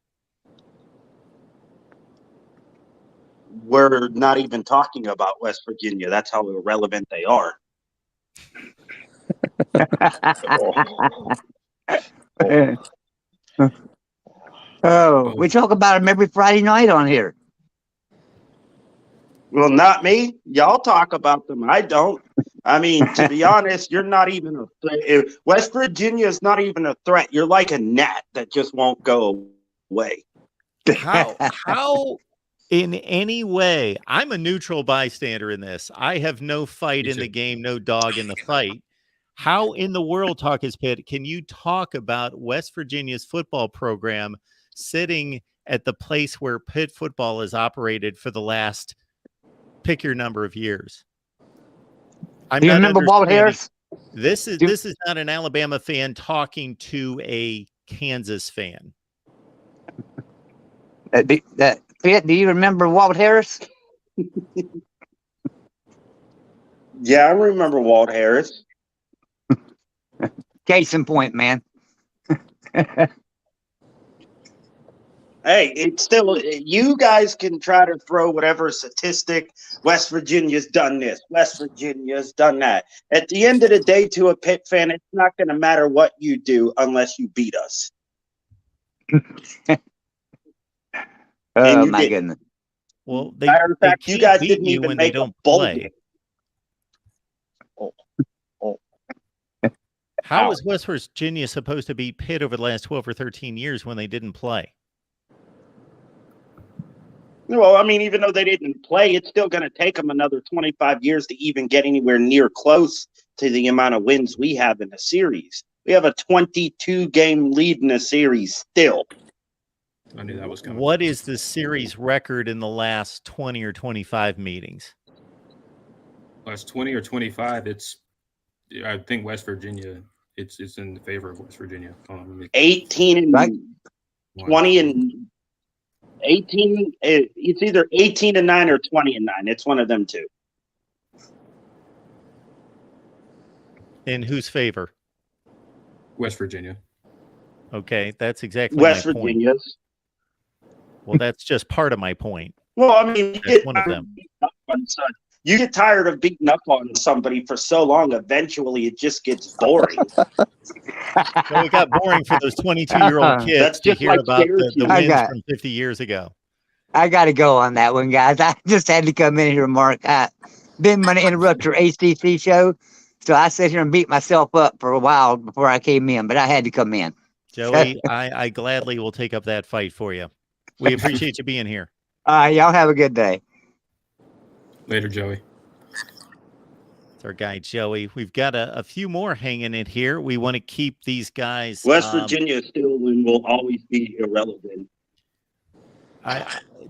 We're not even talking about West Virginia. That's how irrelevant they are. Oh, we talk about them every Friday night on here. Well, not me. Y'all talk about them. I don't. I mean, to be honest, you're not even a threat. West Virginia is not even a threat. You're like a gnat that just won't go away. How in any way, I'm a neutral bystander in this. I have no fight in the game, no dog in the fight. How in the world, Talk is Pitt, can you talk about West Virginia's football program sitting at the place where Pitt football has operated for the last pick your number of years? Do you remember Walt Harris? This is not an Alabama fan talking to a Kansas fan. Pitt, do you remember Walt Harris? Yeah, I remember Walt Harris. Case in point, man. Hey, it's still, you guys can try to throw whatever statistic. West Virginia's done this. West Virginia's done that. At the end of the day, to a Pitt fan, it's not going to matter what you do unless you beat us. Oh, my goodness. Well, matter of fact, you guys didn't even make a bowl game. How is West Virginia supposed to beat Pitt over the last 12 or 13 years when they didn't play? Well, I mean, even though they didn't play, it's still going to take them another 25 years to even get anywhere near close to the amount of wins we have in the series. We have a 22-game lead in the series still. I knew that was coming. What is the series record in the last 20 or 25 meetings? Last 20 or 25, I think West Virginia, it's in the favor of West Virginia. 18 and 20 and 18. It's either 18 and 9 or 20 and 9. It's one of them two. In whose favor? West Virginia. Okay, that's exactly West my Virginia's. Point. Well, that's just part of my point. Well, I mean, that's one of them. You get tired of beating up on somebody for so long, eventually it just gets boring. Well, it got boring for those 22-year-old kids to hear about the wins from 50 years ago. I got to go on that one, guys. I just had to come in here, Mark. Didn't want to interrupt your ACC show, so I sat here and beat myself up for a while before I came in, but I had to come in. Joey, I gladly will take up that fight for you. We appreciate you being here. Y'all have a good day. Later, Joey. It's our guy, Joey. We've got a few more hanging in here. We want to keep these guys. West Virginia still and will always be irrelevant.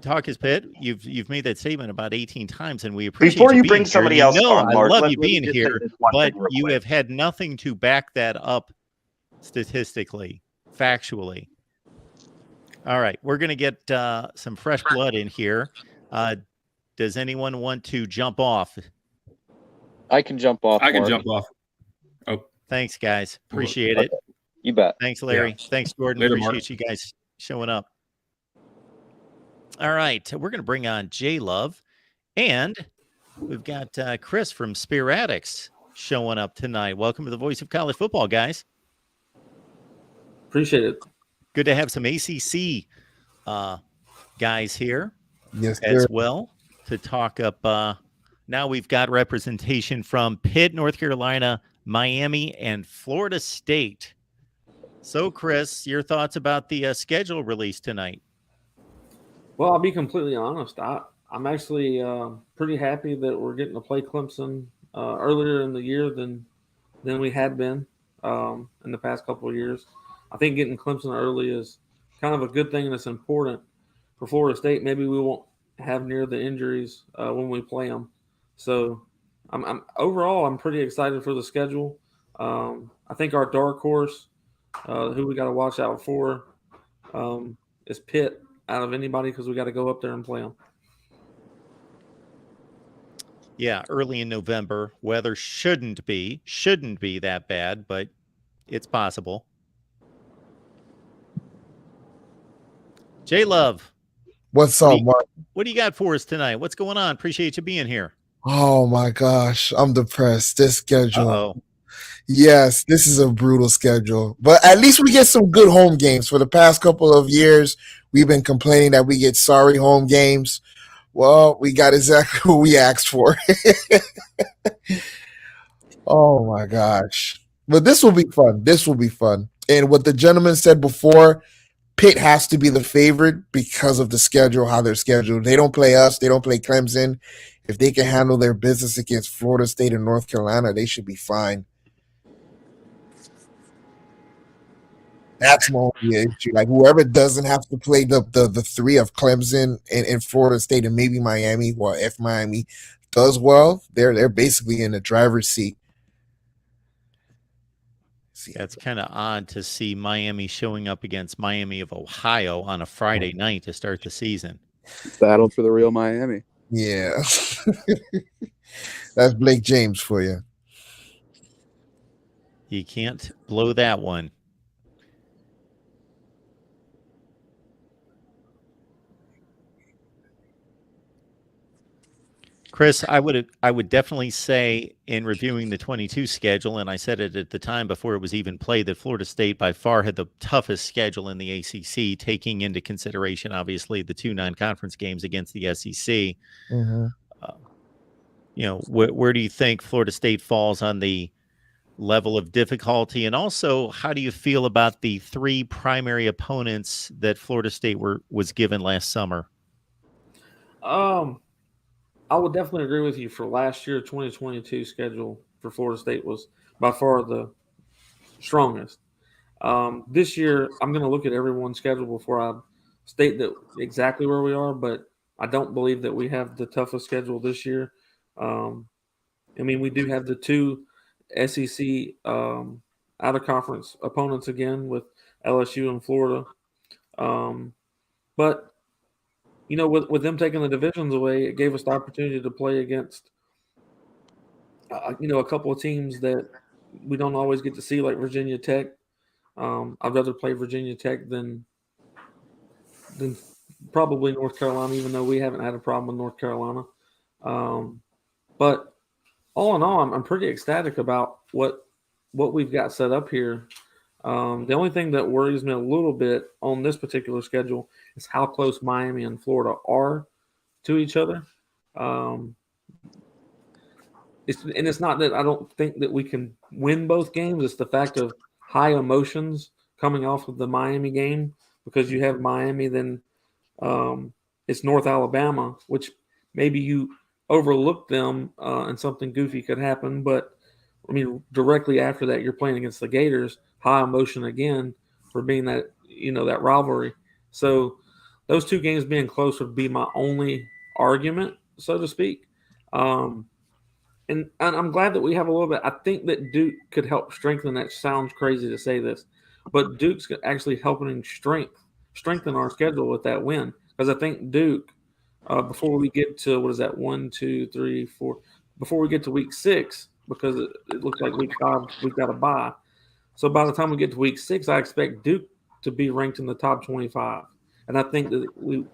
Talk is Pitt. You've made that statement about 18 times, and we appreciate Before you bring here. somebody else on, Mark, I love you being here, but you have had nothing to back that up statistically, factually. All right, we're going to get some fresh blood in here. Does anyone want to jump off? I can jump off. I can Mark. jump off. Oh, Thanks, guys. Appreciate it. You bet. Thanks, Larry. Yeah. Thanks, Jordan. Later, Appreciate you guys showing up. All right. We're going to bring on J Love, and we've got Chris from Spear Addicts showing up tonight. Welcome to the Voice of College Football, guys. Appreciate it. Good to have some ACC guys here Yes, as sir. well to talk up. Now we've got representation from Pitt, North Carolina, Miami, and Florida State. So, Chris, your thoughts about the schedule release tonight? Well, I'll be completely honest. I'm actually pretty happy that we're getting to play Clemson earlier in the year than we had been in the past couple of years. I think getting Clemson early is kind of a good thing, and it's important for Florida State. Maybe we won't have near the injuries when we play them. So, I'm pretty excited for the schedule. I think our dark horse, who we got to watch out for, is Pitt out of anybody, because we got to go up there and play them. Yeah, early in November. Weather shouldn't be that bad, but it's possible. J Love, What's up, Mark? what do you got for us tonight? What's going on? Appreciate you being here. Oh my gosh, I'm depressed. This schedule. Uh-oh. Yes, this is a brutal schedule. But at least we get some good home games. For the past couple of years, we've been complaining that we get sorry home games. Well, we got exactly what we asked for. Oh my gosh. But this will be fun. This will be fun. And what the gentleman said before, Pitt has to be the favorite because of the schedule, how they're scheduled. They don't play us. They don't play Clemson. If they can handle their business against Florida State and North Carolina, they should be fine. That's my only issue. Like, whoever doesn't have to play the three of Clemson and Florida State and maybe Miami, well, if Miami does well, they're basically in the driver's seat. That's kind of odd to see Miami showing up against Miami of Ohio on a Friday night to start the season. Battle for the real Miami. Yeah. That's Blake James for you. You can't blow that one. Chris, I would definitely say, in reviewing the 22 schedule, and I said it at the time before it was even played, that Florida State by far had the toughest schedule in the ACC, taking into consideration, obviously, the 2 non-conference games against the SEC. Mm-hmm. Where do you think Florida State falls on the level of difficulty? And also, how do you feel about the 3 primary opponents that Florida State was given last summer? I would definitely agree with you. For last year, 2022 schedule for Florida State was by far the strongest. This year, I'm going to look at everyone's schedule before I state that exactly where we are, but I don't believe that we have the toughest schedule this year. We do have the 2 SEC out-of-conference opponents again with LSU and Florida. But with them taking the divisions away, it gave us the opportunity to play against, a couple of teams that we don't always get to see, like Virginia Tech. I'd rather play Virginia Tech than probably North Carolina, even though we haven't had a problem with North Carolina. But all in all, I'm pretty ecstatic about what we've got set up here. The only thing that worries me a little bit on this particular schedule is how close Miami and Florida are to each other. It's not that I don't think that we can win both games. It's the fact of high emotions coming off of the Miami game, because you have Miami, then it's North Alabama, which maybe you overlook them and something goofy could happen. But, directly after that, you're playing against the Gators. High emotion again for being that, that rivalry. So those 2 games being close would be my only argument, so to speak. And I'm glad that we have a little bit. I think that Duke could help strengthen that. Sounds crazy to say this, but Duke's actually helping strengthen our schedule with that win. Because I think Duke, before we get to, 1, 2, 3, 4, before we get to week 6, because it looks like week 5 we've got a bye. So by the time we get to week 6, I expect Duke to be ranked in the top 25. And I think that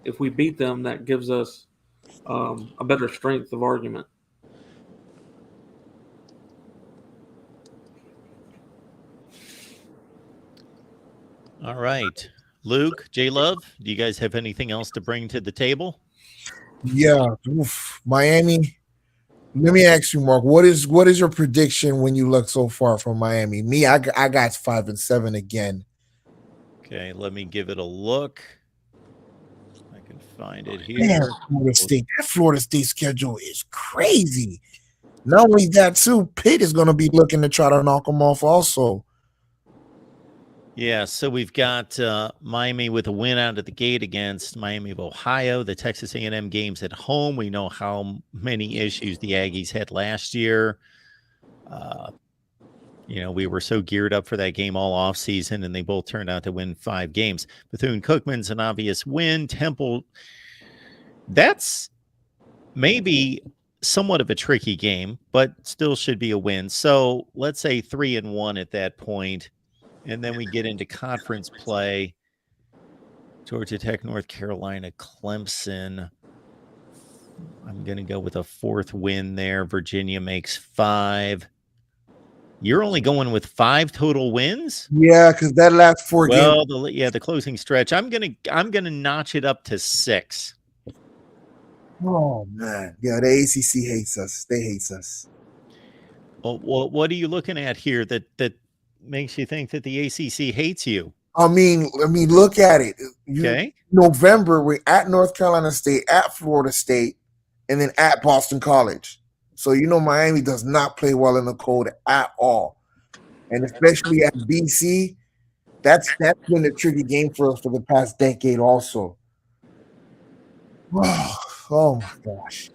if we beat them, that gives us a better strength of argument. All right. Luke, J-Love, do you guys have anything else to bring to the table? Yeah. Oof. Miami. Let me ask you, Mark, what is your prediction when you look so far from Miami? Me, I got 5-7 again. Okay, let me give it a look. I can find it here. Man, Florida State. That Florida State schedule is crazy. Not only that, too, Pitt is going to be looking to try to knock them off also. Yeah, so we've got Miami with a win out of the gate against Miami of Ohio. The Texas A&M game's at home. We know how many issues the Aggies had last year. We were so geared up for that game all offseason, and they both turned out to win 5 games. Bethune-Cookman's an obvious win. Temple, that's maybe somewhat of a tricky game, but still should be a win. So let's say 3-1 at that point. And then we get into conference play. Georgia Tech, North Carolina, Clemson. I'm going to go with a 4th win there. Virginia makes 5. You're only going with 5 total wins? Yeah, because that last 4 games. Well, the closing stretch. I'm gonna notch it up to 6. Oh man, yeah, the ACC hates us. They hate us. Well, what are you looking at here that makes you think that the ACC hates you? I mean, look at it. Okay. November, we're at North Carolina State, at Florida State, and then at Boston College. So Miami does not play well in the cold at all, and especially at BC, that's been a tricky game for us for the past decade, also. Oh my gosh.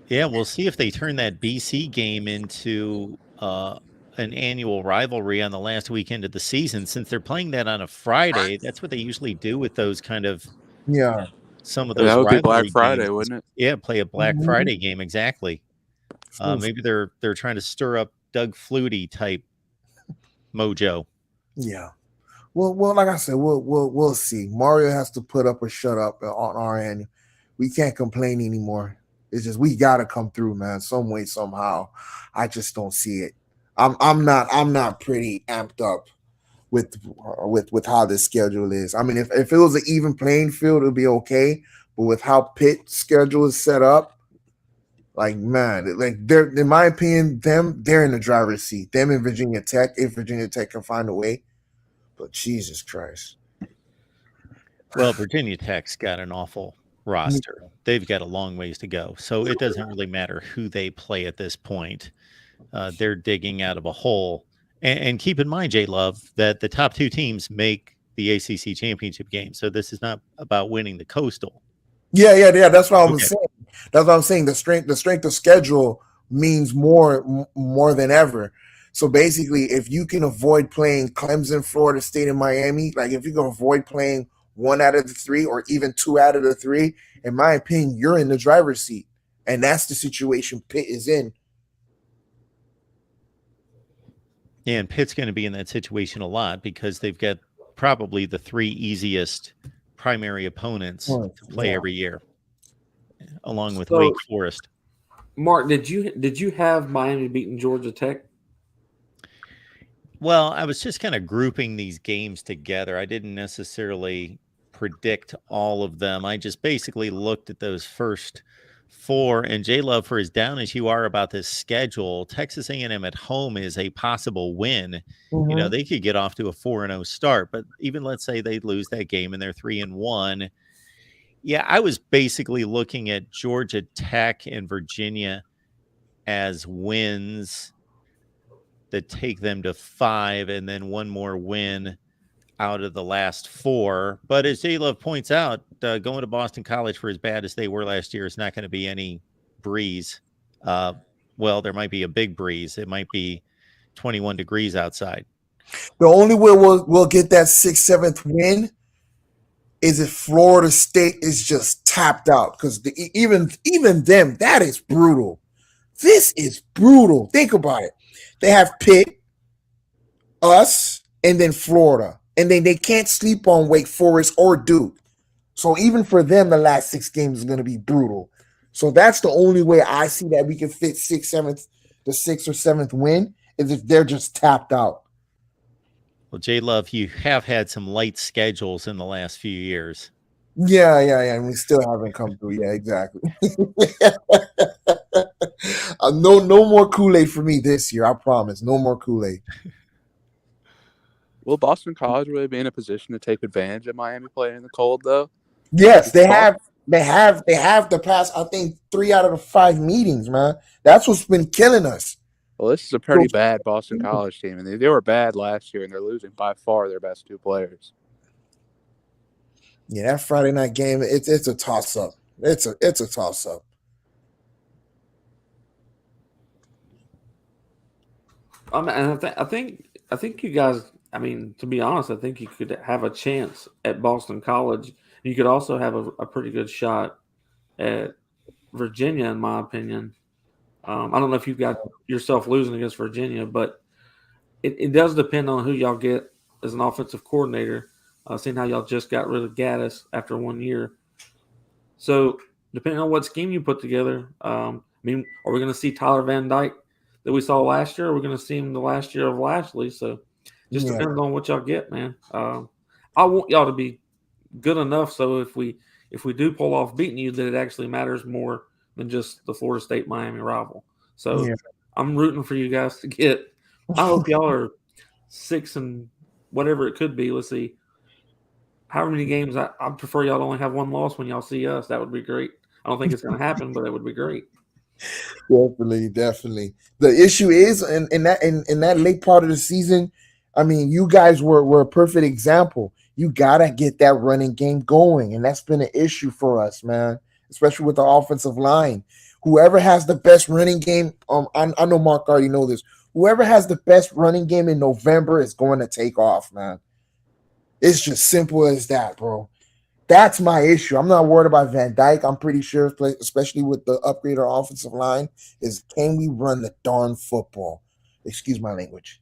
Yeah, we'll see if they turn that BC game into an annual rivalry on the last weekend of the season. Since they're playing that on a Friday, that's what they usually do with those kind of some of those that would be rivalry Black Friday, games. wouldn't it? Yeah, play a Black Friday game, exactly. Maybe they're trying to stir up Doug Flutie type mojo. Yeah. Well, like I said, we'll see. Mario has to put up or shut up on our end. We can't complain anymore. It's just we gotta come through, man, some way, somehow. I just don't see it. I'm not pretty amped up with how this schedule is. I mean, if it was an even playing field, it'd be okay. But with how Pitt's schedule is set up, like man, they're in my opinion, they're in the driver's seat. Them and Virginia Tech, if Virginia Tech can find a way. But Jesus Christ. Well, Virginia Tech's got an awful roster. They've got a long ways to go. So it doesn't really matter who they play at this point. They're digging out of a hole. And keep in mind, J-Love, that the top 2 teams make the ACC championship game. So this is not about winning the Coastal. Yeah. That's what I was saying. That's what I'm saying. The strength of schedule means more than ever. So basically, if you can avoid playing Clemson, Florida State, and Miami, like if you can avoid playing 1 out of the 3 or even 2 out of the 3, in my opinion, you're in the driver's seat. And that's the situation Pitt is in. Yeah, and Pitt's going to be in that situation a lot because they've got probably the 3 easiest primary opponents to play every year, along with Wake Forest. Mark, did you have Miami beating Georgia Tech? Well, I was just kind of grouping these games together. I didn't necessarily predict all of them. I just basically looked at those first 4. And J-Love, for as down as you are about this schedule, Texas A&M at home is a possible win. Mm-hmm. They could get off to a 4-0 start, but even let's say they lose that game and they're 3-1. Yeah, I was basically looking at Georgia Tech and Virginia as wins that take them to 5 and then 1 more win out of the last 4. But as J-Love points out, going to Boston College for as bad as they were last year is not going to be any breeze. Well, there might be a big breeze. It might be 21 degrees outside. The only way we'll get that 6th, 7th win is if Florida State is just tapped out. Because even them, that is brutal. This is brutal. Think about it. They have Pitt, us, and then Florida. And then they can't sleep on Wake Forest or Duke. So even for them, the last 6 games is going to be brutal. So that's the only way I see that we can fit the 6th or 7th win is if they're just tapped out. Well, J Love, you have had some light schedules in the last few years. Yeah. And we still haven't come through. Yeah, exactly. No more Kool-Aid for me this year. I promise. No more Kool-Aid. Will Boston College really be in a position to take advantage of Miami playing in the cold, though? Yes, they have. They have the past, I think, 3 out of the 5 meetings, man. That's what's been killing us. Well, this is a pretty bad Boston College team, and they were bad last year, and they're losing by far their best 2 players. Yeah, that Friday night game, it's a toss-up. It's a toss-up. I think you guys. I mean, to be honest, I think you could have a chance at Boston College. You could also have a pretty good shot at Virginia, in my opinion. I don't know if you got yourself losing against Virginia, but it does depend on who y'all get as an offensive coordinator. Seeing how y'all just got rid of Gaddis after 1 year. So depending on what scheme you put together, I mean, are we going to see Tyler Van Dyke that we saw last year? Or are we going to see him the last year of Lashley? So just depends on what y'all get, man. I want y'all to be good enough so if we do pull off beating you, that it actually matters more than just the Florida State Miami rival. So I'm rooting for you guys to get. I hope y'all are 6 and whatever it could be. Let's see. However many games, I prefer y'all to only have 1 loss when y'all see us. That would be great. I don't think it's going to happen, but that would be great. Definitely. The issue is in that late part of the season, I mean, you guys were a perfect example. You gotta get that running game going, and that's been an issue for us, man. Especially with the offensive line. Whoever has the best running game, I know Mark already know this. Whoever has the best running game in November is going to take off, man. It's just simple as that, bro. That's my issue. I'm not worried about Van Dyke. I'm pretty sure, especially with the upgrade of offensive line, is can we run the darn football? Excuse my language.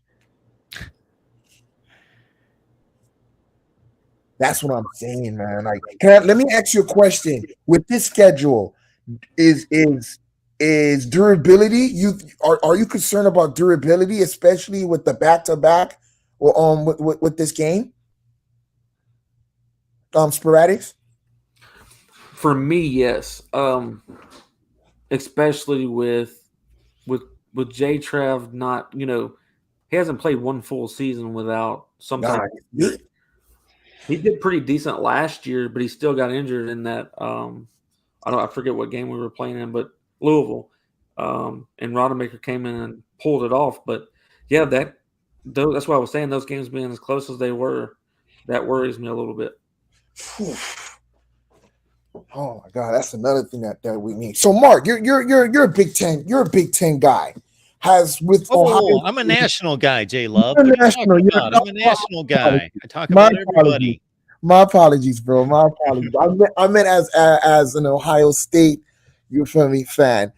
That's what I'm saying, man. Like, let me ask you a question. With this schedule, is durability? Are you concerned about durability, especially with the back-to-back or with this game? Sporadics? For me, yes. Especially with J Trav not, he hasn't played 1 full season without some type of. He did pretty decent last year, but he still got injured in that. I forget what game we were playing in, but Louisville, and Rodemaker came in and pulled it off. But yeah, that's why I was saying those games being as close as they were, that worries me a little bit. Oh my God, that's another thing that we need. So, Mark, you're a Big Ten. You're a Big Ten guy. Ohio? I'm a national guy, J Love. I'm a national guy. I talk about everybody. My apologies, bro. My apologies. I meant as an Ohio State, you feel me, fan.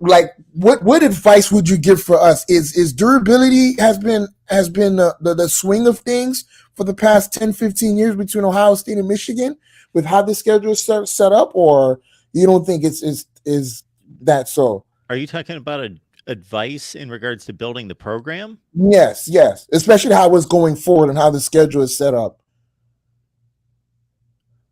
Like what advice would you give for us? Is durability has been the swing of things for the past 10, 15 years between Ohio State and Michigan with how the schedule is set up, or you don't think is that so? Are you talking about advice in regards to building the program? Yes, especially how it's going forward and how the schedule is set up.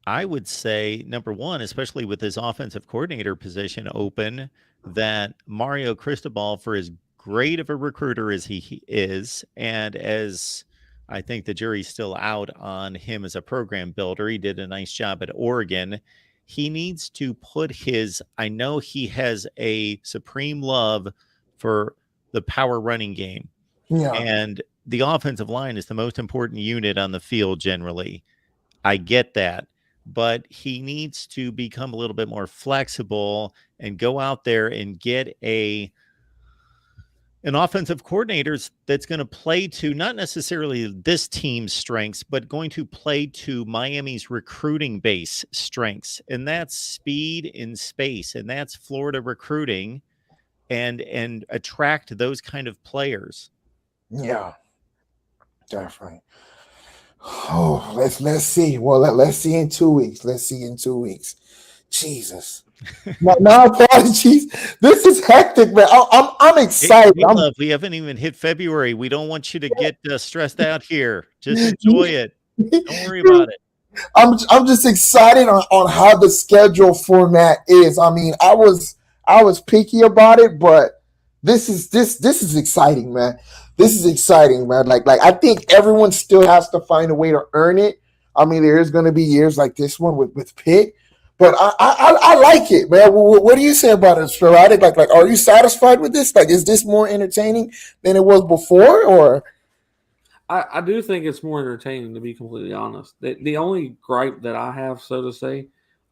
I would say, number one, especially with his offensive coordinator position open, that Mario Cristobal, for as great of a recruiter as he is, and as I think the jury's still out on him as a program builder, he did a nice job at Oregon. He needs to put I know he has a supreme love for the power running game. Yeah. And the offensive line is the most important unit on the field generally. I get that. But he needs to become a little bit more flexible and go out there and get an offensive coordinator that's going to play to not necessarily this team's strengths, but going to play to Miami's recruiting base strengths. And that's speed in space. And that's Florida recruiting. and attract those kind of players. Yeah, definitely. Oh, let's see. Well, let's see in 2 weeks. Let's see in 2 weeks. Jesus. My apologies. This is hectic, man. I'm excited. Love, we haven't even hit February. We don't want you to get stressed out here. Just enjoy it. Don't worry about it. I'm just excited on how the schedule format is. I mean, I was picky about it, but this is exciting, man. This is exciting, man. Like I think everyone still has to find a way to earn it. I mean, there is going to be years like this one with Pitt, but I like it, man. What do you say about it, Sporadic? Like, are you satisfied with this? Like, is this more entertaining than it was before, or? I do think it's more entertaining, to be completely honest. The only gripe that I have, so to say,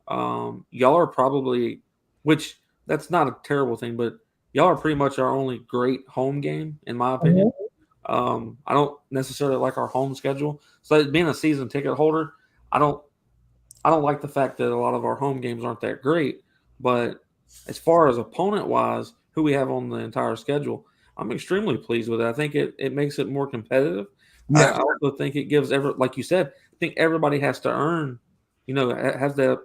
y'all are probably, which that's not a terrible thing, but y'all are pretty much our only great home game, in my opinion. I don't necessarily like our home schedule. So being a season ticket holder, I don't like the fact that a lot of our home games aren't that great. But as far as opponent-wise, who we have on the entire schedule, I'm extremely pleased with it. I think it makes it more competitive. Yeah. I also think it gives like you said, I think everybody has to earn, has to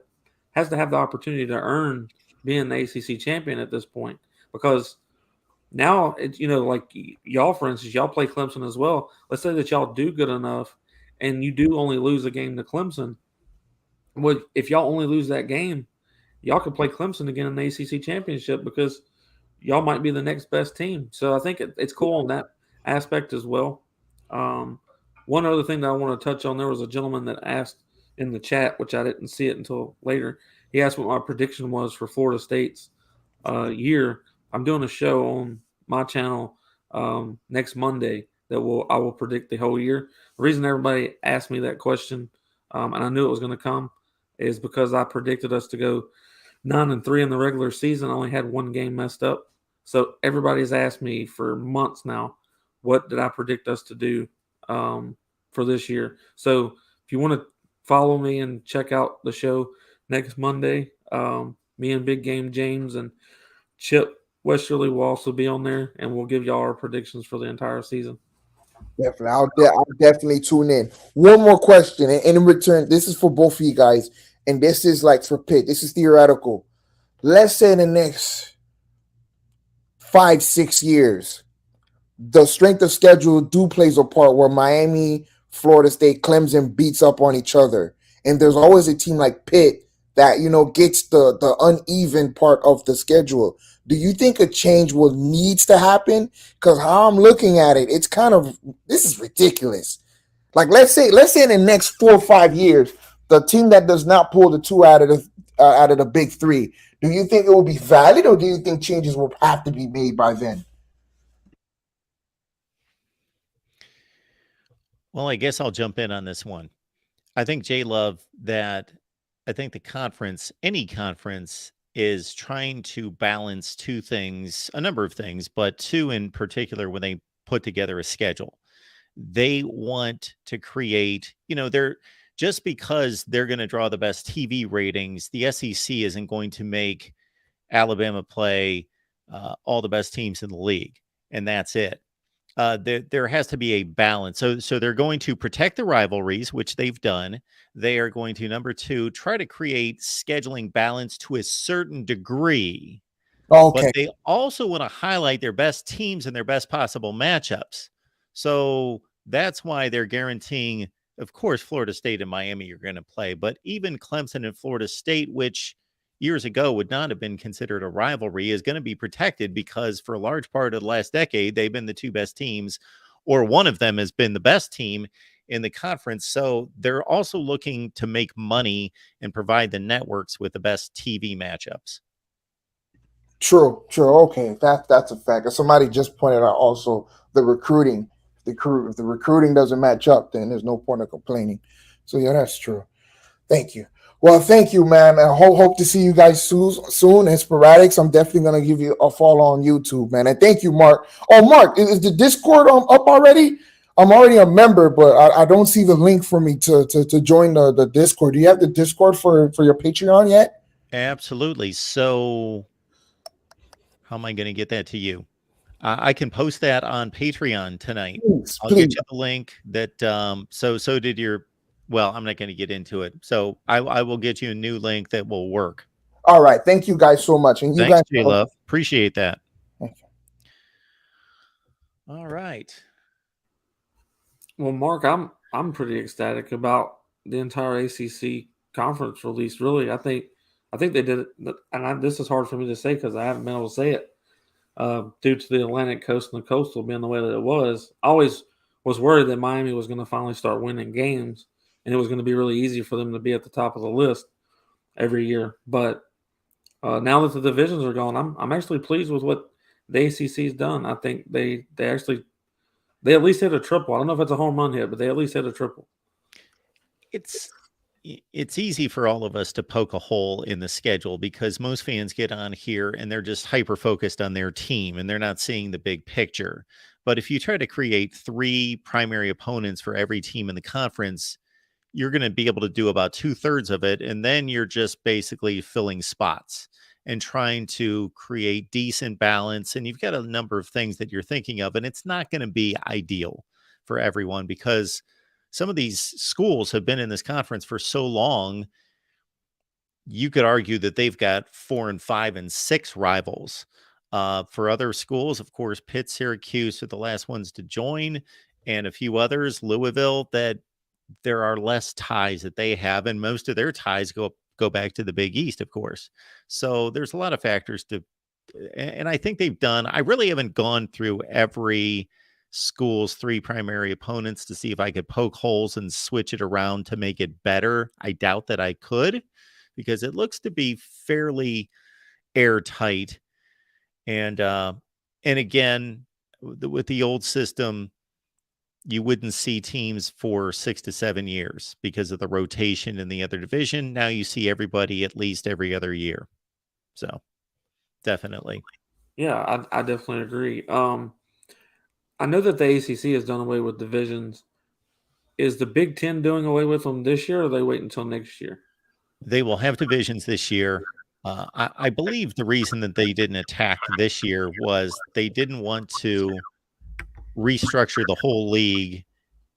have the opportunity to earn being the ACC champion at this point, because now it's, like y'all, for instance, y'all play Clemson as well. Let's say that y'all do good enough and you do only lose a game to Clemson. Well, if y'all only lose that game, y'all could play Clemson again in the ACC championship, because y'all might be the next best team. So I think it's cool on that aspect as well. One other thing that I want to touch on, there was a gentleman that asked in the chat, which I didn't see it until later. He asked what my prediction was for Florida State's year. I'm doing a show on my channel next Monday that I will predict the whole year. The reason everybody asked me that question, and I knew it was going to come, is because I predicted us to go 9-3 in the regular season. I only had one game messed up. So everybody's asked me for months now, what did I predict us to do for this year? So if you want to follow me and check out the show next Monday, me and Big Game James and Chip Westerly will also be on there, and we'll give y'all our predictions for the entire season. Definitely. I'll definitely tune in. One more question, and in return, this is for both of you guys, and this is like for Pitt. This is theoretical. Let's say in the next 5-6 years, the strength of schedule plays a part where Miami, Florida State, Clemson beats up on each other, and there's always a team like Pitt that gets the uneven part of the schedule. Do you think a change needs to happen? Because how I'm looking at it, it's this is ridiculous. Like let's say in the next 4 or 5 years, the team that does not pull the two out of the big three, do you think it will be valid, or do you think changes will have to be made by then? Well, I guess I'll jump in on this one. I think, Jay Love, that I think the conference, any conference, is trying to balance a number of things, but two in particular when they put together a schedule. They want to create, just because they're going to draw the best TV ratings, the SEC isn't going to make Alabama play all the best teams in the league, and that's it. There has to be a balance. So they're going to protect the rivalries, which they've done. They are going to, number two, try to create scheduling balance to a certain degree. Okay. But they also want to highlight their best teams and their best possible matchups. So that's why they're guaranteeing, of course, Florida State and Miami are going to play. But even Clemson and Florida State, which years ago would not have been considered a rivalry, is going to be protected, because for a large part of the last decade, they've been the two best teams, or one of them has been the best team in the conference. So they're also looking to make money and provide the networks with the best TV matchups. True. Okay, that's a fact. And somebody just pointed out also the recruiting. If the recruiting doesn't match up, then there's no point of complaining. So yeah, that's true. Thank you. Well, thank you, man. I hope to see you guys soon. And Sporadics, I'm definitely going to give you a follow on YouTube, man. And thank you, Mark. Oh, Mark, is the Discord up already? I'm already a member, but I don't see the link for me to join the Discord. Do you have the Discord for your Patreon yet? Absolutely. So How am I going to get that to you? I can post that on Patreon tonight. I'll Please. get you the link that, so did your, well, I'm not going to get into it. So I will get you a new link that will work. All right. Thank you guys so much. And you Thanks, guys, J-Love. Appreciate that. Thank you. All right. Well, Mark, I'm pretty ecstatic about the entire ACC conference release. Really, I think they did it, and this is hard for me to say because I haven't been able to say it due to the Atlantic Coast and the Coastal being the way that it was. I always was worried that Miami was going to finally start winning games, and it was going to be really easy for them to be at the top of the list every year. But now that the divisions are gone, I'm actually pleased with what the ACC's done. I think they at least hit a triple. I don't know if it's a home run hit, but they at least hit a triple. It's easy for all of us to poke a hole in the schedule because most fans get on here and they're just hyper focused on their team and they're not seeing the big picture. But if you try to create 3 primary opponents for every team in the conference, you're going to be able to do about 2/3 of it. And then you're just basically filling spots and trying to create decent balance. And you've got a number of things that you're thinking of, and it's not going to be ideal for everyone because some of these schools have been in this conference for so long. You could argue that they've got 4 and 5 and 6 rivals. For other schools, of course, Pitt, Syracuse are the last ones to join, and a few others, Louisville, that there are less ties that they have, and most of their ties go back to the Big East, of course. So there's a lot of factors and I think they've done. I really haven't gone through every school's 3 primary opponents to see if I could poke holes and switch it around to make it better. I doubt that I could because it looks to be fairly airtight. And again, with the old system, you wouldn't see teams for 6 to 7 years because of the rotation in the other division. Now you see everybody at least every other year. So definitely. Yeah, I definitely agree. I know that the ACC has done away with divisions. Is the Big Ten doing away with them this year, or are they waiting until next year? They will have divisions this year. I believe the reason that they didn't attack this year was they didn't want to restructure the whole league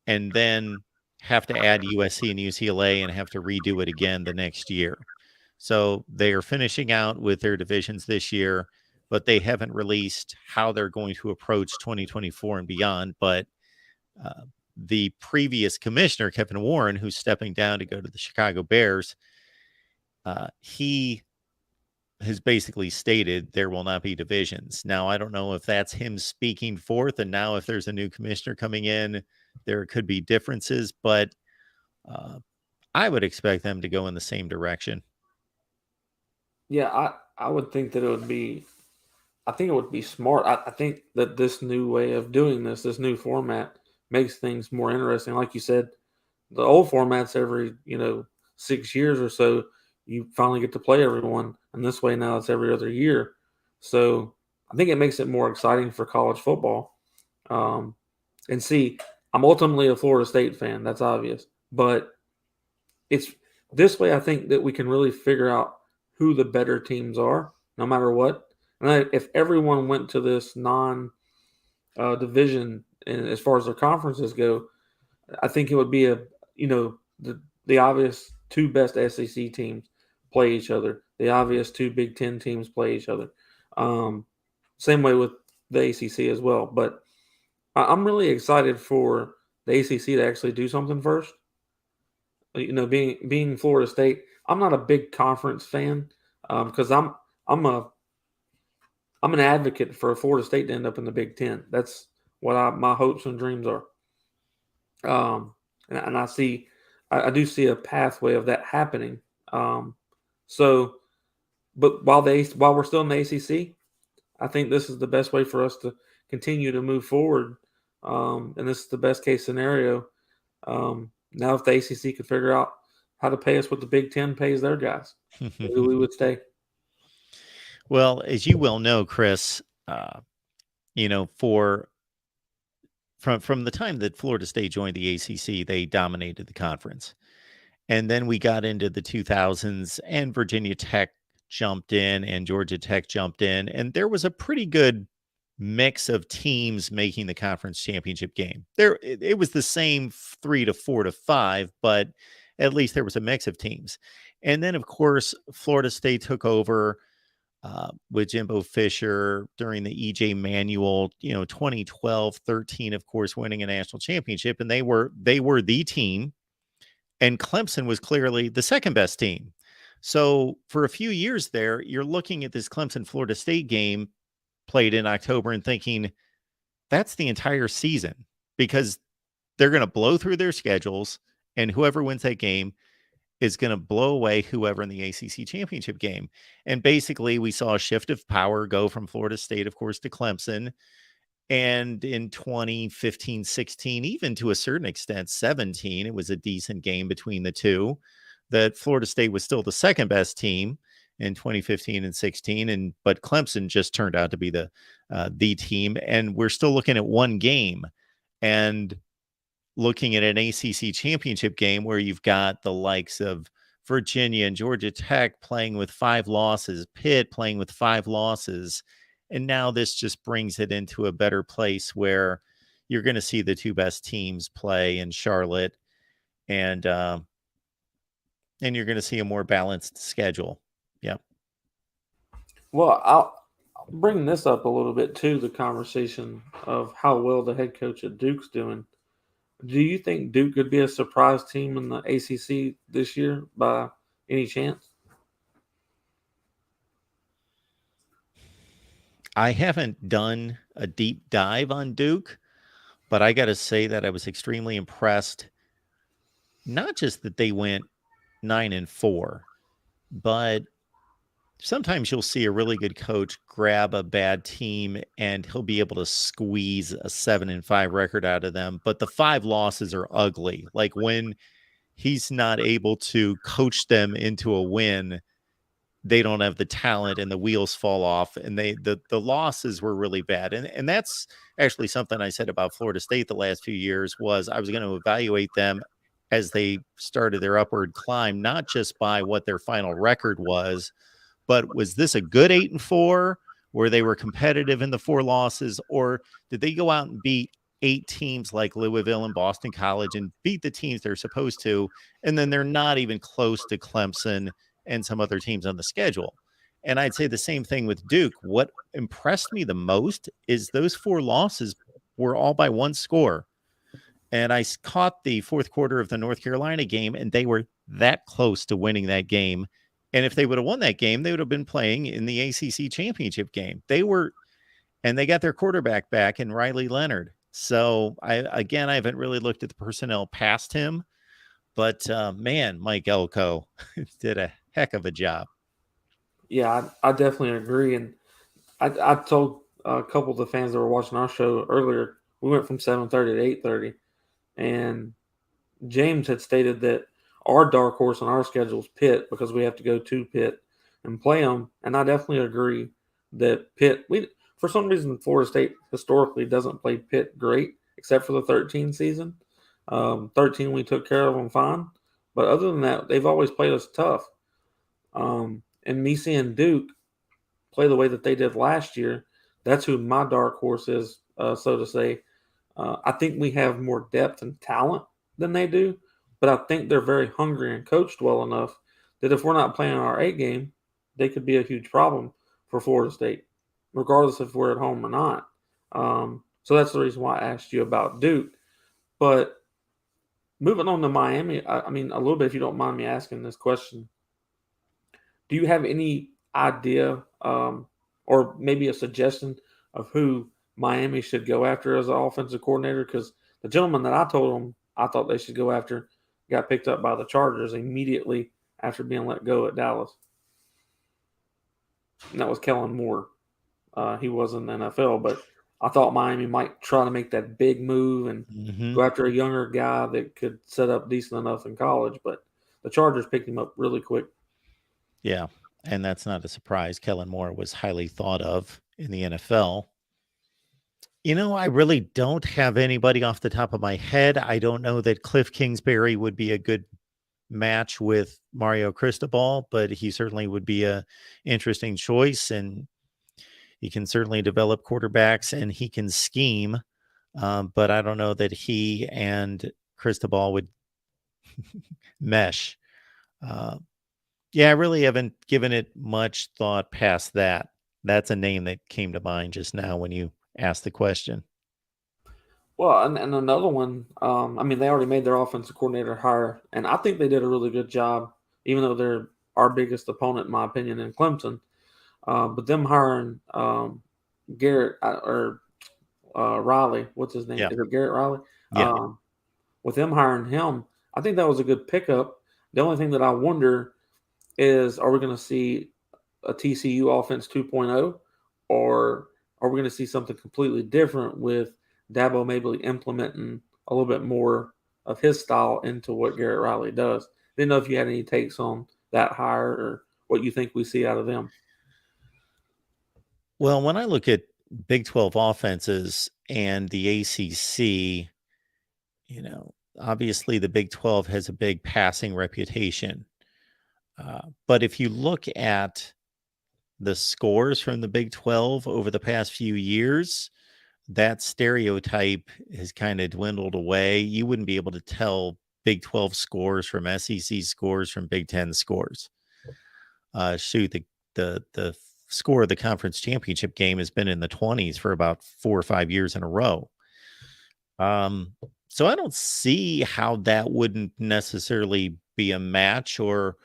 and then have to add USC and UCLA and have to redo it again the next year. So they are finishing out with their divisions this year, but they haven't released how they're going to approach 2024 and beyond. But the previous commissioner, Kevin Warren, who's stepping down to go to the Chicago Bears, he has basically stated there will not be divisions. Now, I don't know if that's him speaking forth, and now if there's a new commissioner coming in, there could be differences, but I would expect them to go in the same direction. Yeah, I would think that it would be, I think it would be smart. I think that this new way of doing this new format makes things more interesting. Like you said, the old formats every, 6 years or so, you finally get to play everyone. And this way now it's every other year. So I think it makes it more exciting for college football. And see, I'm ultimately a Florida State fan. That's obvious. But it's this way I think that we can really figure out who the better teams are, no matter what. And if everyone went to this non-division, and as far as their conferences go, I think it would be the obvious 2 best SEC teams play each other. The obvious 2 Big Ten teams play each other. Same way with the ACC as well. But I'm really excited for the ACC to actually do something first. Being Florida State, I'm not a big conference fan because I'm an advocate for Florida State to end up in the Big Ten. That's what my hopes and dreams are. And I do see a pathway of that happening. But while we're still in the ACC, I think this is the best way for us to continue to move forward. And this is the best case scenario. Now, if the ACC could figure out how to pay us what the Big Ten pays their guys, maybe we would stay. Well, as you well know, Chris, from the time that Florida State joined the ACC, they dominated the conference. And then we got into the 2000s and Virginia Tech jumped in and Georgia Tech jumped in, and there was a pretty good mix of teams making the conference championship game. It was the same 3 to 4 to 5, but at least there was a mix of teams. And then, of course, Florida State took over with Jimbo Fisher during the EJ Manuel, 2012, 13, of course, winning a national championship. And they were the team. And Clemson was clearly the second best team. So for a few years there, you're looking at this Clemson Florida State game played in October and thinking that's the entire season, because they're going to blow through their schedules, and whoever wins that game is going to blow away whoever in the ACC championship game. And basically we saw a shift of power go from Florida State, of course, to Clemson. And in 2015, 16, even to a certain extent, 17, it was a decent game between the two. That Florida State was still the second best team in 2015 and 16, but Clemson just turned out to be the team. And we're still looking at one game and looking at an ACC championship game where you've got the likes of Virginia and Georgia Tech playing with 5 losses, Pitt playing with 5 losses. And now this just brings it into a better place where you're going to see the two best teams play in Charlotte, and you're going to see a more balanced schedule. Yep. Well, I'll bring this up a little bit too, the conversation of how well the head coach at Duke's doing. Do you think Duke could be a surprise team in the ACC this year by any chance? I haven't done a deep dive on Duke, but I got to say that I was extremely impressed. Not just that they went 9-4, but sometimes you'll see a really good coach grab a bad team and he'll be able to squeeze a 7-5 record out of them. But the 5 losses are ugly. Like when he's not able to coach them into a win, they don't have the talent and the wheels fall off, and the losses were really bad. And that's actually something I said about Florida State the last few years, was I was going to evaluate them as they started their upward climb, not just by what their final record was, but was this a good 8-4 where they were competitive in the 4 losses, or did they go out and beat 8 teams like Louisville and Boston College and beat the teams they're supposed to, and then they're not even close to Clemson and some other teams on the schedule? And I'd say the same thing with Duke. What impressed me the most is those 4 losses were all by 1 score. And I caught the fourth quarter of the North Carolina game, and they were that close to winning that game. And if they would have won that game, they would have been playing in the ACC championship game. And they got their quarterback back in Riley Leonard. So I haven't really looked at the personnel past him, but man, Mike Elko did a heck of a job. Yeah, I definitely agree. And I told a couple of the fans that were watching our show earlier, we went from 7:30 to 8:30, and James had stated that our dark horse on our schedule is Pitt, because we have to go to Pitt and play them. And I definitely agree that Pitt, for some reason, Florida State historically doesn't play Pitt great, except for the 13 season. 13, we took care of them fine. But other than that, they've always played us tough. And me seeing Duke play the way that they did last year, that's who my dark horse is, so to say. I think we have more depth and talent than they do, but I think they're very hungry and coached well enough that if we're not playing our A game, they could be a huge problem for Florida State, regardless if we're at home or not. So that's the reason why I asked you about Duke. But moving on to Miami, I mean, a little bit, if you don't mind me asking this question, do you have any idea or maybe a suggestion of who Miami should go after as an offensive coordinator? Because the gentleman that I told them I thought they should go after got picked up by the Chargers immediately after being let go at Dallas. And that was Kellen Moore. He was in the NFL, but I thought Miami might try to make that big move and go after a younger guy that could set up decent enough in college. But the Chargers picked him up really quick. Yeah, and that's not a surprise. Kellen Moore was highly thought of in the NFL. I really don't have anybody off the top of my head. I don't know that Cliff Kingsbury would be a good match with Mario Cristobal, but he certainly would be a interesting choice, and he can certainly develop quarterbacks and he can scheme. But I don't know that he and Cristobal would mesh. Yeah, I really haven't given it much thought past that. That's a name that came to mind just now when you asked the question. Well, and another one, I mean, they already made their offensive coordinator hire, and I think they did a really good job, even though they're our biggest opponent, in my opinion, in Clemson. But them hiring Garrett or Riley, what's his name? Yeah. Is it Garrett Riley? Yeah. With them hiring him, I think that was a good pickup. The only thing that I wonder is, are we going to see a TCU offense 2.0, or are we going to see something completely different with Dabo maybe implementing a little bit more of his style into what Garrett Riley does? Didn't know if you had any takes on that hire or what you think we see out of them. Well, when I look at Big 12 offenses and the ACC, obviously the Big 12 has a big passing reputation. But if you look at the scores from the Big 12 over the past few years, that stereotype has kind of dwindled away. You wouldn't be able to tell Big 12 scores from SEC scores from Big 10 scores. The score of the conference championship game has been in the 20s for about 4 or 5 years in a row. So I don't see how that wouldn't necessarily be a match, or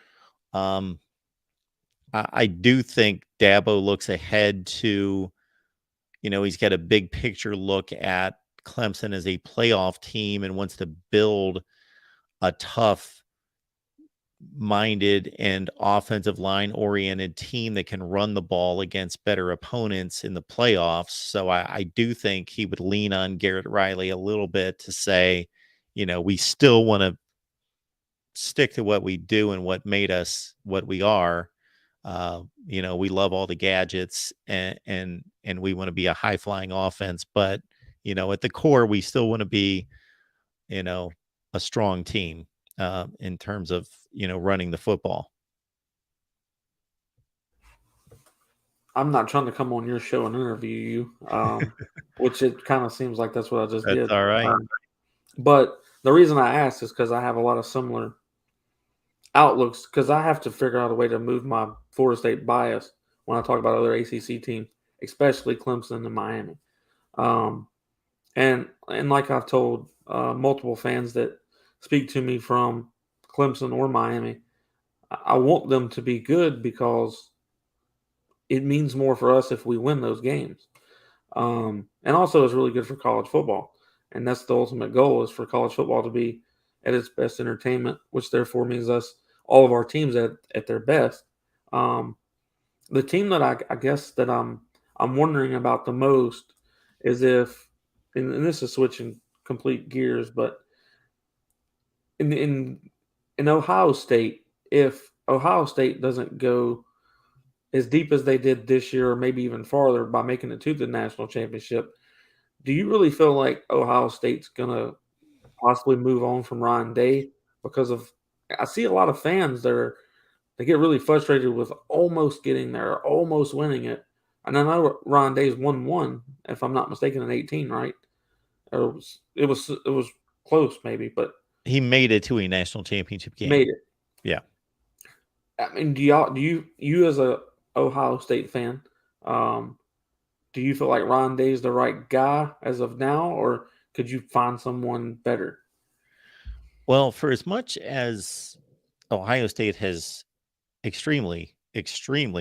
I do think Dabo looks ahead to, he's got a big picture look at Clemson as a playoff team and wants to build a tough-minded and offensive line-oriented team that can run the ball against better opponents in the playoffs. So I do think he would lean on Garrett Riley a little bit to say, we still want to stick to what we do and what made us what we are. We love all the gadgets and we want to be a high flying offense, but at the core, we still want to be, a strong team in terms of, running the football. I'm not trying to come on your show and interview you, which it kind of seems like that's what I just did. That's all right. But the reason I asked is because I have a lot of similar outlooks, because I have to figure out a way to move my Florida State bias when I talk about other ACC teams, especially Clemson and Miami. And like I've told multiple fans that speak to me from Clemson or Miami, I want them to be good because it means more for us if we win those games. And also it's really good for college football. And that's the ultimate goal, is for college football to be at its best entertainment, which therefore means all of our teams at their best. The team that I guess that I'm wondering about the most is if, and this is switching complete gears, but in Ohio State, if Ohio State doesn't go as deep as they did this year, or maybe even farther by making it to the national championship, do you really feel like Ohio State's going to possibly move on from Ryan Day? Because I see a lot of fans they get really frustrated with almost getting there, almost winning it. And I know Ryan Day's won one, if I'm not mistaken, in 18, right? It was close maybe, but he made it to a national championship game. Made it. Yeah. I mean, do you as a Ohio State fan, do you feel like Ryan Day is the right guy as of now, or could you find someone better? Well, for as much as Ohio State has extremely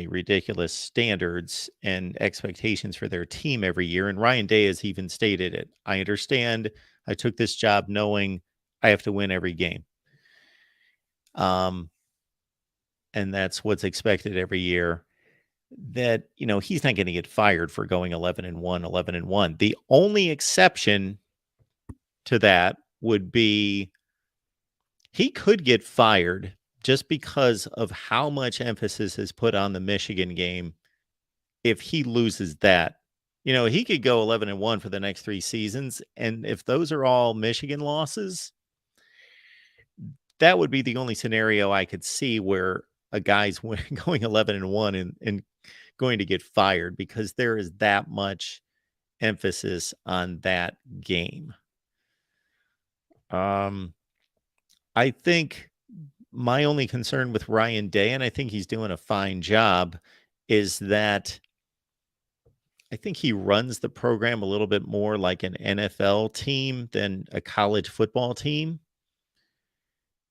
ridiculous standards and expectations for their team every year, and Ryan Day has even stated it, I understand I took this job knowing I have to win every game. And that's what's expected every year. That, he's not going to get fired for going 11-1. The only exception to that would be he could get fired just because of how much emphasis is put on the Michigan game. If he loses that, he could go 11-1 for the next 3 seasons. And if those are all Michigan losses, that would be the only scenario I could see where a guy's going 11-1 and going to get fired, because there is that much emphasis on that game. I think my only concern with Ryan Day, and I think he's doing a fine job, is that I think he runs the program a little bit more like an NFL team than a college football team.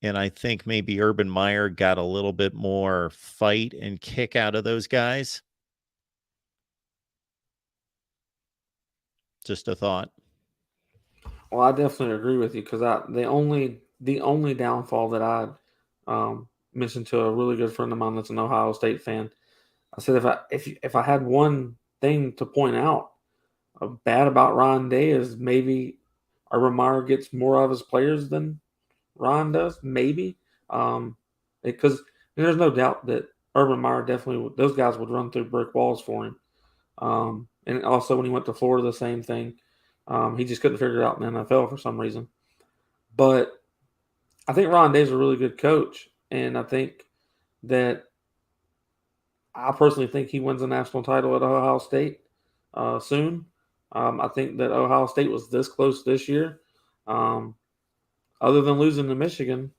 And I think maybe Urban Meyer got a little bit more fight and kick out of those guys. Just a thought. Well, I definitely agree with you, because the only downfall that I mentioned to a really good friend of mine that's an Ohio State fan, I said if I had one thing to point out bad about Ryan Day is maybe Urban Meyer gets more out of his players than Ryan does, maybe, because there's no doubt that Urban Meyer definitely, those guys would run through brick walls for him. And also when he went to Florida, the same thing. He just couldn't figure it out in the NFL for some reason. But I think Ryan Day's a really good coach, and I think that I personally think he wins a national title at Ohio State soon. I think that Ohio State was this close this year. Other than losing to Michigan,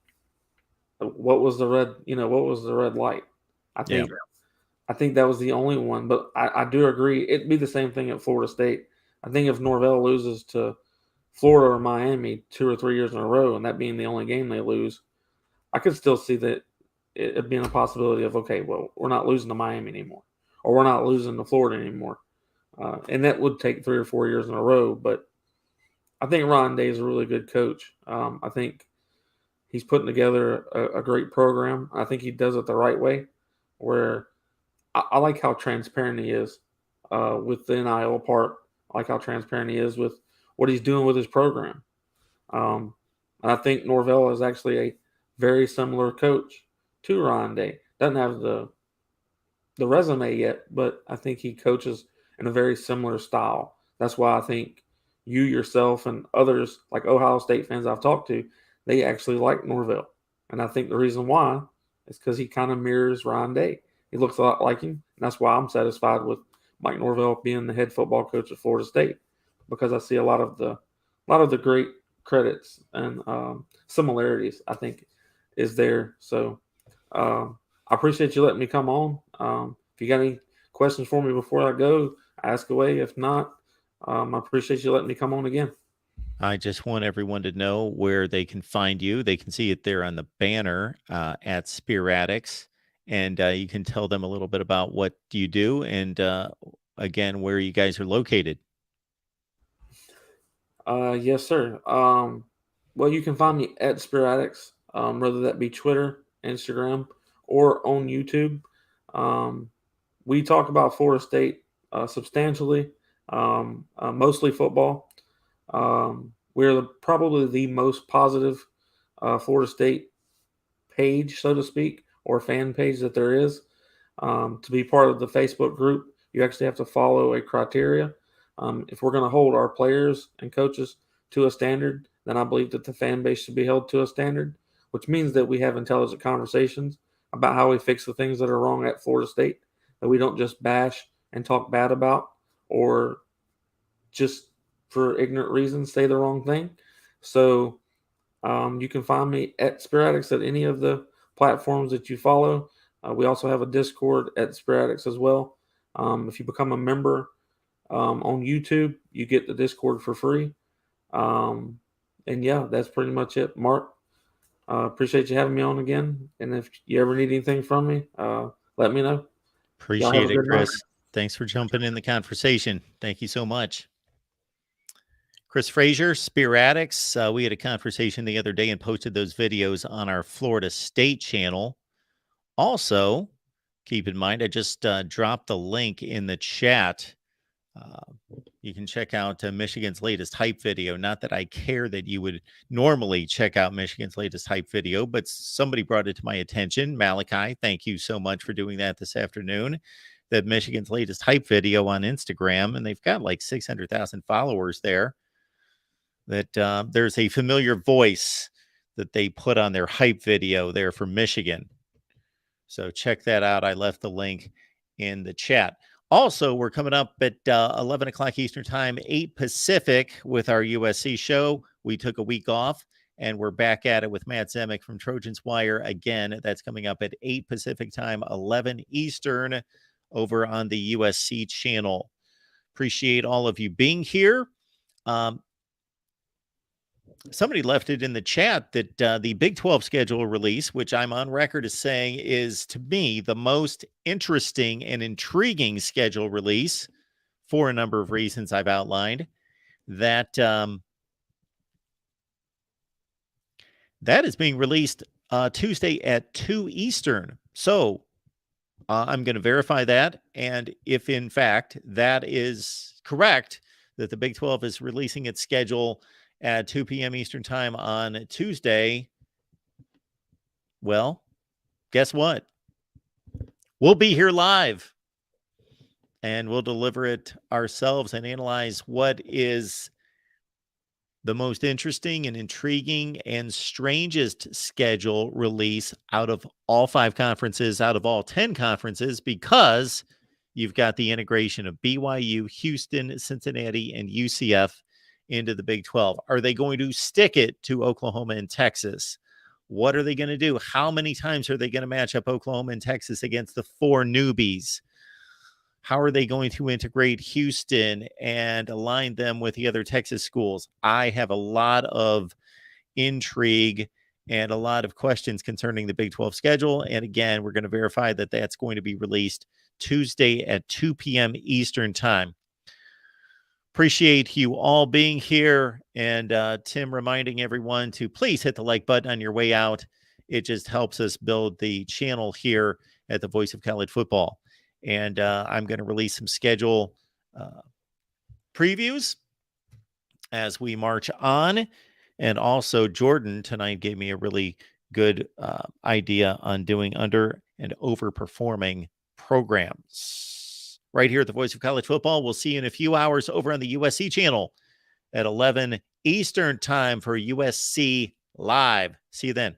what was the red light? I think that was the only one. But I do agree it'd be the same thing at Florida State. I think if Norvell loses to Florida or Miami 2 or 3 years in a row, and that being the only game they lose, I could still see that it being a possibility of, okay, well, we're not losing to Miami anymore, or we're not losing to Florida anymore. And that would take 3 or 4 years in a row. But I think Ryan Day is a really good coach. I think he's putting together a great program. I think he does it the right way, where I like how transparent he is with the NIL part. I like how transparent he is with what he's doing with his program. And I think Norvell is actually a very similar coach to Ryan Day. Doesn't have the resume yet, but I think he coaches in a very similar style. That's why I think you yourself and others, like Ohio State fans I've talked to, they actually like Norvell. And I think the reason why is because he kind of mirrors Ryan Day. He looks a lot like him, and that's why I'm satisfied with Mike Norvell being the head football coach at Florida State, because I see a lot of the great credits and similarities I think is there. So I appreciate you letting me come on. If you got any questions for me before I go, ask away. If not, I appreciate you letting me come on again. I just want everyone to know where they can find you. They can see it there on the banner at Spear Addicts, and you can tell them a little bit about what you do and, again, where you guys are located. Yes, sir. Well, you can find me at Spear Addicts, whether that be Twitter, Instagram, or on YouTube. We talk about Florida State substantially, mostly football. We're probably the most positive Florida State page, so to speak, or fan page that there is. To be part of the Facebook group, you actually have to follow a criteria. If we're going to hold our players and coaches to a standard, then I believe that the fan base should be held to a standard, which means that we have intelligent conversations about how we fix the things that are wrong at Florida State, that we don't just bash and talk bad about, or just for ignorant reasons say the wrong thing. So you can find me at Spear Addicts at any of the platforms that you follow. We also have a Discord at Spear Addicts as well. If you become a member on YouTube, you get the Discord for free. And yeah, that's pretty much it. Mark, appreciate you having me on again. And if you ever need anything from me, let me know. Appreciate it, Chris. Thanks for jumping in the conversation. Thank you so much. Chris Frazier, Spear Addicts. We had a conversation the other day and posted those videos on our Florida State channel. Also, keep in mind, I just dropped the link in the chat. You can check out Michigan's latest hype video. Not that I care that you would normally check out Michigan's latest hype video, but somebody brought it to my attention. Malachi, thank you so much for doing that this afternoon. That Michigan's latest hype video on Instagram, and they've got like 600,000 followers there. That there's a familiar voice that they put on their hype video there for Michigan. So check that out. I left the link in the chat. Also, we're coming up at 11 o'clock Eastern Time, 8 Pacific with our USC show. We took a week off, and we're back at it with Matt Zemek from Trojans Wire again. That's coming up at 8 Pacific Time, 11 Eastern over on the USC channel. Appreciate all of you being here. Somebody left it in the chat that the Big 12 schedule release, which I'm on record as saying is, to me, the most interesting and intriguing schedule release for a number of reasons I've outlined, that that is being released Tuesday at 2 Eastern. So I'm going to verify that. And if, in fact, that is correct, that the Big 12 is releasing its schedule at 2 p.m. Eastern Time on Tuesday, well, guess what? We'll be here live, and we'll deliver it ourselves and analyze what is the most interesting and intriguing and strangest schedule release out of all 5 conferences, out of all 10 conferences, because you've got the integration of BYU, Houston, Cincinnati, and UCF into the Big 12. Are they going to stick it to Oklahoma and Texas? What are they going to do? How many times are they going to match up Oklahoma and Texas against the 4 newbies? How are they going to integrate Houston and align them with the other Texas schools? I have a lot of intrigue and a lot of questions concerning the Big 12 schedule. And again, we're going to verify that that's going to be released Tuesday at 2 p.m. Eastern Time. Appreciate you all being here. And Tim reminding everyone to please hit the like button on your way out. It just helps us build the channel here at the Voice of College Football. And I'm going to release some schedule previews as we march on. And also, Jordan tonight gave me a really good idea on doing under and overperforming programs. Right here at the Voice of College Football. We'll see you in a few hours over on the USC channel at 11 Eastern Time for USC Live. See you then.